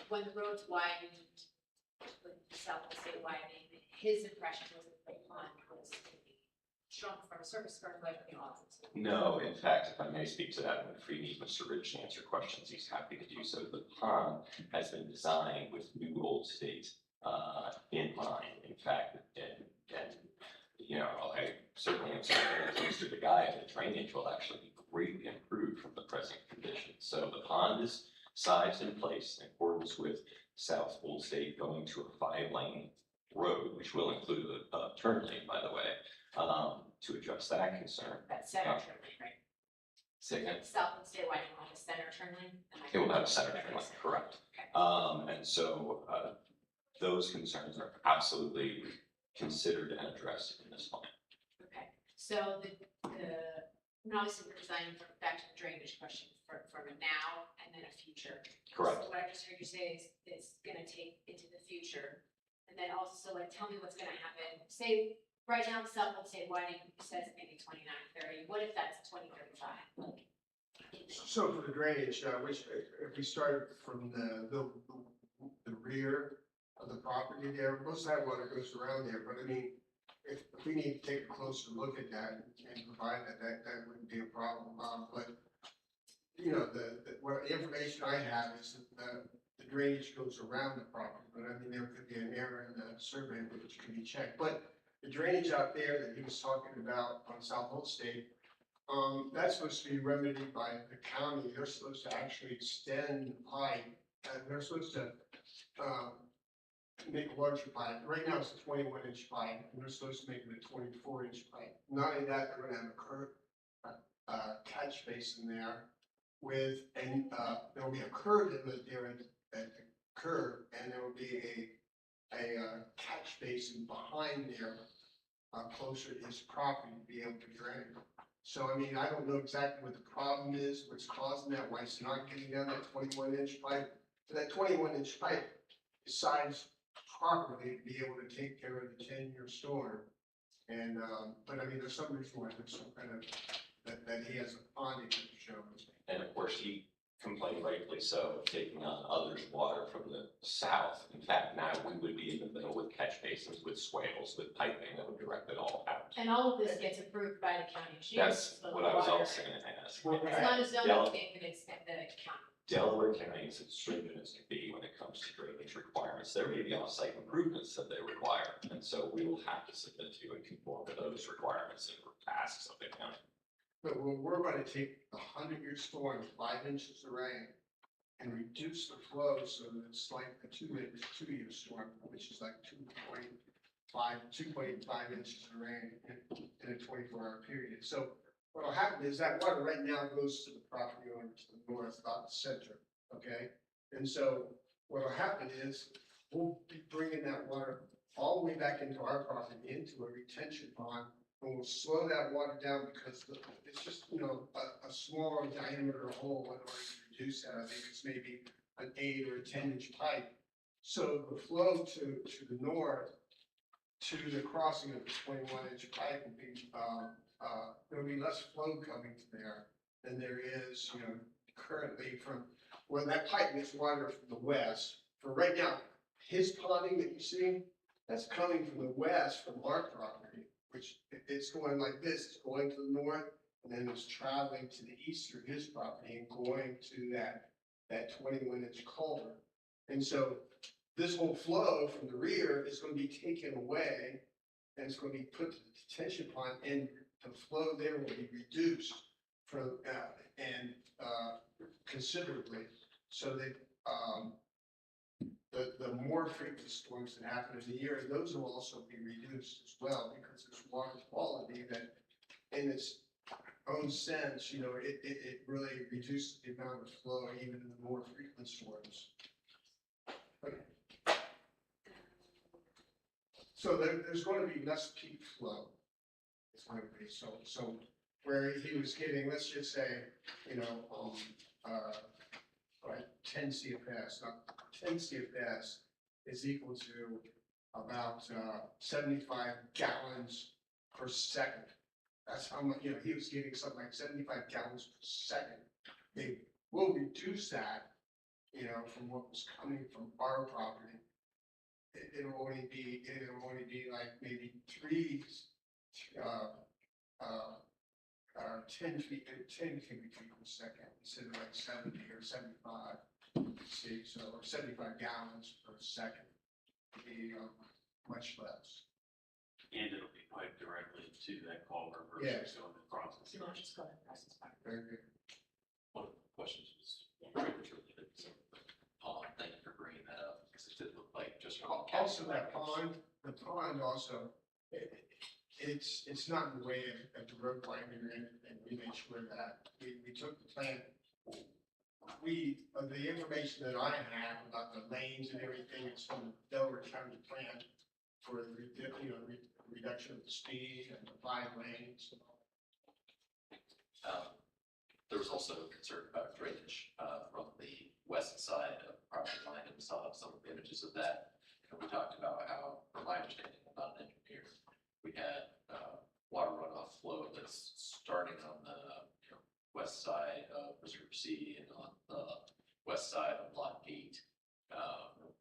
Speaker 1: when the roads widened, with the South State widening, his impression was that the pond was going to be shrunk from a surface square foot in all.
Speaker 5: No, in fact, if I may speak to that, when free needs Mr. Rich to answer questions, he's happy to do so. The pond has been designed with New Old State in mind. In fact, and you know, I certainly am saying that Mr. DeGuy, the drainage will actually be greatly improved from the present condition. So the pond is sized in place in accordance with South Old State going to a 5-lane road, which will include a turn lane, by the way, to address that concern.
Speaker 1: That center turn lane, right?
Speaker 5: Say again?
Speaker 1: South and State widening on the center turn lane?
Speaker 5: It will have a center turn lane, correct. And so those concerns are absolutely considered and addressed in this plan.
Speaker 1: Okay, so obviously we're designing back to the drainage question from a now and then a future.
Speaker 5: Correct.
Speaker 1: So what I just heard you say is it's gonna take into the future. And then also like, tell me what's gonna happen. Say, right now, the South Old State widening says maybe 29, 30. What if that's 2035? Like,
Speaker 8: So for the drainage, which if we started from the rear of the property there, most of that water goes around there, but I mean, if we need to take a closer look at that and provide that wouldn't be a problem. But you know, the information I have is that the drainage goes around the property, but I mean, there could be an error in the survey which can be checked. But the drainage out there that he was talking about on South Old State, that's supposed to be remedied by the county. They're supposed to actually extend the pipe, and they're supposed to make a larger pipe. Right now it's a 21-inch pipe, and they're supposed to make it a 24-inch pipe. Not only that, they're gonna have a catch basin there with, and there'll be a curb inlet there at the curb, and there will be a catch basin behind there, closer to his property to be able to drain. So, I mean, I don't know exactly what the problem is, what's causing that, why it's not getting down that 21-inch pipe. But that 21-inch pipe is sized properly to be able to take care of the 10-year storm. And, but I mean, there's some reason why there's some kind of, that he has a ponding to show.
Speaker 5: And of course, he complained rightfully so, of taking on others' water from the south. In fact, now we would be in the middle with catch basins, with swales, with piping that would direct it all out.
Speaker 1: and all of this gets approved by the county engineer.
Speaker 5: That's what I was also going to ask.
Speaker 1: It's not a zoning thing, but it's at the county.
Speaker 5: Delaware County is as stringent as can be when it comes to drainage requirements. There may be off-site improvements that they require, and so we will have to submit to and conform to those requirements and asks of the county.
Speaker 8: But we're going to take the 100-year storm, 5 inches of rain, and reduce the flow so that it's like a 2-year storm, which is like 2.5 inches of rain in a 24-hour period. So what will happen is that water right now goes to the property owner to the north, about the center, okay? And so what will happen is we'll be bringing that water all the way back into our property, into a retention pond, and we'll slow that water down because it's just, you know, a smaller diameter hole in order to reduce that. I think it's maybe an 8 or a 10-inch pipe. So the flow to the north, to the crossing of the 21-inch pipe will be, there'll be less flow coming to there than there is, you know, currently from, when that pipe gets water from the west. For right now, his ponding that you see, that's coming from the west from our property, which it's going like this, it's going to the north, and then it's traveling to the east through his property and going to that 21-inch culvert. And so this whole flow from the rear is going to be taken away, and it's going to be put to the detention pond, and the flow there will be reduced from considerably, so that the more frequent storms that happen in the year, those will also be reduced as well, because there's water quality that, and it's own sense, you know, it really reduces the amount of flow even in the more frequent storms. So there's going to be less peak flow. It's going to be, so where he was getting, let's just say, you know, like 10 CFS, now 10 CFS is equal to about 75 gallons per second. That's how much, you know, he was getting something like 75 gallons per second. They will reduce that, you know, from what was coming from our property. It'll only be like maybe 10 cubic feet per second instead of like 70 or 75. See, so or 75 gallons per second would be much less.
Speaker 6: And it'll be piped directly to that culvert
Speaker 8: Yeah.
Speaker 6: versus going across the
Speaker 1: So much is going across this part.
Speaker 8: Very good.
Speaker 4: One of the questions was drainage related, so, thank you for bringing that up, because it did look like just from.
Speaker 8: Also, that pond, the pond also, it's not in the way of the road widening or anything. We made sure that we took the plan. The information that I have about the lanes and everything is from the Delaware County plan for the, you know, reduction of the speed and the 5 lanes.
Speaker 4: There was also concern about drainage, from the west side of the property line, and we saw some of the images of that. And we talked about how, from my understanding, I'm not an engineer, we had, water runoff flow that's starting on the, you know, west side of Reserve C and on the west side of Lot 8.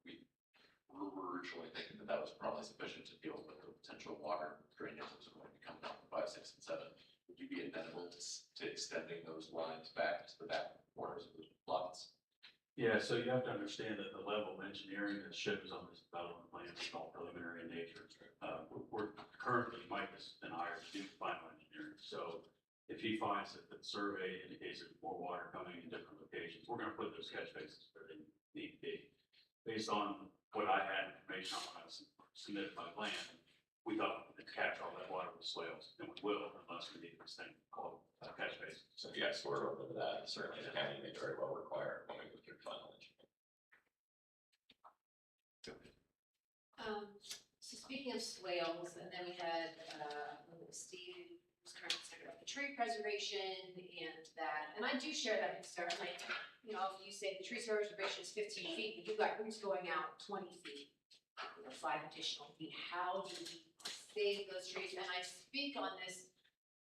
Speaker 4: We were originally thinking that that was probably sufficient to deal with the potential water drainage that was going to come down 5, 6, and 7. Would you be amenable to extending those lines back to the back corners of the lots?
Speaker 6: Yeah, so you have to understand that the level of engineering that shows on this development plan is all preliminary in nature. We're currently, Mike has been hired to do final engineering, so if he finds that the survey indicates there's more water coming in different locations, we're gonna put those catch basins where they need to be. Based on what I had information on when I submitted my plan, we thought we could capture all that water with swales, and we will unless we need this thing called catch basin.
Speaker 5: So if you guys were open to that, certainly the county may very well require when we go through final engineering.
Speaker 1: So speaking of swales, and then we had, Steve was kind of concerned about the tree preservation and that, and I do share that concern, like, you know, if you say the tree preservation is 15 feet, but you've got roots going out 20 feet, you know, 5 additional feet, how do we save those trees? And I speak on this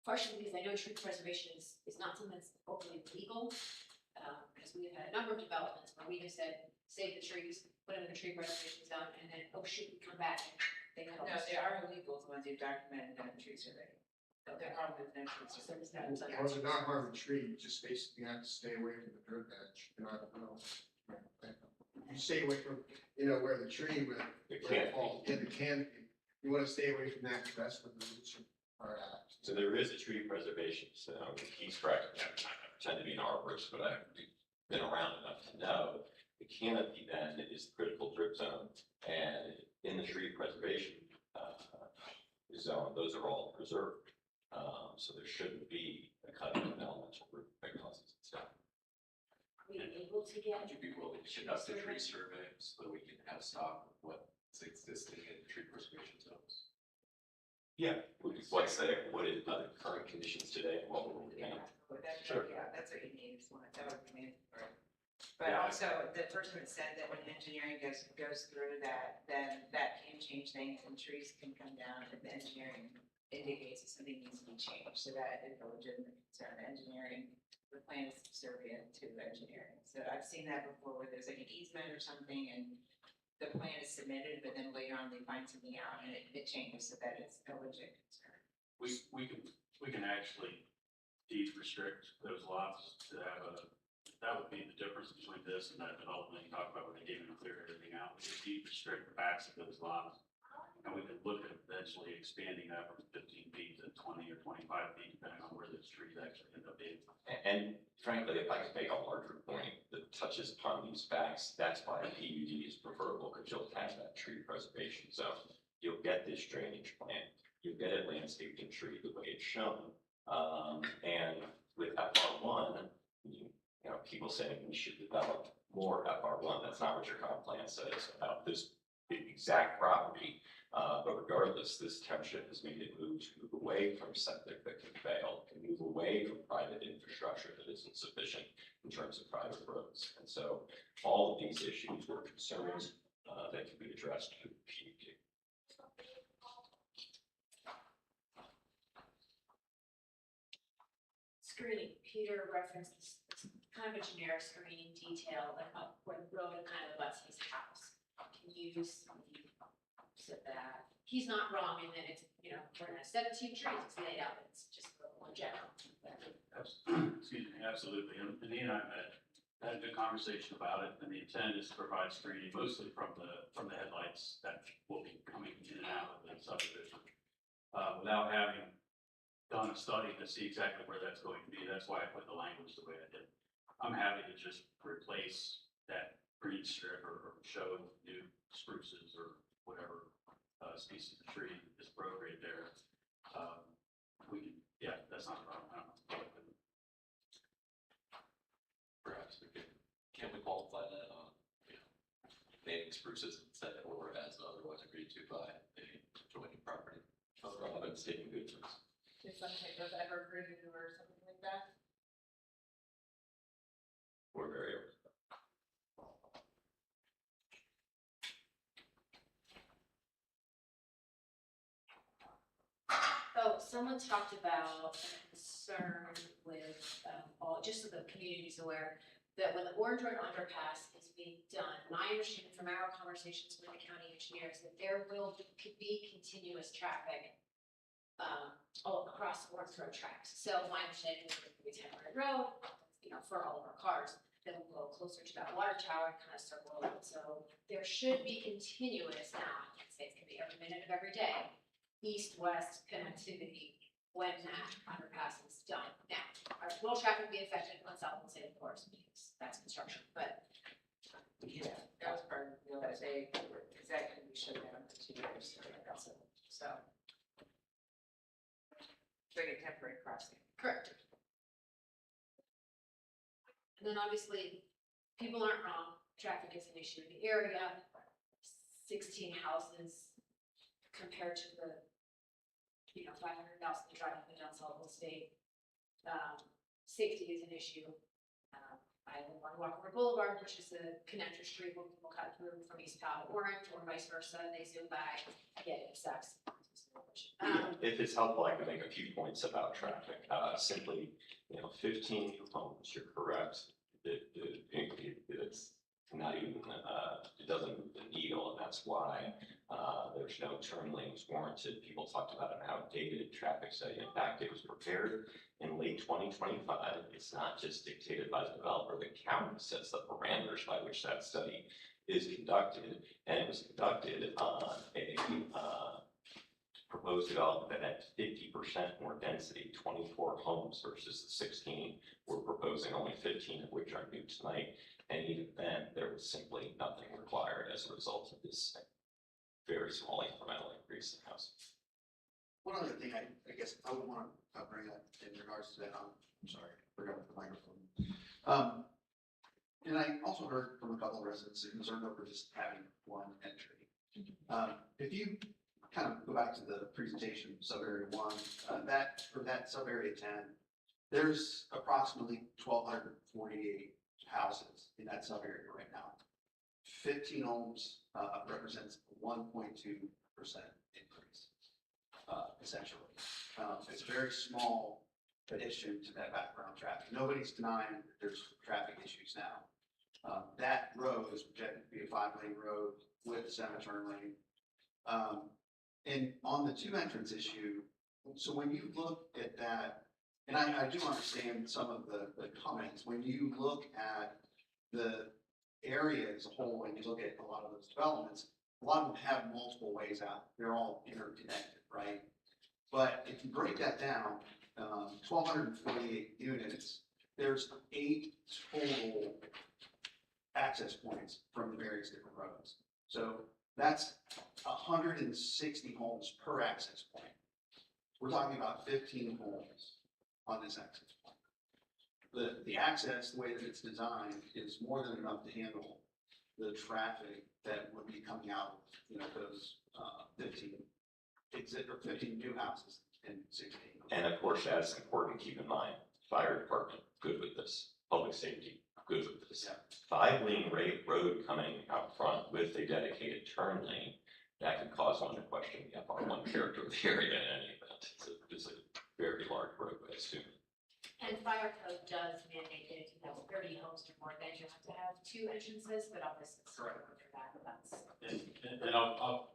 Speaker 1: partially because I know tree preservation is not something that's overly legal, because we've had a number of developments where we have said, save the trees, put them in a tree preservation zone, and then, oh shoot, we come back and they have all
Speaker 10: No,
Speaker 1: this.
Speaker 10: they are illegal once you've documented them in tree survey. They're harming the tree survey.
Speaker 8: Well, to not harm the tree, you just basically have to stay away from the dirt patch. You know, I don't know. You stay away from, you know, where the tree would fall, in the canopy. You want to stay away from that, because that's where the roots are at.
Speaker 5: So there is a tree preservation zone. He's correct. I pretend to be an arborist, but I've been around enough to know the canopy then is the critical drip zone, and in the tree preservation zone, those are all preserved. So there shouldn't be a cutting of elemental root causes and stuff.
Speaker 1: Are we able to get?
Speaker 4: Would you be willing to conduct a tree survey so that we can have stock of what's existing in tree preservation zones?
Speaker 5: Yeah, what's there, what is the current conditions today, and what we're looking at.
Speaker 10: Sure. Yeah, that's what you need, is one, that would be mandatory. But also, the person that said that when engineering goes through that, then that can change things and trees can come down if the engineering indicates that something needs to be changed. So that is a legitimate concern. Engineering, the plan is subservient to engineering. So I've seen that before where there's like an easement or something and the plan is submitted, but then later on they find something out and it changes. So that is a legit concern.
Speaker 6: We can actually deed restrict those lots to have that would be the difference between this and that development you talked about where they didn't clear everything out. We can deed restrict the backs of those lots. And we can look at eventually expanding that from 15 feet to 20 or 25 feet, depending on where those trees actually end up being.
Speaker 5: And frankly, if I could make a larger point that touches upon these backs, that's why a PUD is preferable, because you'll have that tree preservation zone. You'll get this drainage plan, you'll get it landscaped and treated the way it's shown, And with FR1, people saying we should develop more FR1, that's not what your comp plan says about this exact property. But regardless, this township has made a move to move away from septic that can fail, and move away from private infrastructure that isn't sufficient in terms of private roads. And so all of these issues were concerns that can be addressed through PUD.
Speaker 1: Screening, Peter referenced this kind of a generic screening detail, like up where the road kind of abuts his house. Can you said that? He's not wrong in that it's, we're gonna have 17 trees, it's laid out, it's just a little more general.
Speaker 6: Excuse me, absolutely, and he and I had a good conversation about it, and the intent is to provide screening mostly from the headlights that will be coming in and out of the subdivision. Without having done a study to see exactly where that's going to be, that's why I put the language the way I did. I'm happy to just replace that green strip or show new spruces or whatever species of tree is appropriate there. That's not a problem.
Speaker 4: Perhaps can we qualify that on, naming spruces instead or as otherwise agreed to by the adjoining property? Rather than stating good trees.
Speaker 1: Is some type of evergreen or something like that?
Speaker 5: We're very open.
Speaker 1: Oh, someone talked about a concern with, just so the community's aware, that when the Orange Road underpass is being done, my understanding from our conversations with the county engineers, that there could be continuous traffic all across the Orange Road tracks. So my understanding is it could be temporary road, for all of our cars, then we'll go closer to that water tower and kind of circle around. So there should be continuous, now I can't say it's gonna be every minute of every day, east-west connectivity when that underpass is done. Now, will traffic be affected on South St. of course, because that's construction, but.
Speaker 10: Yeah, that was part of the deal that they, exactly, we showed them for 2 years, so. Doing a temporary crossing.
Speaker 1: Correct. And then obviously, people aren't wrong, traffic is an issue in the area. 16 houses compared to the 500,000 driving down Southwood State. Safety is an issue. I live on Walker Boulevard, which is the connector street where people cut through from East Powell to Orange or vice versa. They zoom by. Again, it sucks.
Speaker 5: If it's helpful, I can make a few points about traffic. Simply, 15 new homes, you're correct. It's not even, it doesn't move the needle, and that's why there's no turn lanes warranted. People talked about an outdated traffic study. In fact, it was prepared in late 2025. It's not just dictated by the developer. The county sets the parameters by which that study is conducted, and it was conducted on a proposed development that had 50% more density, 24 homes versus the 16 we're proposing, only 15 of which are new tonight. And even then, there was simply nothing required as a result of this very small incremental increase in housing.
Speaker 9: One other thing I guess I would want to bring up in regards to that, I'm sorry, I forgot the microphone. And I also heard from a couple of residents who are concerned over just having one entry. If you kind of go back to the presentation, sub-area 1, that sub-area 10, there's approximately 1,248 houses in that sub-area right now. 15 homes represents 1.2% increase, essentially. It's a very small addition to that background traffic. Nobody's denying that there's traffic issues now. That road is projected to be a 5-lane road with a 7-turn lane. And on the 2 entrance issue, so when you look at that, and I do understand some of the comments, when you look at the area as a whole, and you look at a lot of those developments, a lot of them have multiple ways out. They're all interconnected, right? But if you break that down, 1,248 units, there's 8 total access points from the various different roads. So that's 160 homes per access point. We're talking about 15 homes on this access point. The access, the way that it's designed, is more than enough to handle the traffic that would be coming out, you know, those 15 new houses and 16.
Speaker 5: And of course, that's important to keep in mind, fire department, good with this, public safety, good with this. 5-lane road coming out front with a dedicated turn lane, that could cause one to question the FR1 character of the area in any event. It's a very large roadway, I assume.
Speaker 1: And fire code does mandate that if you have 30 homes or more, then you have to have 2 entrances, but obviously.
Speaker 6: Correct.
Speaker 1: That's.
Speaker 6: And I'll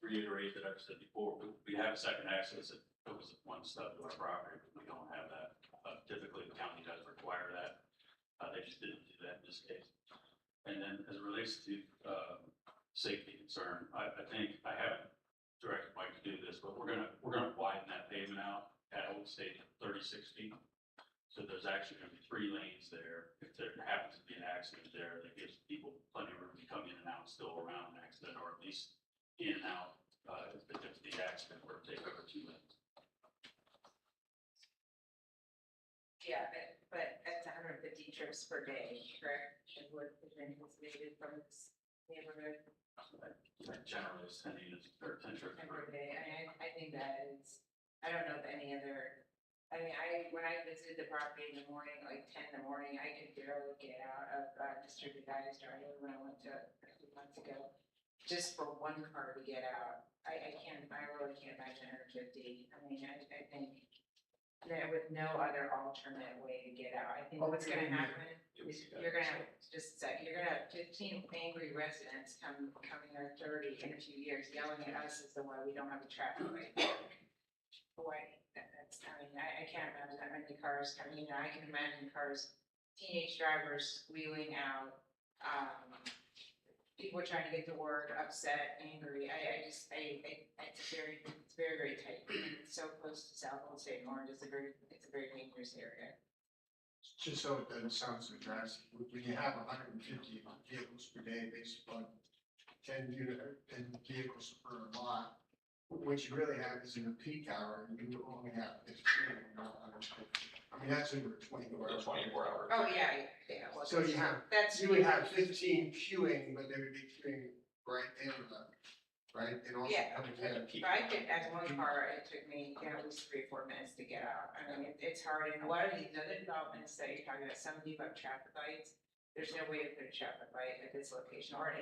Speaker 6: reiterate that I've said before, we have a second access that goes one step to our property, but we don't have that. Typically, the county does require that. They just didn't do that in this case. And then as it relates to safety concern, I think I haven't directed Mike to do this, but we're gonna widen that pavement out at Old State 36 feet. So there's actually gonna be 3 lanes there. If there happens to be an accident there, that gives people plenty of room to come in and out, still around an accident, or at least in and out, if the accident were to take over 2 lanes.
Speaker 10: Yeah, but that's 150 trips per day, correct? And what has been anticipated from this neighborhood?
Speaker 6: Generally, it's 10 units or 10 trips
Speaker 10: Per day, I think that is, I don't know if any other, when I visited the property in the morning, like 10 in the morning, I could barely get out of Mr. Guy's driveway when I went to a few months ago. Just for one car to get out, I really can't imagine 150. I mean, I think that with no other alternate way to get out, I think what's gonna happen is you're gonna have, just a sec, you're gonna have 15 angry residents coming or 30 in a few years yelling at us as to why we don't have a traffic light. Boy, I can't imagine that many cars coming, I can imagine cars, teenage drivers wheeling out, people trying to get to work, upset, angry. It's very, very tight. And it's so close to South Old State and Orange. It's a very dangerous area.
Speaker 8: Just so it doesn't sound so drastic, when you have 150 vehicles per day based upon 10 vehicles per lot, what you really have is in a peak hour, you only have 15, not 150. I mean, that's over 24 hours.
Speaker 5: 24 hours.
Speaker 10: Oh, yeah. Well,
Speaker 8: So you would have 15 queuing, but they would be queuing right in right? And also
Speaker 10: Yeah.
Speaker 8: coming in.
Speaker 10: But I think as one car, it took me at least 3 or 4 minutes to get out. I mean, it's hard. And a lot of these other developments that you're talking about, some of you have traffic lights. There's no way to put a traffic light at this location, or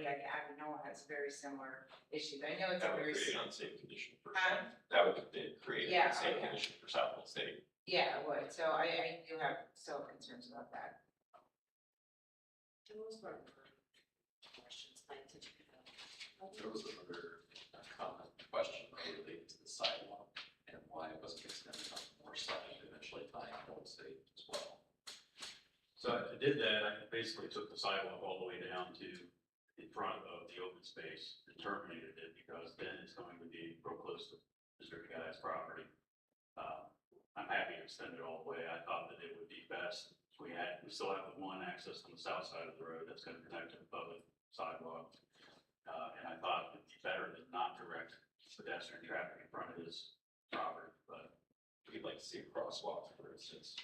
Speaker 10: Knoll has very similar issues. I know it's
Speaker 5: That
Speaker 10: a
Speaker 5: would
Speaker 10: very.
Speaker 5: create an unsafe condition for that would create an unsafe condition for South Old State.
Speaker 10: Yeah, it would. So I do have still concerns about that.
Speaker 1: Those were questions.
Speaker 4: There was another comment, question related to the sidewalk and why it wasn't extended on the north side, eventually tying Old State as well.
Speaker 6: So I did that, I basically took the sidewalk all the way down to in front of the open space and terminated it because then it's going to be real close to Mr. Guy's property. I'm happy to extend it all the way. I thought that it would be best. We still have the one access on the south side of the road that's going to connect to the public sidewalk. And I thought it'd be better to not direct pedestrian traffic in front of his property, but
Speaker 5: We'd like to see a crosswalk, for instance.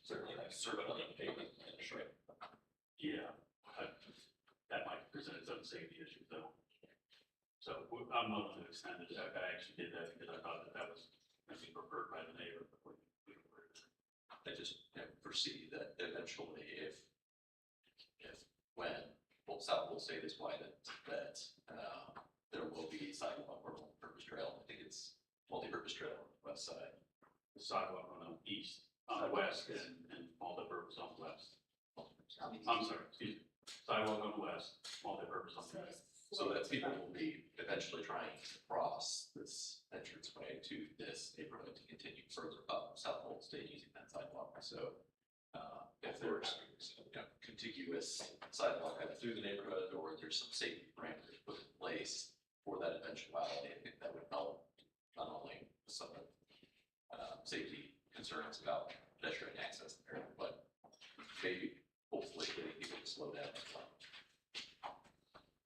Speaker 5: Certainly like sort of on the pavement, sure.
Speaker 6: yeah, that might present its own safety issues though. So I'm willing to extend it. I actually did that because I thought that was going to be preferred by the neighbor.
Speaker 4: I just foresee that eventually if when South Old State is widened, that there will be sidewalk or multi-purpose trail. I think it's multi-purpose trail on the west side.
Speaker 6: The sidewalk on the east, on the west, and multi-purpose on the west. I'm sorry, excuse me. Sidewalk on the west, multi-purpose on the west.
Speaker 4: So that people will be eventually trying to cross this entranceway to this neighborhood to continue further up South Old State using that sidewalk. So if there's contiguous sidewalk either through the neighborhood or there's some safety parameters put in place for that eventuality, I think that would help not only with some safety concerns about pedestrian access there, but maybe hopefully getting people to slow down as well.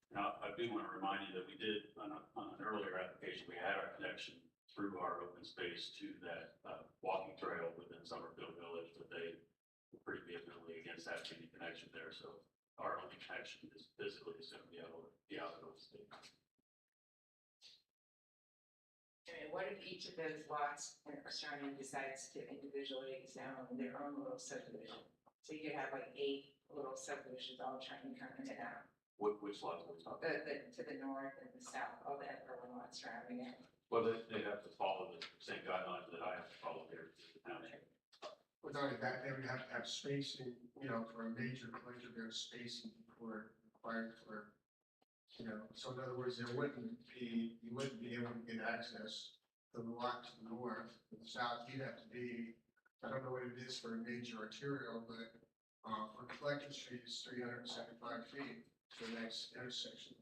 Speaker 6: Now, I do want to remind you that we did, on an earlier application, we had our connection through our open space to that, walking trail within Summerfield Village, but they were pretty vehemently against having any connection there, so our only connection is physically is gonna be out of the open space.
Speaker 10: I mean, what if each of those lots or surrounding decides to individually zone their own little subdivision? So you could have like 8 little subdivisions all trying to come in and out.
Speaker 6: Which lots are we talking?
Speaker 10: To the north and the south, all the urban lots surrounding it.
Speaker 6: Well, they have to follow the same guidelines that I have to follow here in the township.
Speaker 8: But not only that, they would have to have spacing, you know, for a major collector, there's spacing for, required for, you know, so in other words, you wouldn't be able to get access to the lot to the north, to the south, you'd have to be, I don't know what it is for a major arterial, but, for collector street, it's 375 feet to the next intersection.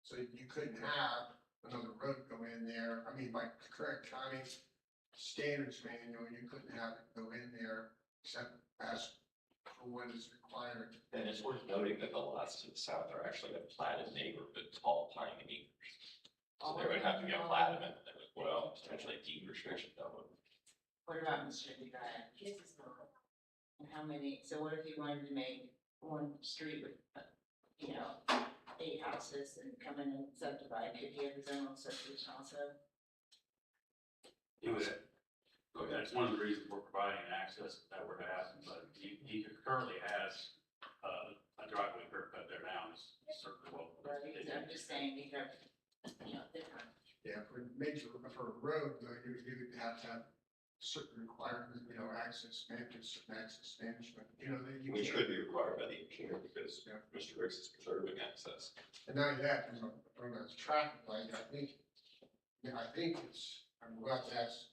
Speaker 8: So you couldn't have another road go in there, I mean, by current county standards manual, you couldn't have it go in there except as for what is required.
Speaker 5: And it's worth noting that the lots to the south are actually a platted neighborhood, tall pine acres. So they would have to get a plat amendment there as well, potentially deed restriction though.
Speaker 10: What about Mr. Guy? His is not. And how many, so what if you wanted to make one street with, 8 houses and come in and subdivide? Could he have his own subdivision also?
Speaker 6: He would, that's one of the reasons we're providing access if that were to happen, but he currently has, a driveway curb cut there now, it's certainly well.
Speaker 10: Right, because I'm just saying, these are, different.
Speaker 8: Yeah, for a road, though, you would have to have certain requirements, you know, access management, certain access management, you know, that you
Speaker 5: Which
Speaker 8: can't.
Speaker 5: could be required by the engineer because
Speaker 8: Yeah.
Speaker 5: Mr. Ricks is preserving access.
Speaker 8: And not only that, from a traffic light, I think it's, I'm glad to ask,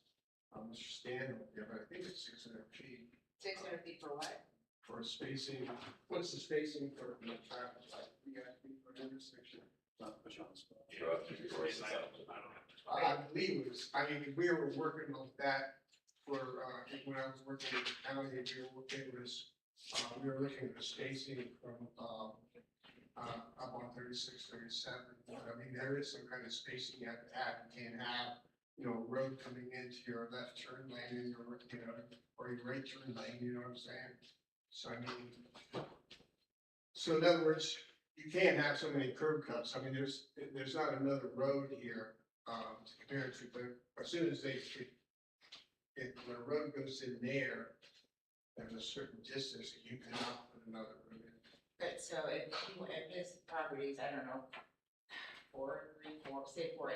Speaker 8: Mr. Stanley, yeah, but I think it's 600 feet
Speaker 10: 600 feet for what?
Speaker 8: for spacing. What's the spacing for the traffic light? You got feet for an intersection?
Speaker 6: Not to put you on the spot.
Speaker 5: Sure, I think it's worth it.
Speaker 6: I don't have.
Speaker 8: I believe it was, I mean, we were working on that for, when I was working in the county, it was, we were looking at the spacing from, up on 36, 37. But I mean, there is some kind of spacing you have to have. You can't have, you know, a road coming into your left turn lane and your, you know, or your right turn lane, you know what I'm saying? So I mean, so in other words, you can't have so many curb cuts. I mean, there's not another road here, to compare it to, but as soon as if the road goes in there, there's a certain distance that you cannot put another road in.
Speaker 10: But so if his properties, I don't know, 4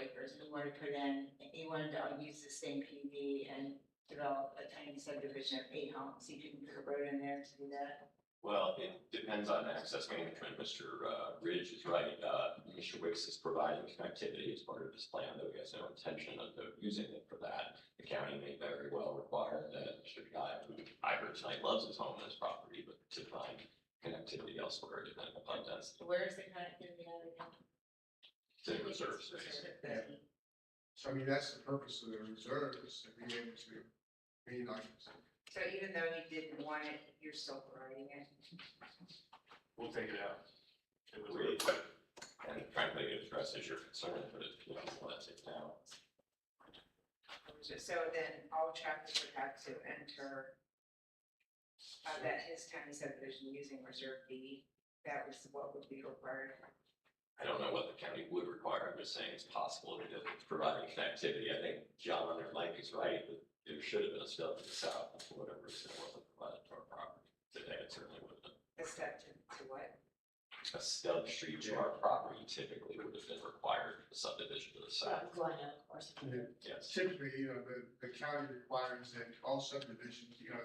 Speaker 10: acres, and he wanted to put in, he wanted to use the same PV and develop a tiny subdivision of 8 homes, he couldn't put a road in there to do that?
Speaker 5: Well, it depends on access management. Mr. Ridge is right. Mr. Wicks is providing connectivity as part of his plan, though he has no intention of using it for that. The county may very well require that Mr. Guy, who I heard tonight loves his home and his property, but to find connectivity elsewhere depending upon density.
Speaker 10: Where is the connectivity out of town?
Speaker 5: It's in reserve space.
Speaker 8: Yeah. So I mean, that's the purpose of the reserve, is to be able to be like.
Speaker 10: So even though you didn't want it, you're still providing it?
Speaker 6: We'll take it out. It was
Speaker 5: Really, and frankly, it addresses your concern, but it, lets it down.
Speaker 10: So then all traffic would have to enter that his tiny subdivision using reserve B, that was what would be required.
Speaker 5: I don't know what the county would require. I'm just saying it's possible that it's providing connectivity. I think John or Mike is right, but there should have been a stub to the south, for whatever reason it wasn't provided to our property. Today, it certainly would have been.
Speaker 10: A step to what?
Speaker 5: A stub street to our property typically would have been required for the subdivision to the south.
Speaker 10: of course.
Speaker 5: Yes.
Speaker 8: Typically, you know, the county requires that all subdivisions, you know,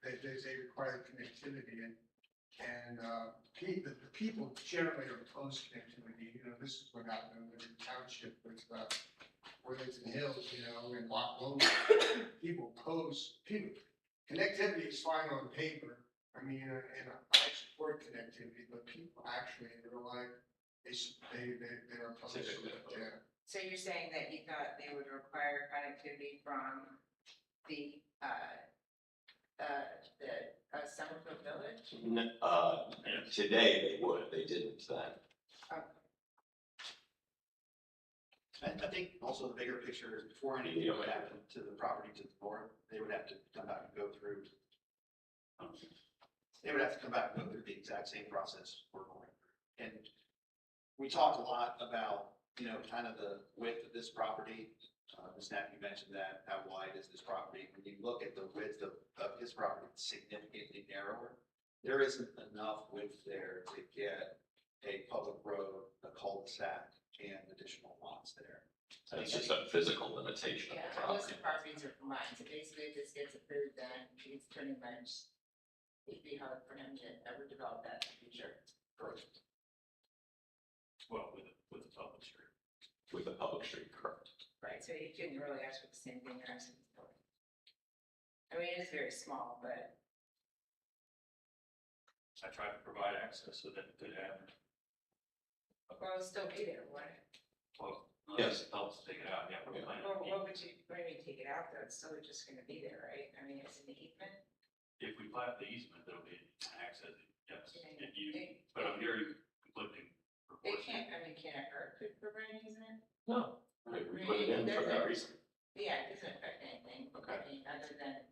Speaker 8: they require connectivity and the people generally are opposed to connectivity. You know, this is what happened in the township with, Worthington Hills, you know, and Lock Logan. People connectivity is fine on paper. I mean, and I support connectivity, but people actually in real life, they're opposed to it, yeah.
Speaker 10: So you're saying that you thought they would require connectivity from the Summerfield Village?
Speaker 5: Today they would, they didn't then.
Speaker 9: I think also the bigger picture is before anything would happen to the property to the north, they would have to come back and go through. They would have to come back and go through the exact same process we're going through. And we talked a lot about, kind of the width of this property. Ms. Knapp, you mentioned that, how wide is this property? When you look at the width of his property, it's significantly narrower. There isn't enough width there to get a public road, a cul-de-sac, and additional lots there.
Speaker 5: And it's just a physical limitation of
Speaker 10: Yeah,
Speaker 5: the
Speaker 10: most
Speaker 5: property.
Speaker 10: of the properties are combined, so basically if this gets approved, then he's pretty much, it'd be hard for him to ever develop that in the future.
Speaker 5: Correct.
Speaker 6: Well, with the public street.
Speaker 5: With the public street, correct.
Speaker 10: Right, so you couldn't really ask for the same thing you're asking for. I mean, it is very small, but
Speaker 6: I tried to provide access so that it could happen.
Speaker 10: well, it'll still be there, wouldn't it?
Speaker 6: Well,
Speaker 5: Yes.
Speaker 6: helps take it out, yeah, we're planning.
Speaker 10: Well, what would you, what do you mean take it out though? It's still just gonna be there, right? I mean, it's in the easement.
Speaker 6: If we plat the easement, there'll be access, yes,
Speaker 10: Yeah.
Speaker 6: if you, but I'm hearing conflicting
Speaker 10: It
Speaker 6: reports.
Speaker 10: can't, I mean, can it hurt to prevent an easement?
Speaker 5: No, we put it in for that reason.
Speaker 10: Yeah, it doesn't affect anything.
Speaker 5: Okay.
Speaker 10: I mean, other than,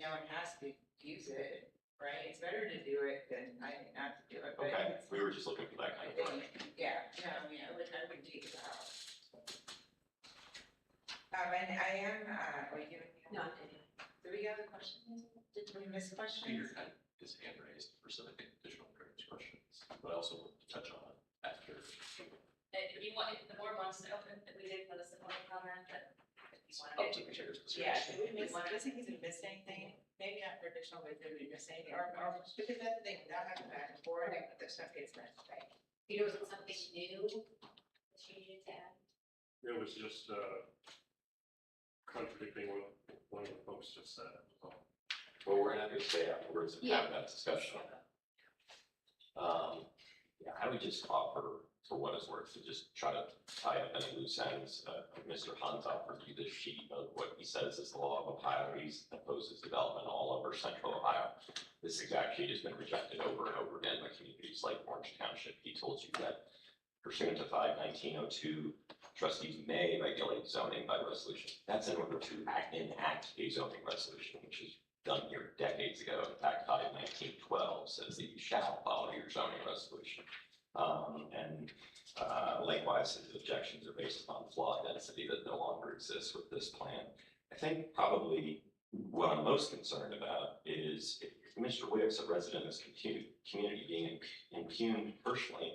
Speaker 10: no one has to use it, right? It's better to do it than I think not to do it, but
Speaker 5: Okay,
Speaker 10: it's,
Speaker 5: we were just looking for that
Speaker 10: I
Speaker 5: kind of.
Speaker 10: think, yeah, no, I would take it out. And I am, are you giving?
Speaker 1: No.
Speaker 10: Do we have a question? Did we miss questions?
Speaker 4: Peter had his hand raised for some additional drainage questions, but I also wanted to touch on it after.
Speaker 2: If you want, if the board wants to open, we did put a similar comment that if you want
Speaker 4: Up
Speaker 2: to.
Speaker 4: to the chair's
Speaker 10: Yeah,
Speaker 4: discretion.
Speaker 10: did we miss, I think we missed anything, maybe not for additional, but did we miss anything, or, because that's the thing, without having back and forth, I think the stuff gets messed, right?
Speaker 1: Peter, was it something new that you needed to add?
Speaker 19: It was just, contradicting what one of the folks just said.
Speaker 5: Well, we're happy to stay afterwards and have that discussion. Yeah, I would just offer, for what it's worth, to just try to tie up any loose ends. Mr. Hunt offered you this sheet of what he says is the law of Ohio. He opposes development all over central Ohio. This exact sheet has been rejected over and over again by communities like Orange Township. He told you that pursuant to 5/1902, trustees may regulate zoning by resolution. That's in order to enact a zoning resolution, which is done here decades ago. In fact, 5/1912 says that you shall follow your zoning resolution. Likewise, his objections are based upon flawed density that no longer exists with this plan. I think probably what I'm most concerned about is if Mr. Wicks, a resident of this community, being impugned personally,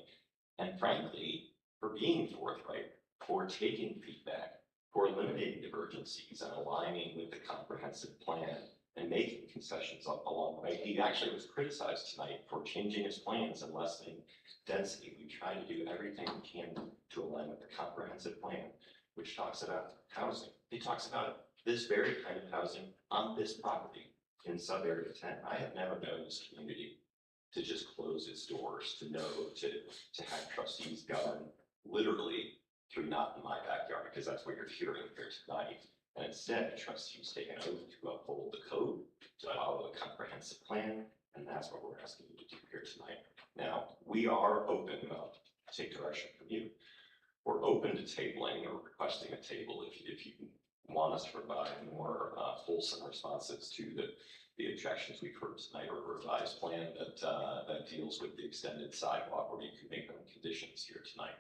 Speaker 5: and frankly, for being forthright, for taking feedback, for eliminating divergencies and aligning with the comprehensive plan and making concessions along the way. He actually was criticized tonight for changing his plans and lessening density. We try to do everything we can to align with the comprehensive plan, which talks about housing. It talks about this very kind of housing on this property in sub-area 10. I have never known this community to just close its doors, to have trustees govern literally through not in my backyard, because that's what you're hearing here tonight. And instead, trustees take an oath to uphold the code, to follow the comprehensive plan, and that's what we're asking you to do here tonight. Now, we are open, take direction from you. We're open to tabling or requesting a table if you want us to provide more fulsome responses to the objections we've heard tonight, or a revised plan that deals with the extended sidewalk, or you can make them conditions here tonight.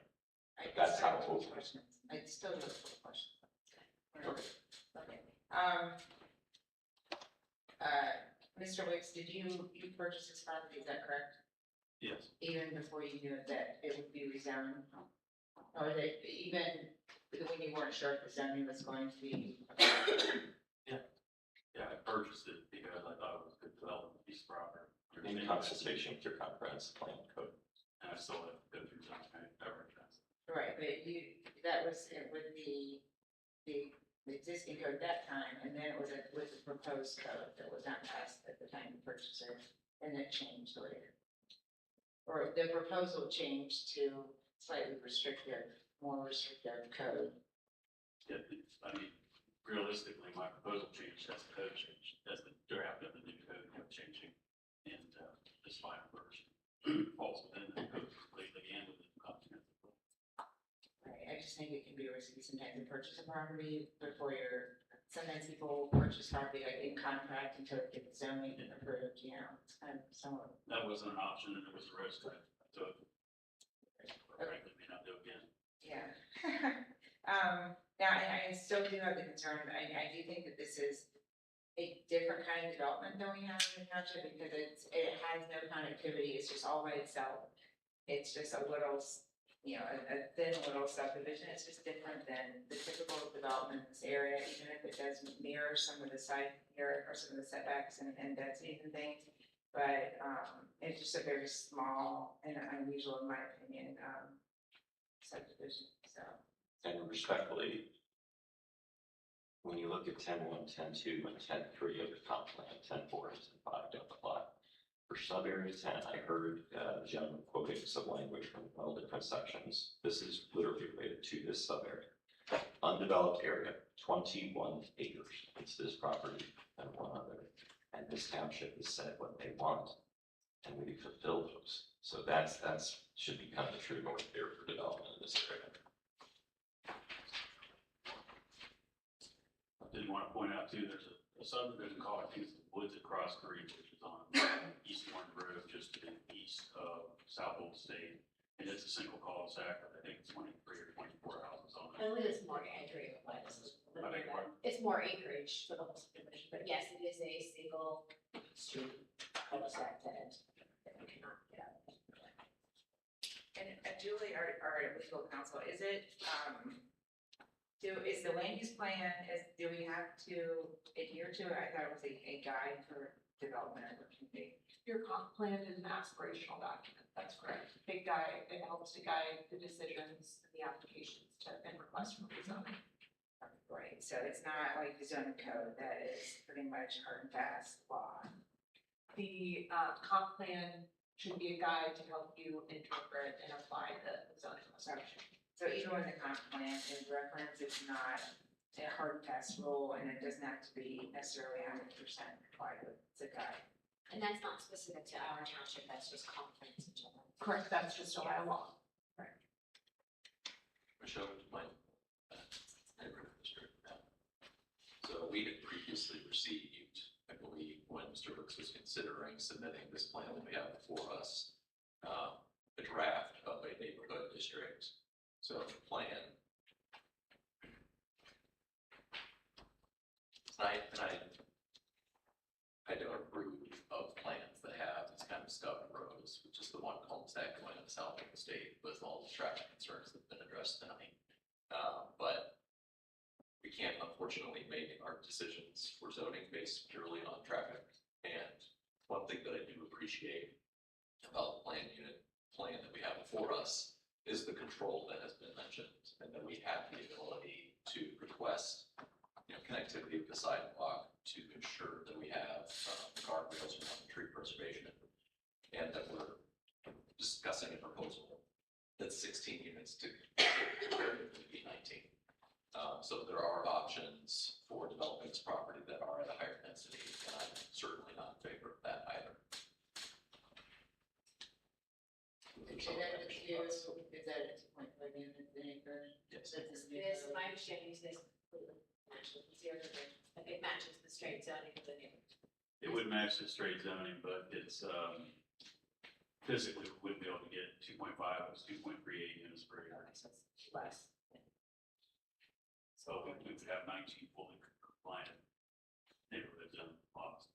Speaker 5: That's how we'll.
Speaker 10: I still have a question.
Speaker 5: Okay.
Speaker 10: Okay. Mr. Wicks, did you purchase this property, is that correct?
Speaker 6: Yes.
Speaker 10: Even before you knew that it would be rezoned? Or that even when you weren't sure if the zoning was going to be?
Speaker 6: Yeah, I purchased it because I thought it was a good development piece of property.
Speaker 5: In consultation with your comprehensive plan code.
Speaker 6: And I still have to go through zoning,
Speaker 10: Right, but that was with the existing code that time, and then it was with the proposed code that was not passed at the time you purchased it, and it changed later. Or the proposal changed to slightly restrictive, more restrictive code.
Speaker 6: Yeah, I mean, realistically, my proposal changed as the code changed, as the draft of the new code kept changing. And this final version falls within the code completely and within the comprehensive plan.
Speaker 10: Right, I just think it can be risky sometimes to purchase a property before sometimes people purchase property like in contract until it gets zoning and approved, you know, it's kind of somewhat.
Speaker 6: That wasn't an option and it was a risk I took. Frankly, may not do again.
Speaker 10: Yeah. Now, I still do have the concern, I do think that this is a different kind of development than we have in the township because it has no connectivity, it's just all by itself. It's just a little, you know, a thin little subdivision, it's just different than the typical development in this area, even if it does mirror some of the side here or some of the setbacks and densities and things. But, it's just a very small and unusual, in my opinion, subdivision, so.
Speaker 5: And respectfully, when you look at 10-1, 10-2, and 10-3 of the comp plan, 10-4 and 10-5 don't apply. For sub-area 10, I heard the gentleman quoting some language from all different sections. This is literally related to this sub-area. Undeveloped area, 21 acres. It's this property and one other. And this township has said what they want, and we fulfill those. So that's should be kind of the true north here for development in this area.
Speaker 6: I did want to point out too, there's a subdivision called Woods Across Creek, which is on East Orange Road, just to the east of South Old State. And it's a single cul-de-sac, I think it's 23 or 24 houses on
Speaker 1: I
Speaker 6: it.
Speaker 1: believe it's more acreage, but
Speaker 6: I beg your pardon?
Speaker 1: it's more acreage for the whole subdivision, but yes, it is a single street cul-de-sac tenant that we cannot get out.
Speaker 10: And Julie, our legal counsel, is it, is the land use plan, do we have to adhere to it? I thought it was a guide for development opportunity.
Speaker 20: Your comp plan is an aspirational document, that's correct. Big guide, it helps to guide the decisions and the applications and requests from the zoning.
Speaker 10: Right, so it's not like the zoning code that is pretty much hard and fast law.
Speaker 20: The comp plan should be a guide to help you interpret and apply the zoning assumption.
Speaker 10: So even when the comp plan is referenced, it's not a hard and fast rule, and it doesn't have to be necessarily 100% complied with, it's a guide.
Speaker 1: And that's not specific to our township, that's just comp plans in general.
Speaker 20: Correct, that's just a law.
Speaker 4: Michelle, would you mind? Neighborhood district. So we had previously received, I believe, when Mr. Brooks was considering submitting this plan that we have before us, a draft of a neighborhood district. So the plan. I don't approve of plans that have these kind of stub roads, which is the one cul-de-sac going to the south of the state with all the traffic concerns that have been addressed tonight. But we can't unfortunately make our decisions for zoning based purely on traffic. And one thing that I do appreciate about the plan that we have before us is the control that has been mentioned, and that we have the ability to request, connectivity with the sidewalk to ensure that we have guardrails around tree preservation, and that we're discussing a proposal that's 16 units to comparatively be 19. So there are options for developing this property that are at a higher density, and I'm certainly not in favor of that either.
Speaker 10: Is that a 2.5 units an acre?
Speaker 4: Yes.
Speaker 1: This, my understanding is this completely matches the zero, like it matches the straight zoning of the neighborhood.
Speaker 6: It would match the straight zoning, but it's, physically, we wouldn't be able to get 2.5, it was 2.38 units per acre.
Speaker 1: So it's less.
Speaker 6: So we would have 19 fully compliant neighborhood zone lots.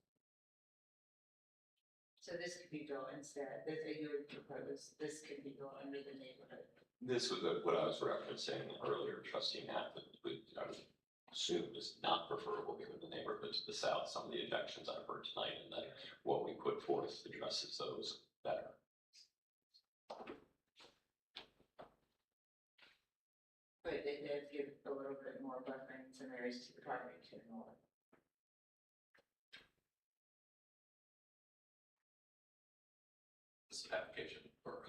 Speaker 10: So this could be built instead, you would propose, this could be built under the neighborhood.
Speaker 5: This was what I was referencing earlier, trustee Knapp, that I would assume is not preferable given the neighborhood to the south, some of the objections I've heard tonight, and that what we put forth addresses those better.
Speaker 10: But it does give a little bit more buffering in some areas to the property to the north.
Speaker 4: This application or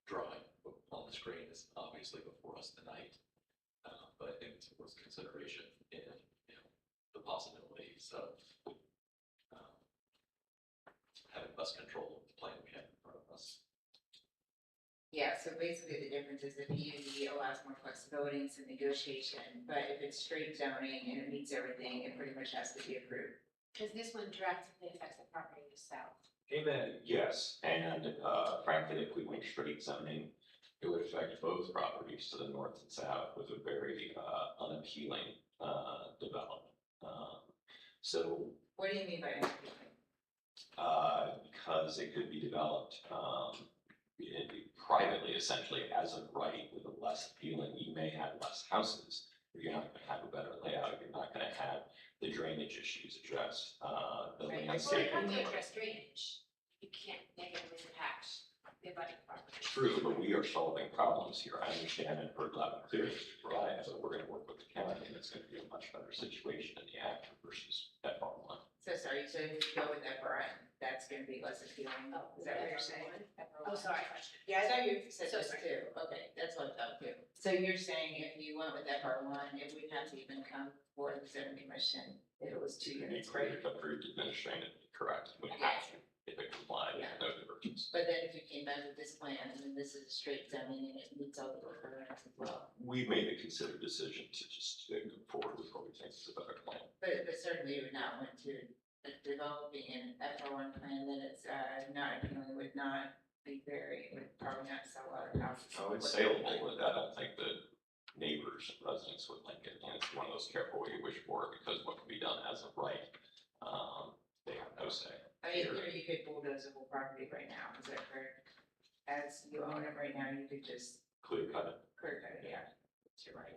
Speaker 4: drawing on the screen is obviously before us tonight, but I think it's worth consideration in the possibilities of having less control of the plan we have in front of us.
Speaker 10: Yeah, Yeah, so basically the difference is the PUD allows more flexibility and some negotiation, but if it's straight zoning and it meets everything, it pretty much has to be approved.
Speaker 1: Because this one drastically affects the property to the south.
Speaker 5: Amen. Yes, and frankly, if we went straight zoning, it would affect both properties to the north and south with a very unappealing development. So
Speaker 10: What do you mean by unappealing?
Speaker 5: because it could be developed privately, essentially as of right, with a less appealing, you may have less houses, but you're not gonna have a better layout, you're not gonna have the drainage issues addressed, the
Speaker 1: Right, well,
Speaker 5: landscape.
Speaker 1: you have to address drainage. You can't negatively impact the abutting property.
Speaker 5: True, but we are solving problems here. I understand and heard loud and clear, right? So we're gonna work with the county, and it's gonna be a much better situation in the active versus FR1.
Speaker 10: So sorry, so if you go with FRN, that's gonna be less appealing, is that what you're saying?
Speaker 1: Oh, sorry.
Speaker 10: Yeah, I thought you said
Speaker 1: So
Speaker 10: this
Speaker 1: sorry.
Speaker 10: too, okay, that's what I thought too. So you're saying if you went with FR1, it wouldn't have to even come for the zoning commission, if it was 2 units, right?
Speaker 5: Approved administratively, correct? We have to, if it complied,
Speaker 10: Yeah.
Speaker 5: no divergence.
Speaker 10: But then if you came back with this plan, and then this is a straight zoning, and it meets all the requirements as well.
Speaker 5: We made the considered decision to just go forward with what we think is a better plan.
Speaker 10: But certainly you would not want to developing an FR1 plan that it's not appealing, would not be very, would probably not sell a lot of houses.
Speaker 5: Oh, it's saleable, but I don't think that neighbors and residents would like it. And it's one of those careful what you wish for, because what can be done as of right, they have no say.
Speaker 10: I mean, you could bulldoze the whole property right now, is that correct? As you own it right now, you could just
Speaker 5: Clear cut it.
Speaker 10: clear cut it, yeah, you're right.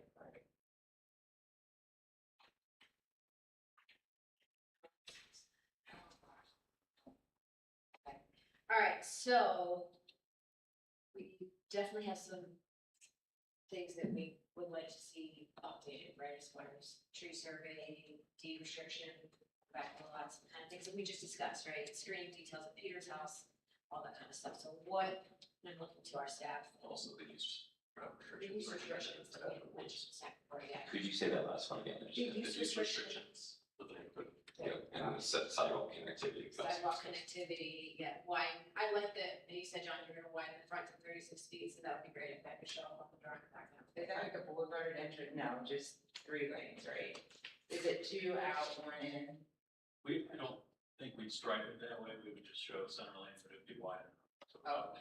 Speaker 1: All right, so we definitely have some things that we would like to see updated, right, as far as tree survey, deed restriction, back lots, and kind of things that we just discussed, right? Screening details of Peter's house, all that kind of stuff. So what, and I'm looking to our staff.
Speaker 4: Also the use.
Speaker 1: The use restrictions that we mentioned second part, yeah.
Speaker 5: Could you say that last one again?
Speaker 1: The use restrictions.
Speaker 5: Yeah, and the sidewalk connectivity.
Speaker 1: Sidewalk connectivity, yeah, widen, I like that, and you said, John, you're gonna widen the front to 36 feet, so that would be great if that could show up on the drawing back now.
Speaker 10: Is that like a boulevard entrance? No, just 3 lanes, right? Is it 2 out, 1 in?
Speaker 6: I don't think we'd stripe it that way, we would just show center lanes, but it'd be wider.
Speaker 10: Oh.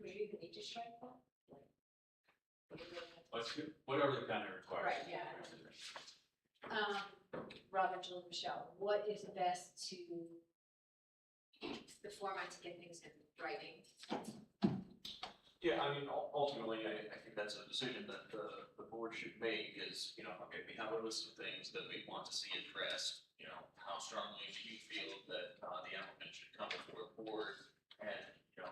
Speaker 1: Would you even need to strike that?
Speaker 6: Whatever the county requires.
Speaker 1: Right, yeah. Robert, Jill, and Michelle, what is best to, the format to get things in writing?
Speaker 3: Yeah, I mean, ultimately, I think that's a decision that the board should make is, okay, we have a list of things that we want to see addressed. How strongly do you feel that the applicant should come before the board? And,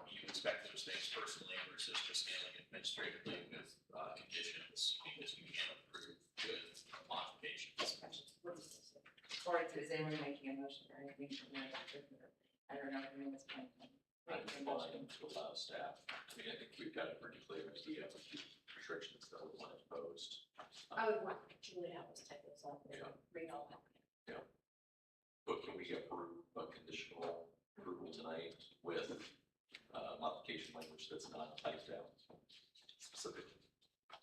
Speaker 3: you expect those things personally versus just handling administratively with conditions because you can't approve with modifications.
Speaker 10: Or is anyone making a motion or anything from that? I don't know if anyone's making
Speaker 4: I'm fine to allow staff. I mean, I think we've got a pretty clear idea of the restrictions that we want imposed.
Speaker 1: I would want Julie to help us type those up and
Speaker 4: Yeah.
Speaker 1: read all that.
Speaker 4: Yeah. But can we approve a conditional approval tonight with modification language that's not typed out specifically?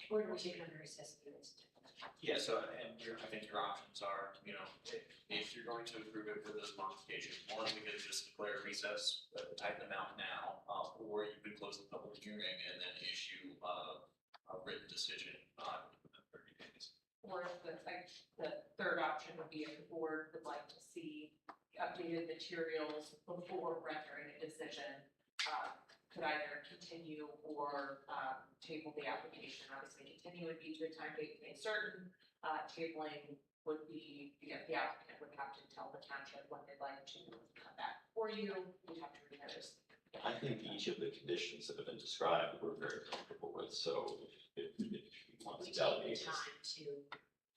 Speaker 1: Or do we take it under recess?
Speaker 3: Yeah, so, and I think your options are, if you're going to approve it with those modifications, one, we could just declare a recess, type them out now, or you could close the public hearing and then issue a written decision within 30 days.
Speaker 20: Or the third option would be if the board would like to see updated materials before rendering a decision, could either continue or table the application. Obviously, continue would be to a time date made certain. Tabling would be, the applicant would have to tell the township when they'd like to come back for you. You'd have to renotice.
Speaker 5: I think each of the conditions that have been described, we're very comfortable with, so if you want
Speaker 1: We
Speaker 5: to
Speaker 1: take
Speaker 5: delegate
Speaker 1: the
Speaker 5: this.
Speaker 1: time to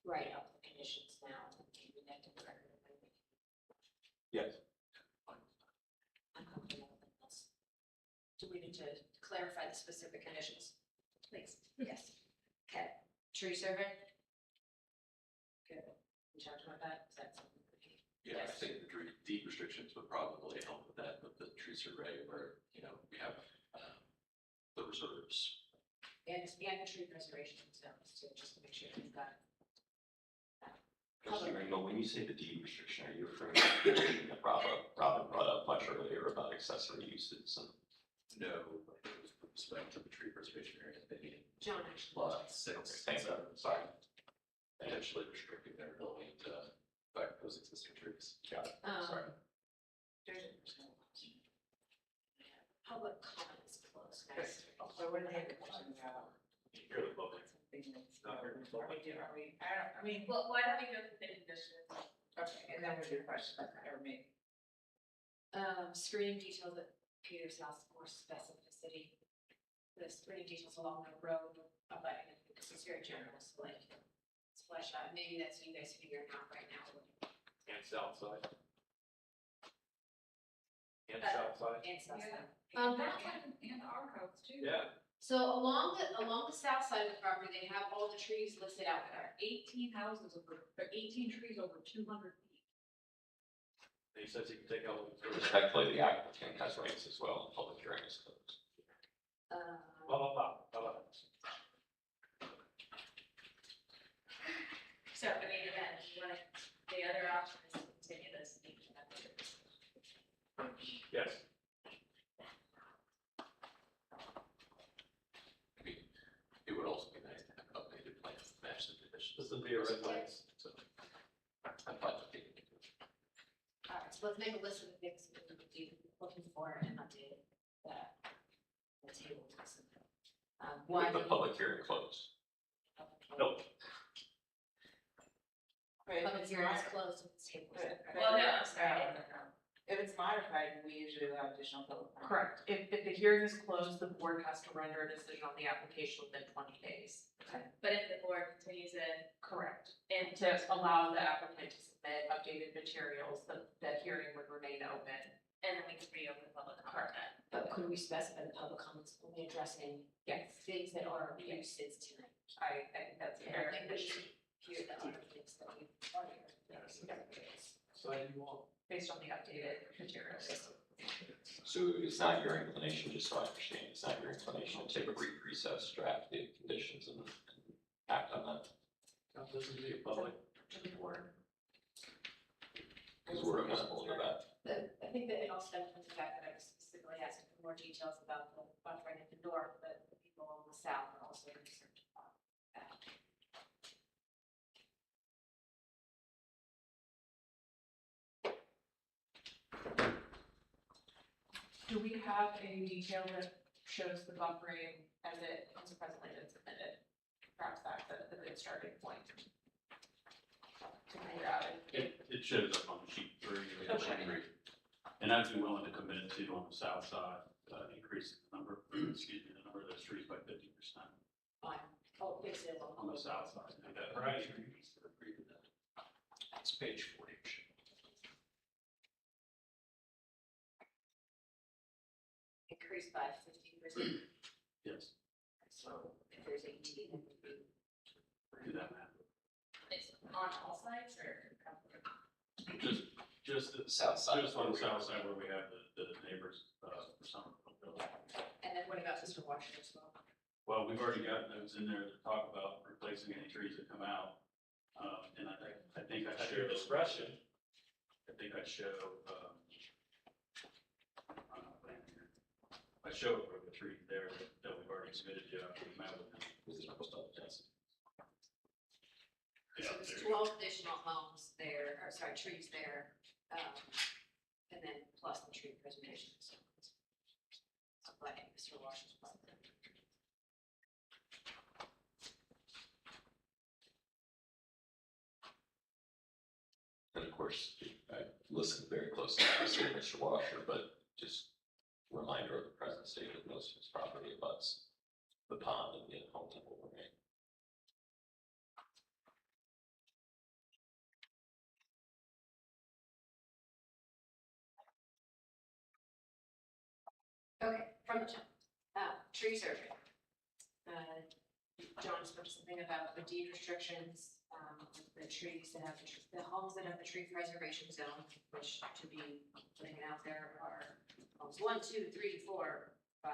Speaker 1: write up the conditions now and keep it to the record.
Speaker 5: Yes.
Speaker 1: I'm comfortable with this. Do we need to clarify the specific conditions? Please, yes. Okay, tree survey? Good, we talked about that, is that something?
Speaker 4: Yeah, I think the deed restrictions would probably help with that, with the tree survey where, we have the reserves.
Speaker 1: And the tree preservation zones too, just to make sure we've got.
Speaker 5: Trustee Ringo, when you say the deed restriction, are you referring to the condition that Robin brought up much earlier about accessory uses and?
Speaker 4: No, it was with respect to the tree preservation area, maybe
Speaker 1: John actually.
Speaker 4: lot 6,
Speaker 5: Thank you.
Speaker 4: 7, sorry. Potentially restricting their ability to affect those existing trees.
Speaker 5: Got it, sorry.
Speaker 1: Public comment is closed, guys.
Speaker 10: So what do they have a question about?
Speaker 4: You're the public.
Speaker 10: I mean,
Speaker 2: Well, why don't we go through the conditions?
Speaker 10: okay, and then we do questions, or maybe.
Speaker 1: Screening details at Peter's house, more specificity. The screening details along the road, but this is very general, so like, it's flesh out, maybe that's you guys figuring out right now.
Speaker 7: And south side. And south side.
Speaker 1: And stuff.
Speaker 20: And our codes too.
Speaker 7: Yeah.
Speaker 1: So along the south side of the property, they have all the trees listed out there.
Speaker 20: 18 houses over, or 18 trees over 200 feet.
Speaker 7: He says he can take out.
Speaker 5: Respectfully, the applicant has rights as well, public hearing is closed.
Speaker 7: Blah, blah, blah, blah.
Speaker 2: So, I mean, again, the other option is to continue this.
Speaker 7: Yes.
Speaker 4: It would also be nice to have updated plans to match the conditions.
Speaker 7: This would be a red light.
Speaker 4: So, I'm fine with taking it.
Speaker 1: All right, so let's make a list of the things that we would be looking for and update the table.
Speaker 5: With the public hearing closed.
Speaker 7: No.
Speaker 1: Public hearing is closed with the table.
Speaker 2: Well, no, I'm sorry.
Speaker 10: If it's modified, we usually allow additional public comment.
Speaker 20: Correct. If the hearing is closed, the board has to render a decision on the application within 20 days.
Speaker 2: But if the board continues it,
Speaker 20: Correct. And to allow the applicant to submit updated materials, the hearing would remain open.
Speaker 2: and then we can reopen public comment.
Speaker 1: But could we specify the public comments only addressing things that are uses tonight?
Speaker 20: I think that's
Speaker 1: I
Speaker 20: fair.
Speaker 1: don't think we should hear the other things that we've already heard.
Speaker 7: So you want.
Speaker 20: Based on the updated materials.
Speaker 5: So it's not your inclination, just so I understand, it's not your inclination to take a brief recess, draft the conditions and act on that?
Speaker 7: This would be a public.
Speaker 20: To the board.
Speaker 5: Because we're amenable to that.
Speaker 1: I think that it all stems from the fact that I specifically asked for more details about the buffering at the north, but the people on the south are also concerned about that.
Speaker 20: Do we have a detail that shows the buffering as it has presently been submitted? Perhaps that's the good starting point. To figure out
Speaker 6: It shows up on sheet 3.
Speaker 20: Okay.
Speaker 6: And I'd be willing to commit to on the south side, increase the number, excuse me, the number of those trees by 50%.
Speaker 1: Fine. Oh, yes, it is
Speaker 6: On the south side. Is that
Speaker 7: Right.
Speaker 4: It's page 40.
Speaker 1: increased by 15%.
Speaker 6: Yes,
Speaker 1: So if there's 18, it would be.
Speaker 6: do that math.
Speaker 2: It's on all sides or?
Speaker 6: Just the
Speaker 4: South side.
Speaker 6: Just on the south side where we have the neighbors, for some building.
Speaker 1: And then what about Mr. Washington as well?
Speaker 6: Well, we've already got notes in there that talk about replacing any trees that come out. And I think I
Speaker 7: At
Speaker 6: show.
Speaker 7: your discretion.
Speaker 6: I think I show, I show the tree there that we've already submitted to, after we met with them.
Speaker 4: This is supposed to test.
Speaker 1: So there's 12 additional homes there, or sorry, trees there, and then plus the tree preservation. So I'm glad Mr. Washington's part of that.
Speaker 5: And of course, I listened very closely to Mr. Washer, but just a reminder of the present state of most of his property abuts the pond and the home that will remain.
Speaker 1: Okay, from the top, tree survey. John spoke something about the deed restrictions, the trees that have, the homes that have the tree preservation zone, which to be putting it out there are homes 1, 2, 3, 4, 5.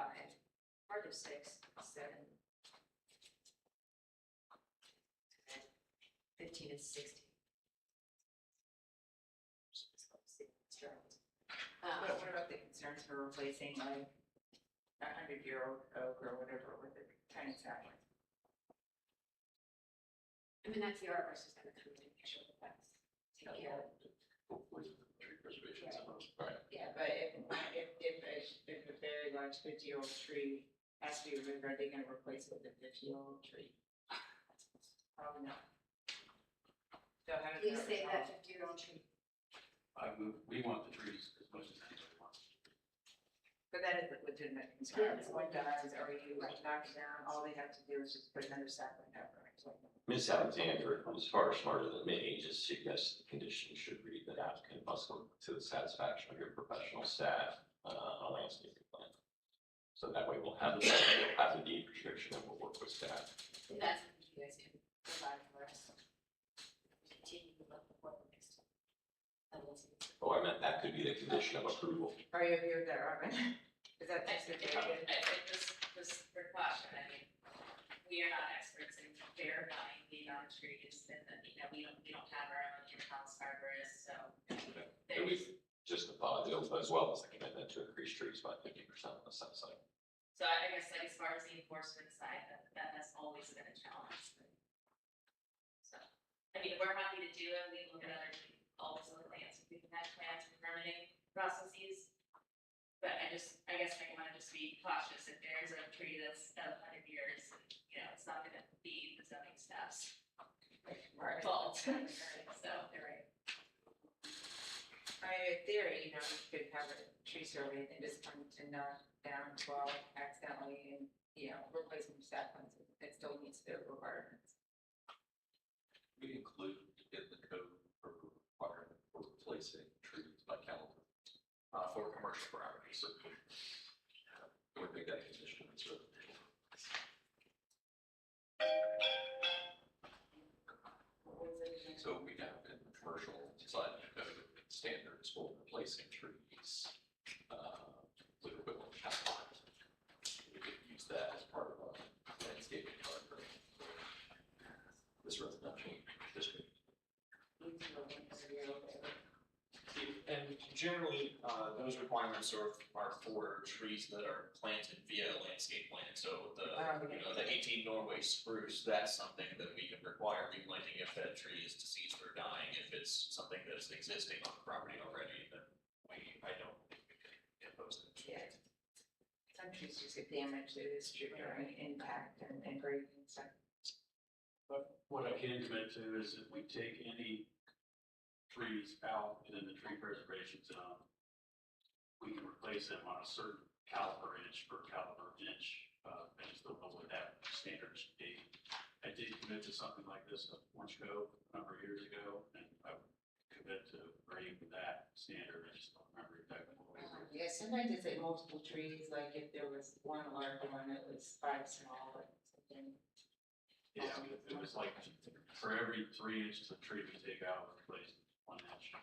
Speaker 2: Part of 6, 7. 15 and 16.
Speaker 10: What about the concerns for replacing like 100-year-old oak or whatever with a tiny sapling?
Speaker 1: I mean, that's the arborist who's gonna come in and make sure that that's taken care of.
Speaker 4: Hopefully, tree preservation, right?
Speaker 10: Yeah, but if a very large 50-year-old tree has to be removed, are they gonna replace it with a 50-year-old tree? Probably not. So how does
Speaker 1: Please
Speaker 10: that
Speaker 1: say
Speaker 10: resolve?
Speaker 1: that 50-year-old tree.
Speaker 6: We want the trees as much as anybody wants.
Speaker 10: But that is a legitimate concern. If one dies or you like knock it down, all they have to do is just put another sapling over it.
Speaker 5: Ms. Alexander was far smarter than me, just suggested the condition should read that applicant must work to the satisfaction of your professional staff on a landscaping plan. So that way we'll have the deed restriction and we'll work with staff.
Speaker 1: And that's what you guys can provide for us. Continue to look for the next level.
Speaker 5: Oh, I meant that could be the condition of approval.
Speaker 10: Are you agree with that, Robin? Is that just a very good?
Speaker 2: Just for caution, I mean, we are not experts in verifying the amount of trees and that, we don't have our own in-house arborists, so.
Speaker 5: It was just a thought, as well as the commitment to increase trees by 50% on the south side.
Speaker 2: So I guess like as far as the enforcement side, that has always been a challenge. So, I mean, we're happy to do it, we look at other, always look at plans, we can have plans for permitting processes. But I guess I want to just be cautious if there's a tree that's 100 years, it's not gonna be the zoning staff's fault. So, you're right.
Speaker 10: I mean, in theory, you could have a tree survey and just come to knock down 12 accidentally and, replace them with saplings. It still meets their requirements.
Speaker 4: We include in the code for requirement for replacing trees by calendar.
Speaker 3: For commercial properties.
Speaker 4: We make that condition, that's right. So we have in the commercial side of the code standards for replacing trees, with equivalent timelines. We could use that as part of our landscaping program. This residential district.
Speaker 3: And generally, those requirements are for trees that are planted via landscape plan. So the 18 Norway spruce, that's something that we can require replanting if that tree is deceased or dying. If it's something that's existing on the property already, then I don't think we can impose it.
Speaker 10: Yeah. Some trees just get damaged, it is true, impact and grading and stuff.
Speaker 6: But what I can commit to is if we take any trees out within the tree preservation zone, we can replace them on a certain caliber inch per caliber inch. I just don't know what that standard should be. I did commit to something like this a number of years ago, and I would commit to bringing that standard. I just don't remember exactly what it was.
Speaker 10: Yeah, sometimes it's like multiple trees, like if there was one large one, it was 5 small, or something.
Speaker 6: Yeah, it was like for every 3 inches of tree we take out, replace 1 inch.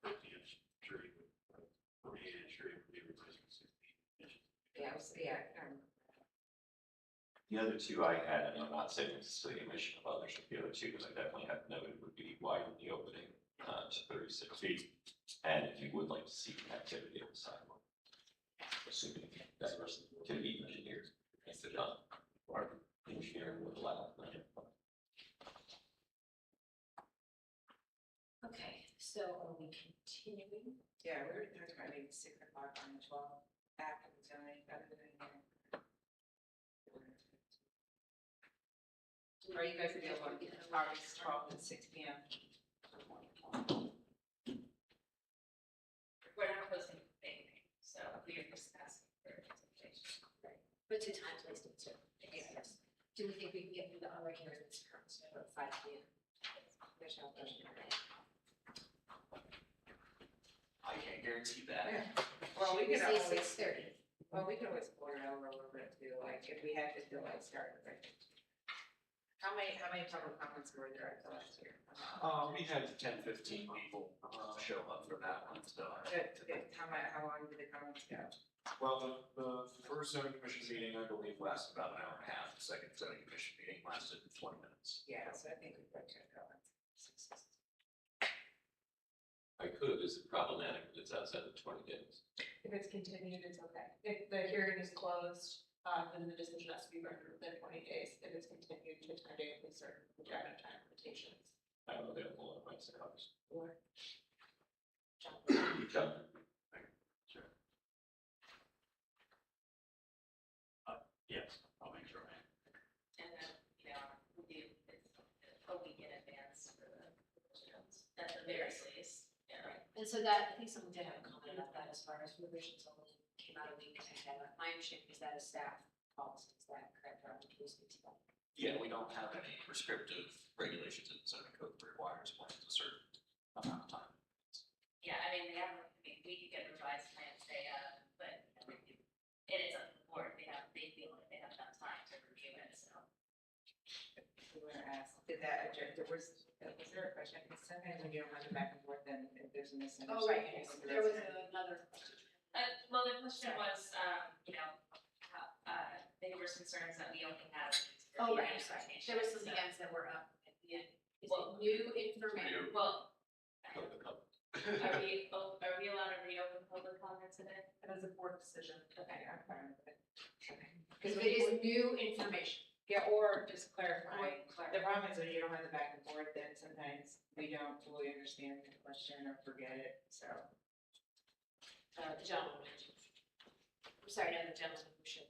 Speaker 6: 50-inch tree, 48-inch tree would be replaced with 16 inches.
Speaker 10: Yeah,
Speaker 5: The other two I had, and I'm not saying it's to the omission of others, but the other two, because I definitely have noted, would be widen the opening to 36 feet. And if you would like to see activity on the sidewalk, assuming that person can be engineered, if they're done, or engineering would allow.
Speaker 1: Okay, so are we continuing?
Speaker 10: Yeah, we were talking about maybe 6 o'clock on the 12th, after the zoning, other than Are you guys available on August 12th at 6 p.m.?
Speaker 2: We're not posting anything, so we are just asking for a presentation.
Speaker 1: Right. But to time place it too. Yes. Do we think we can get through the other hearings current schedule at 5 p.m.? There's no question.
Speaker 3: I can't guarantee that.
Speaker 10: Well, we
Speaker 1: Should
Speaker 10: could
Speaker 1: say
Speaker 10: always,
Speaker 1: 6:30.
Speaker 10: well, we could always order it over a little bit too, like if we had to do like start with it. How many public comments were there at the last year?
Speaker 3: We had 10-15 people show up for that one, so.
Speaker 10: How long did the comments go?
Speaker 3: Well, the first zoning commission meeting, I believe, lasted about an hour and a half. The second zoning commission meeting lasted 20 minutes.
Speaker 10: Yeah, so I think we've got to go.
Speaker 5: I could, is it problematic if it's outside of 20 days?
Speaker 20: If it's continued, it's okay. If the hearing is closed, then the decision has to be rendered within 20 days. If it's continued to 10 days, we certain projected time limitations.
Speaker 5: I'm available on my hours.
Speaker 20: Or
Speaker 5: John?
Speaker 6: Yes, I'll make sure I am.
Speaker 2: And then, you know, we do, it's a week in advance for the revisions, at the very least, yeah.
Speaker 1: And so that, I think someone did have a comment about that as far as revisions only came out a week ahead. My understanding is that a staff policy, is that correct? Or can you speak to that?
Speaker 3: Yeah, we don't have any prescriptive regulations in the zoning code that requires plans a certain amount of time.
Speaker 2: Yeah, I mean, we could get revised plans, but you know, it is up to the board, they feel like they have enough time to review it, so.
Speaker 10: We were asked, did that adjust, was there a question? Because sometimes when you don't have it back and forth, then if there's a misunderstanding.
Speaker 1: Oh, right, there was another question.
Speaker 2: Well, the question was, you know, there were concerns that we only have.
Speaker 1: Oh, right, I'm sorry. There was some hands that were up at the end. Is it new information?
Speaker 2: Well, are we allowed to reopen public comment today?
Speaker 20: It is a board decision.
Speaker 10: Okay, I'm fine with it.
Speaker 1: Because it is new information.
Speaker 10: Yeah, or just clarify.
Speaker 1: Or
Speaker 10: The problem is when you don't have the back and forth, then sometimes we don't fully understand the question or forget it, so.
Speaker 1: The gentleman. I'm sorry, no, the gentleman who should.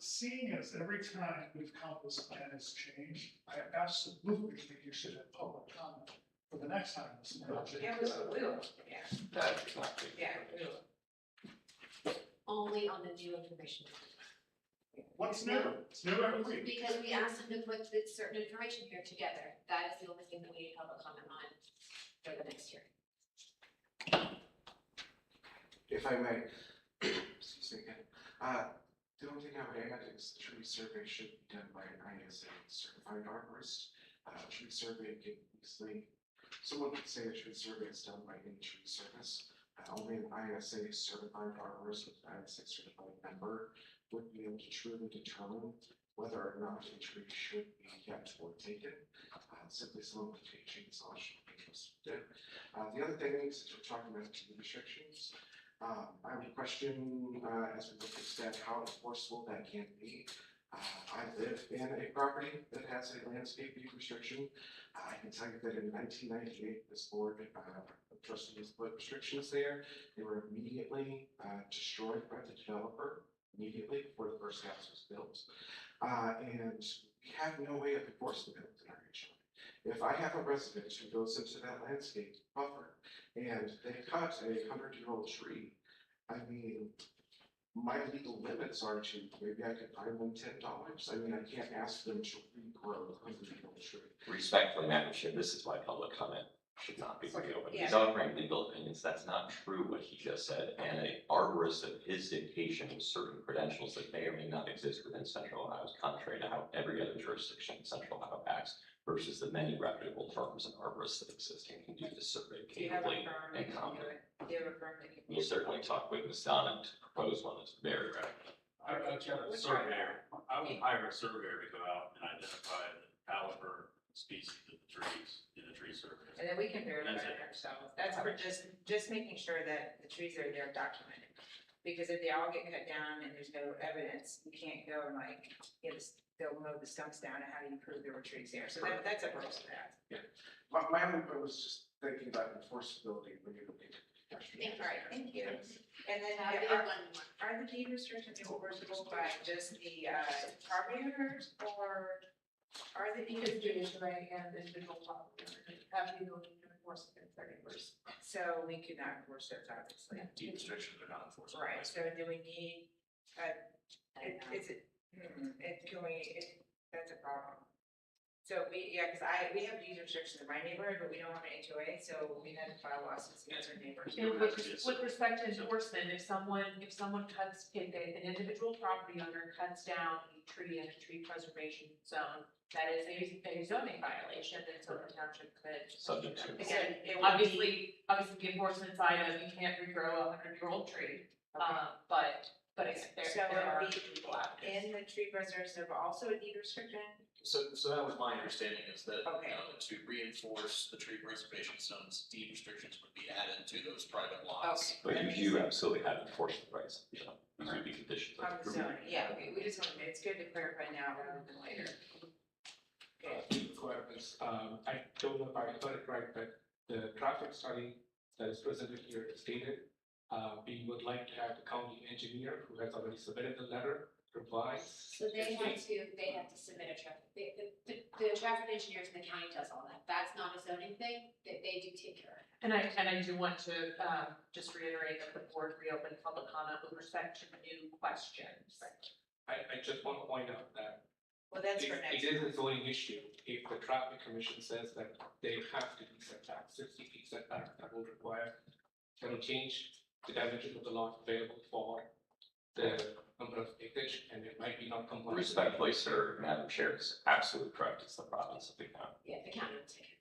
Speaker 14: Seeing as every time we've come, this plan has changed, I absolutely think you should have public comment for the next time this plan changes.
Speaker 10: Yeah, we will, yeah.
Speaker 5: That's not good.
Speaker 10: Yeah, we will.
Speaker 1: Only on the new information.
Speaker 14: What's new? It's new every week.
Speaker 1: Because we asked them to put certain information here together. That is the only thing that we need public comment on for the next hearing.
Speaker 16: If I may, excuse me again, the only thing I would add is the tree survey should be done by an ISA certified arborist. Tree survey can easily, someone could say a tree survey is done by any tree service. Only an ISA certified arborist with an ISA certified member would be able to truly determine whether or not a tree should be kept or taken. Simply someone with a chainsaw should be interested. The other thing is, since we're talking about tree restrictions, I have a question, as we look at that, how enforceable that can be. I live in a property that has a landscape view restriction. I can tell you that in 1998, this board of trustees put restrictions there. They were immediately destroyed by the developer, immediately before the first house was built. And we have no way of enforcing them in our region. If I have a resident who goes into that landscape buffer and they cut a 100-year-old tree, I mean, my legal limits are to, maybe I could fine them $10. I mean, I can't ask them to regrow a 100-year-old tree.
Speaker 5: Respectfully, Madam Chair, this is why public comment should not be reopened. He's
Speaker 10: Yeah.
Speaker 5: offering legal opinions. That's not true what he just said. And an arborist of his dictation with certain credentials that may or may not exist within Central Ohio is contrary to how every other jurisdiction in Central Ohio acts versus the many reputable firms and arborists that exist and can do this survey
Speaker 10: Do you have a
Speaker 5: capably
Speaker 10: firm that
Speaker 5: and
Speaker 10: can do
Speaker 5: competently.
Speaker 10: it? Do you have a firm that can?
Speaker 5: We'll certainly talk with Ms. Donna to propose one that's very rare.
Speaker 6: I've got a surveyor, I would hire a surveyor to go out and identify the caliber, species of the trees in the tree survey.
Speaker 10: And then we can verify
Speaker 6: That's it.
Speaker 10: it ourselves. That's for just making sure that the trees are there documented. Because if they all get cut down and there's no evidence, you can't go and like, they'll mow the stumps down and how do you prove there were trees there? So that's a first step.
Speaker 16: My only point was just thinking about enforceability when you look at pedestrian.
Speaker 10: All right, thank you. And then are the deed restrictions enforceable by just the property owners or are the deed restrictions?
Speaker 20: Right, and individual property owners have the ability to enforce it against their neighbors.
Speaker 10: So we could not enforce those, obviously.
Speaker 3: Deed restrictions are not enforceable.
Speaker 10: Right, so do we need, that's a problem. So we have deed restrictions in my neighborhood, but we don't have an HOA, so we had to file lawsuits against our neighbors.
Speaker 20: And with respect to enforcement, if an individual property owner cuts down a tree in a tree preservation zone, that is a zoning violation, and so the township could.
Speaker 5: Subject to.
Speaker 20: Again, obviously, the enforcement side of you can't regrow a 100-year-old tree. But it's,
Speaker 10: So
Speaker 20: there are
Speaker 10: it'll be
Speaker 20: people out there.
Speaker 10: in the tree preserves, there were also a deed restriction?
Speaker 3: So that was my understanding is that,
Speaker 10: Okay.
Speaker 3: to reinforce the tree preservation zones, deed restrictions would be added to those private lots.
Speaker 5: But you do absolutely have enforcement rights, you know, these would be conditions.
Speaker 10: On the zoning, yeah, okay, we just want to, it's good to clarify now rather than later.
Speaker 13: Requirements, I don't know if I heard it right, but the traffic study that is presented here is stated, we would like to have the county engineer who has already submitted the letter revise.
Speaker 1: So they have to submit a traffic, the traffic engineers in the county does all that. That's not a zoning thing, that they do take care of.
Speaker 20: And I do want to, just reiterate that the board reopened public comment with respect to new questions.
Speaker 13: I just want to point out that
Speaker 10: Well, that's for next.
Speaker 13: it is a zoning issue. If the traffic commission says that they have to be set back 60 feet setback, that will require, that will change the dimension of the lot available for the number of acreage, and it might be not compliant.
Speaker 5: Respectfully, sir, Madam Chair is absolutely correct. It's the province of the county.
Speaker 1: Yeah, the county will take it.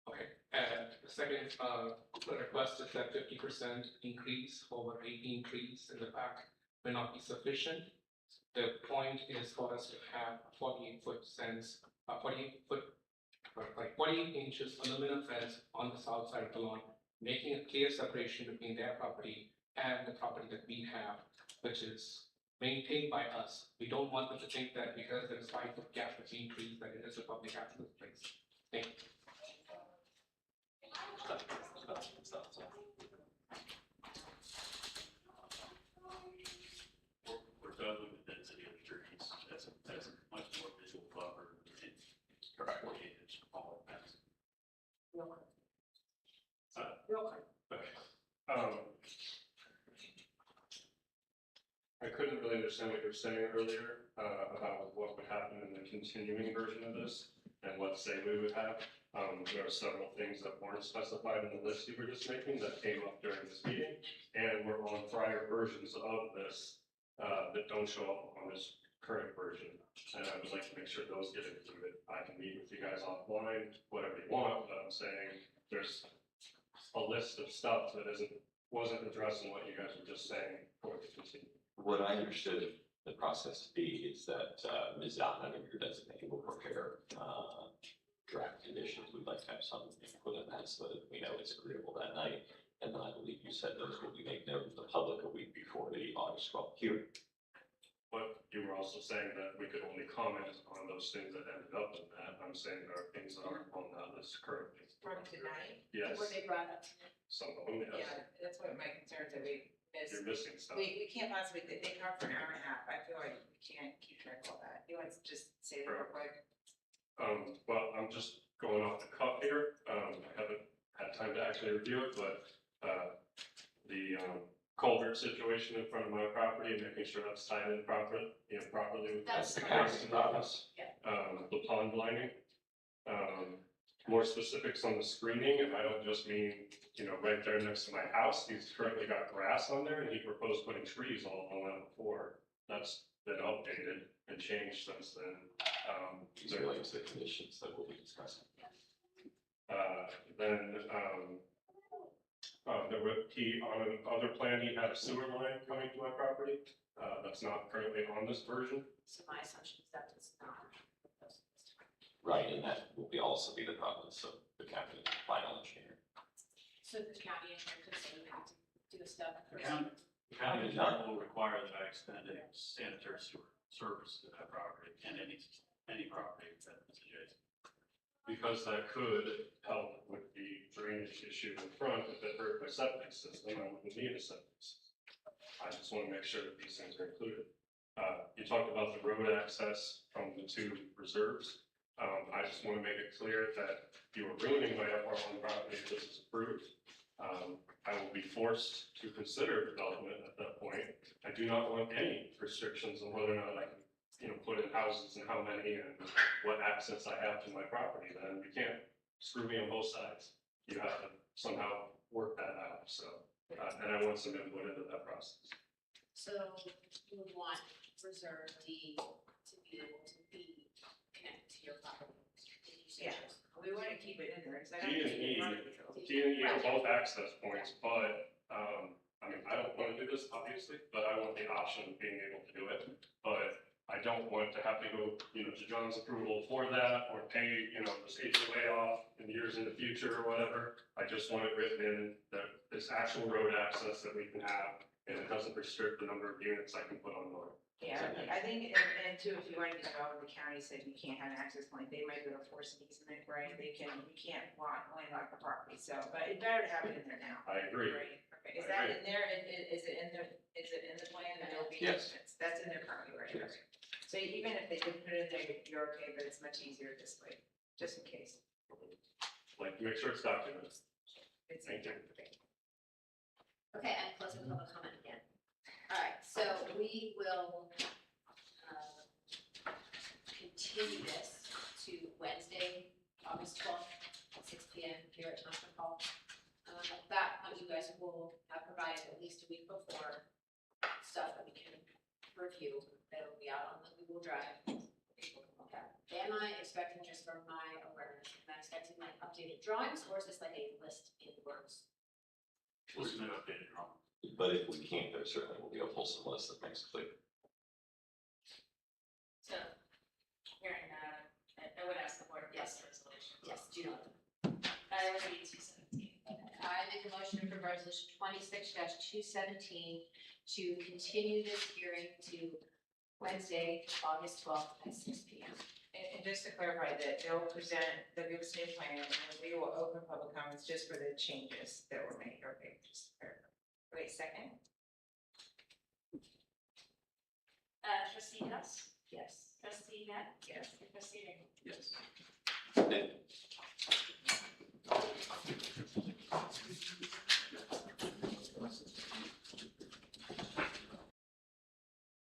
Speaker 13: Okay, and the second, the request is that 50% increase over 18 trees in the back may not be sufficient. The point is for us to have 48-foot fence, 48 inches aluminum fence on the south side of the lawn, making a clear separation between their property and the property that we have, which is maintained by us. We don't want them to think that because there is 5-foot gap between trees, that it is a public access place. Thank you.
Speaker 6: We're done with the density of the trees, that's a much more visual buffer.
Speaker 5: Correct.
Speaker 6: 48-inch tall fence.
Speaker 1: Real quick.
Speaker 6: Uh,
Speaker 1: Real quick.
Speaker 6: Okay. I couldn't really understand what you were saying earlier, about what would happen in the continuing version of this and what say we would have. There are several things that weren't specified in the list you were just making that came up during this meeting and were on prior versions of this, that don't show up on this current version. And I would like to make sure those get included. I can meet with you guys offline, whatever you want, but I'm saying there's a list of stuff that wasn't addressing what you guys were just saying for the continue.
Speaker 5: What I understood the process to be is that Ms. Allen, your designee, will prepare draft conditions. We'd like to have some input in that so that we know it's agreeable that night. And then I believe you said those will be made known to the public a week before the August 12th hearing.
Speaker 6: But you were also saying that we could only comment on those things that ended up in that. I'm saying there are things that aren't on that list currently.
Speaker 10: From tonight?
Speaker 6: Yes,
Speaker 1: What they brought up tonight.
Speaker 6: some of them, yes.
Speaker 10: Yeah, that's what my concern is that we miss.
Speaker 6: You're missing stuff.
Speaker 10: We can't possibly, they come for an hour and a half, I feel like we can't keep track of all that. You want to just say that real quick?
Speaker 6: Well, I'm just going off the cuff here. I haven't had time to actually review it, but, the, culvert situation in front of my property and making sure that's tied in properly with.
Speaker 5: That's the county's promise.
Speaker 6: The pond lining. More specifics on the screening, if I don't just mean, right there next to my house, he's currently got grass on there and he proposed putting trees all along that before. That's been updated and changed since then.
Speaker 5: These are related to the conditions that we'll be discussing.
Speaker 6: On another plan, he had a sewer line coming to my property. That's not currently on this version.
Speaker 1: So my assumption is that it's not.
Speaker 5: Right, and that will also be the province of the county final engineer.
Speaker 1: So the county engineer could say we have to do a step.
Speaker 6: The county engineer will require that I extend a sanitary sewer service to that property and any property that is adjacent. Because that could help with the drainage issue in front, if it hurt my septic system, I wouldn't need a septic system. I just want to make sure that these things are included. You talked about the road access from the two reserves. I just want to make it clear that you are ruining my FR1 property if this is approved. I will be forced to consider development at that point. I do not want any restrictions on whether or not I can, put in houses and how many and what access I have to my property. Then you can't screw me on both sides. You have to somehow work that out. So, and I want some input into that process.
Speaker 1: So you would want Reserve D to be able to be connected to your property.
Speaker 10: Yeah, we want to keep it in there.
Speaker 6: D and E are both access points, but
Speaker 19: I mean, I don't want to do this, obviously, but I want the option of being able to do it. But I don't want to have to go, to John's approval for that, or pay, this HOA off in years in the future or whatever. I just want it written in that this actual road access that we can have, and it doesn't restrict the number of units I can put on board.
Speaker 10: Yeah, I think, and too, if you wanted to develop, the county said you can't have an access point, they might be able to force an easement, right? You can't landlock the property, so, but it's better to have it in there now.
Speaker 19: I agree.
Speaker 10: Right, okay, is that in there, is it in the plan, that there'll be
Speaker 19: Yes.
Speaker 10: easements? That's in there currently, right?
Speaker 19: Yes.
Speaker 10: So even if they did put it in there, you're okay, but it's much easier this way, just in case.
Speaker 19: Like, make sure it's documented.
Speaker 10: It's
Speaker 19: Thank you.
Speaker 1: Okay, I'm closing public comment again. All right, so we will continue this to Wednesday, August 12th, at 6 p.m. here at Township Hall. That, you guys will have provided at least a week before stuff that we can review. That'll be out on the Google Drive. People can look at. Am I expecting, just from my awareness, am I expecting like updated drawings, or is this like a list in words?
Speaker 6: We'll submit updated drawing.
Speaker 5: But if we can't, there certainly will be a fulsome list that makes it clear.
Speaker 2: So, hearing that, I would ask the board to pass the resolution.
Speaker 1: Yes, do not.
Speaker 2: That would be 217.
Speaker 1: I make a motion for resolution 26-217 to continue this hearing to Wednesday, August 12th at 6 p.m.
Speaker 10: And just to clarify that they'll give us a new plan, and then we will open public comments just for the changes that were made, okay, just to clarify. Wait, second?
Speaker 2: Trustee Huss?
Speaker 1: Yes.
Speaker 2: Trustee Net?
Speaker 10: Yes.
Speaker 2: Trustee Ring?
Speaker 19: Yes.
Speaker 5: And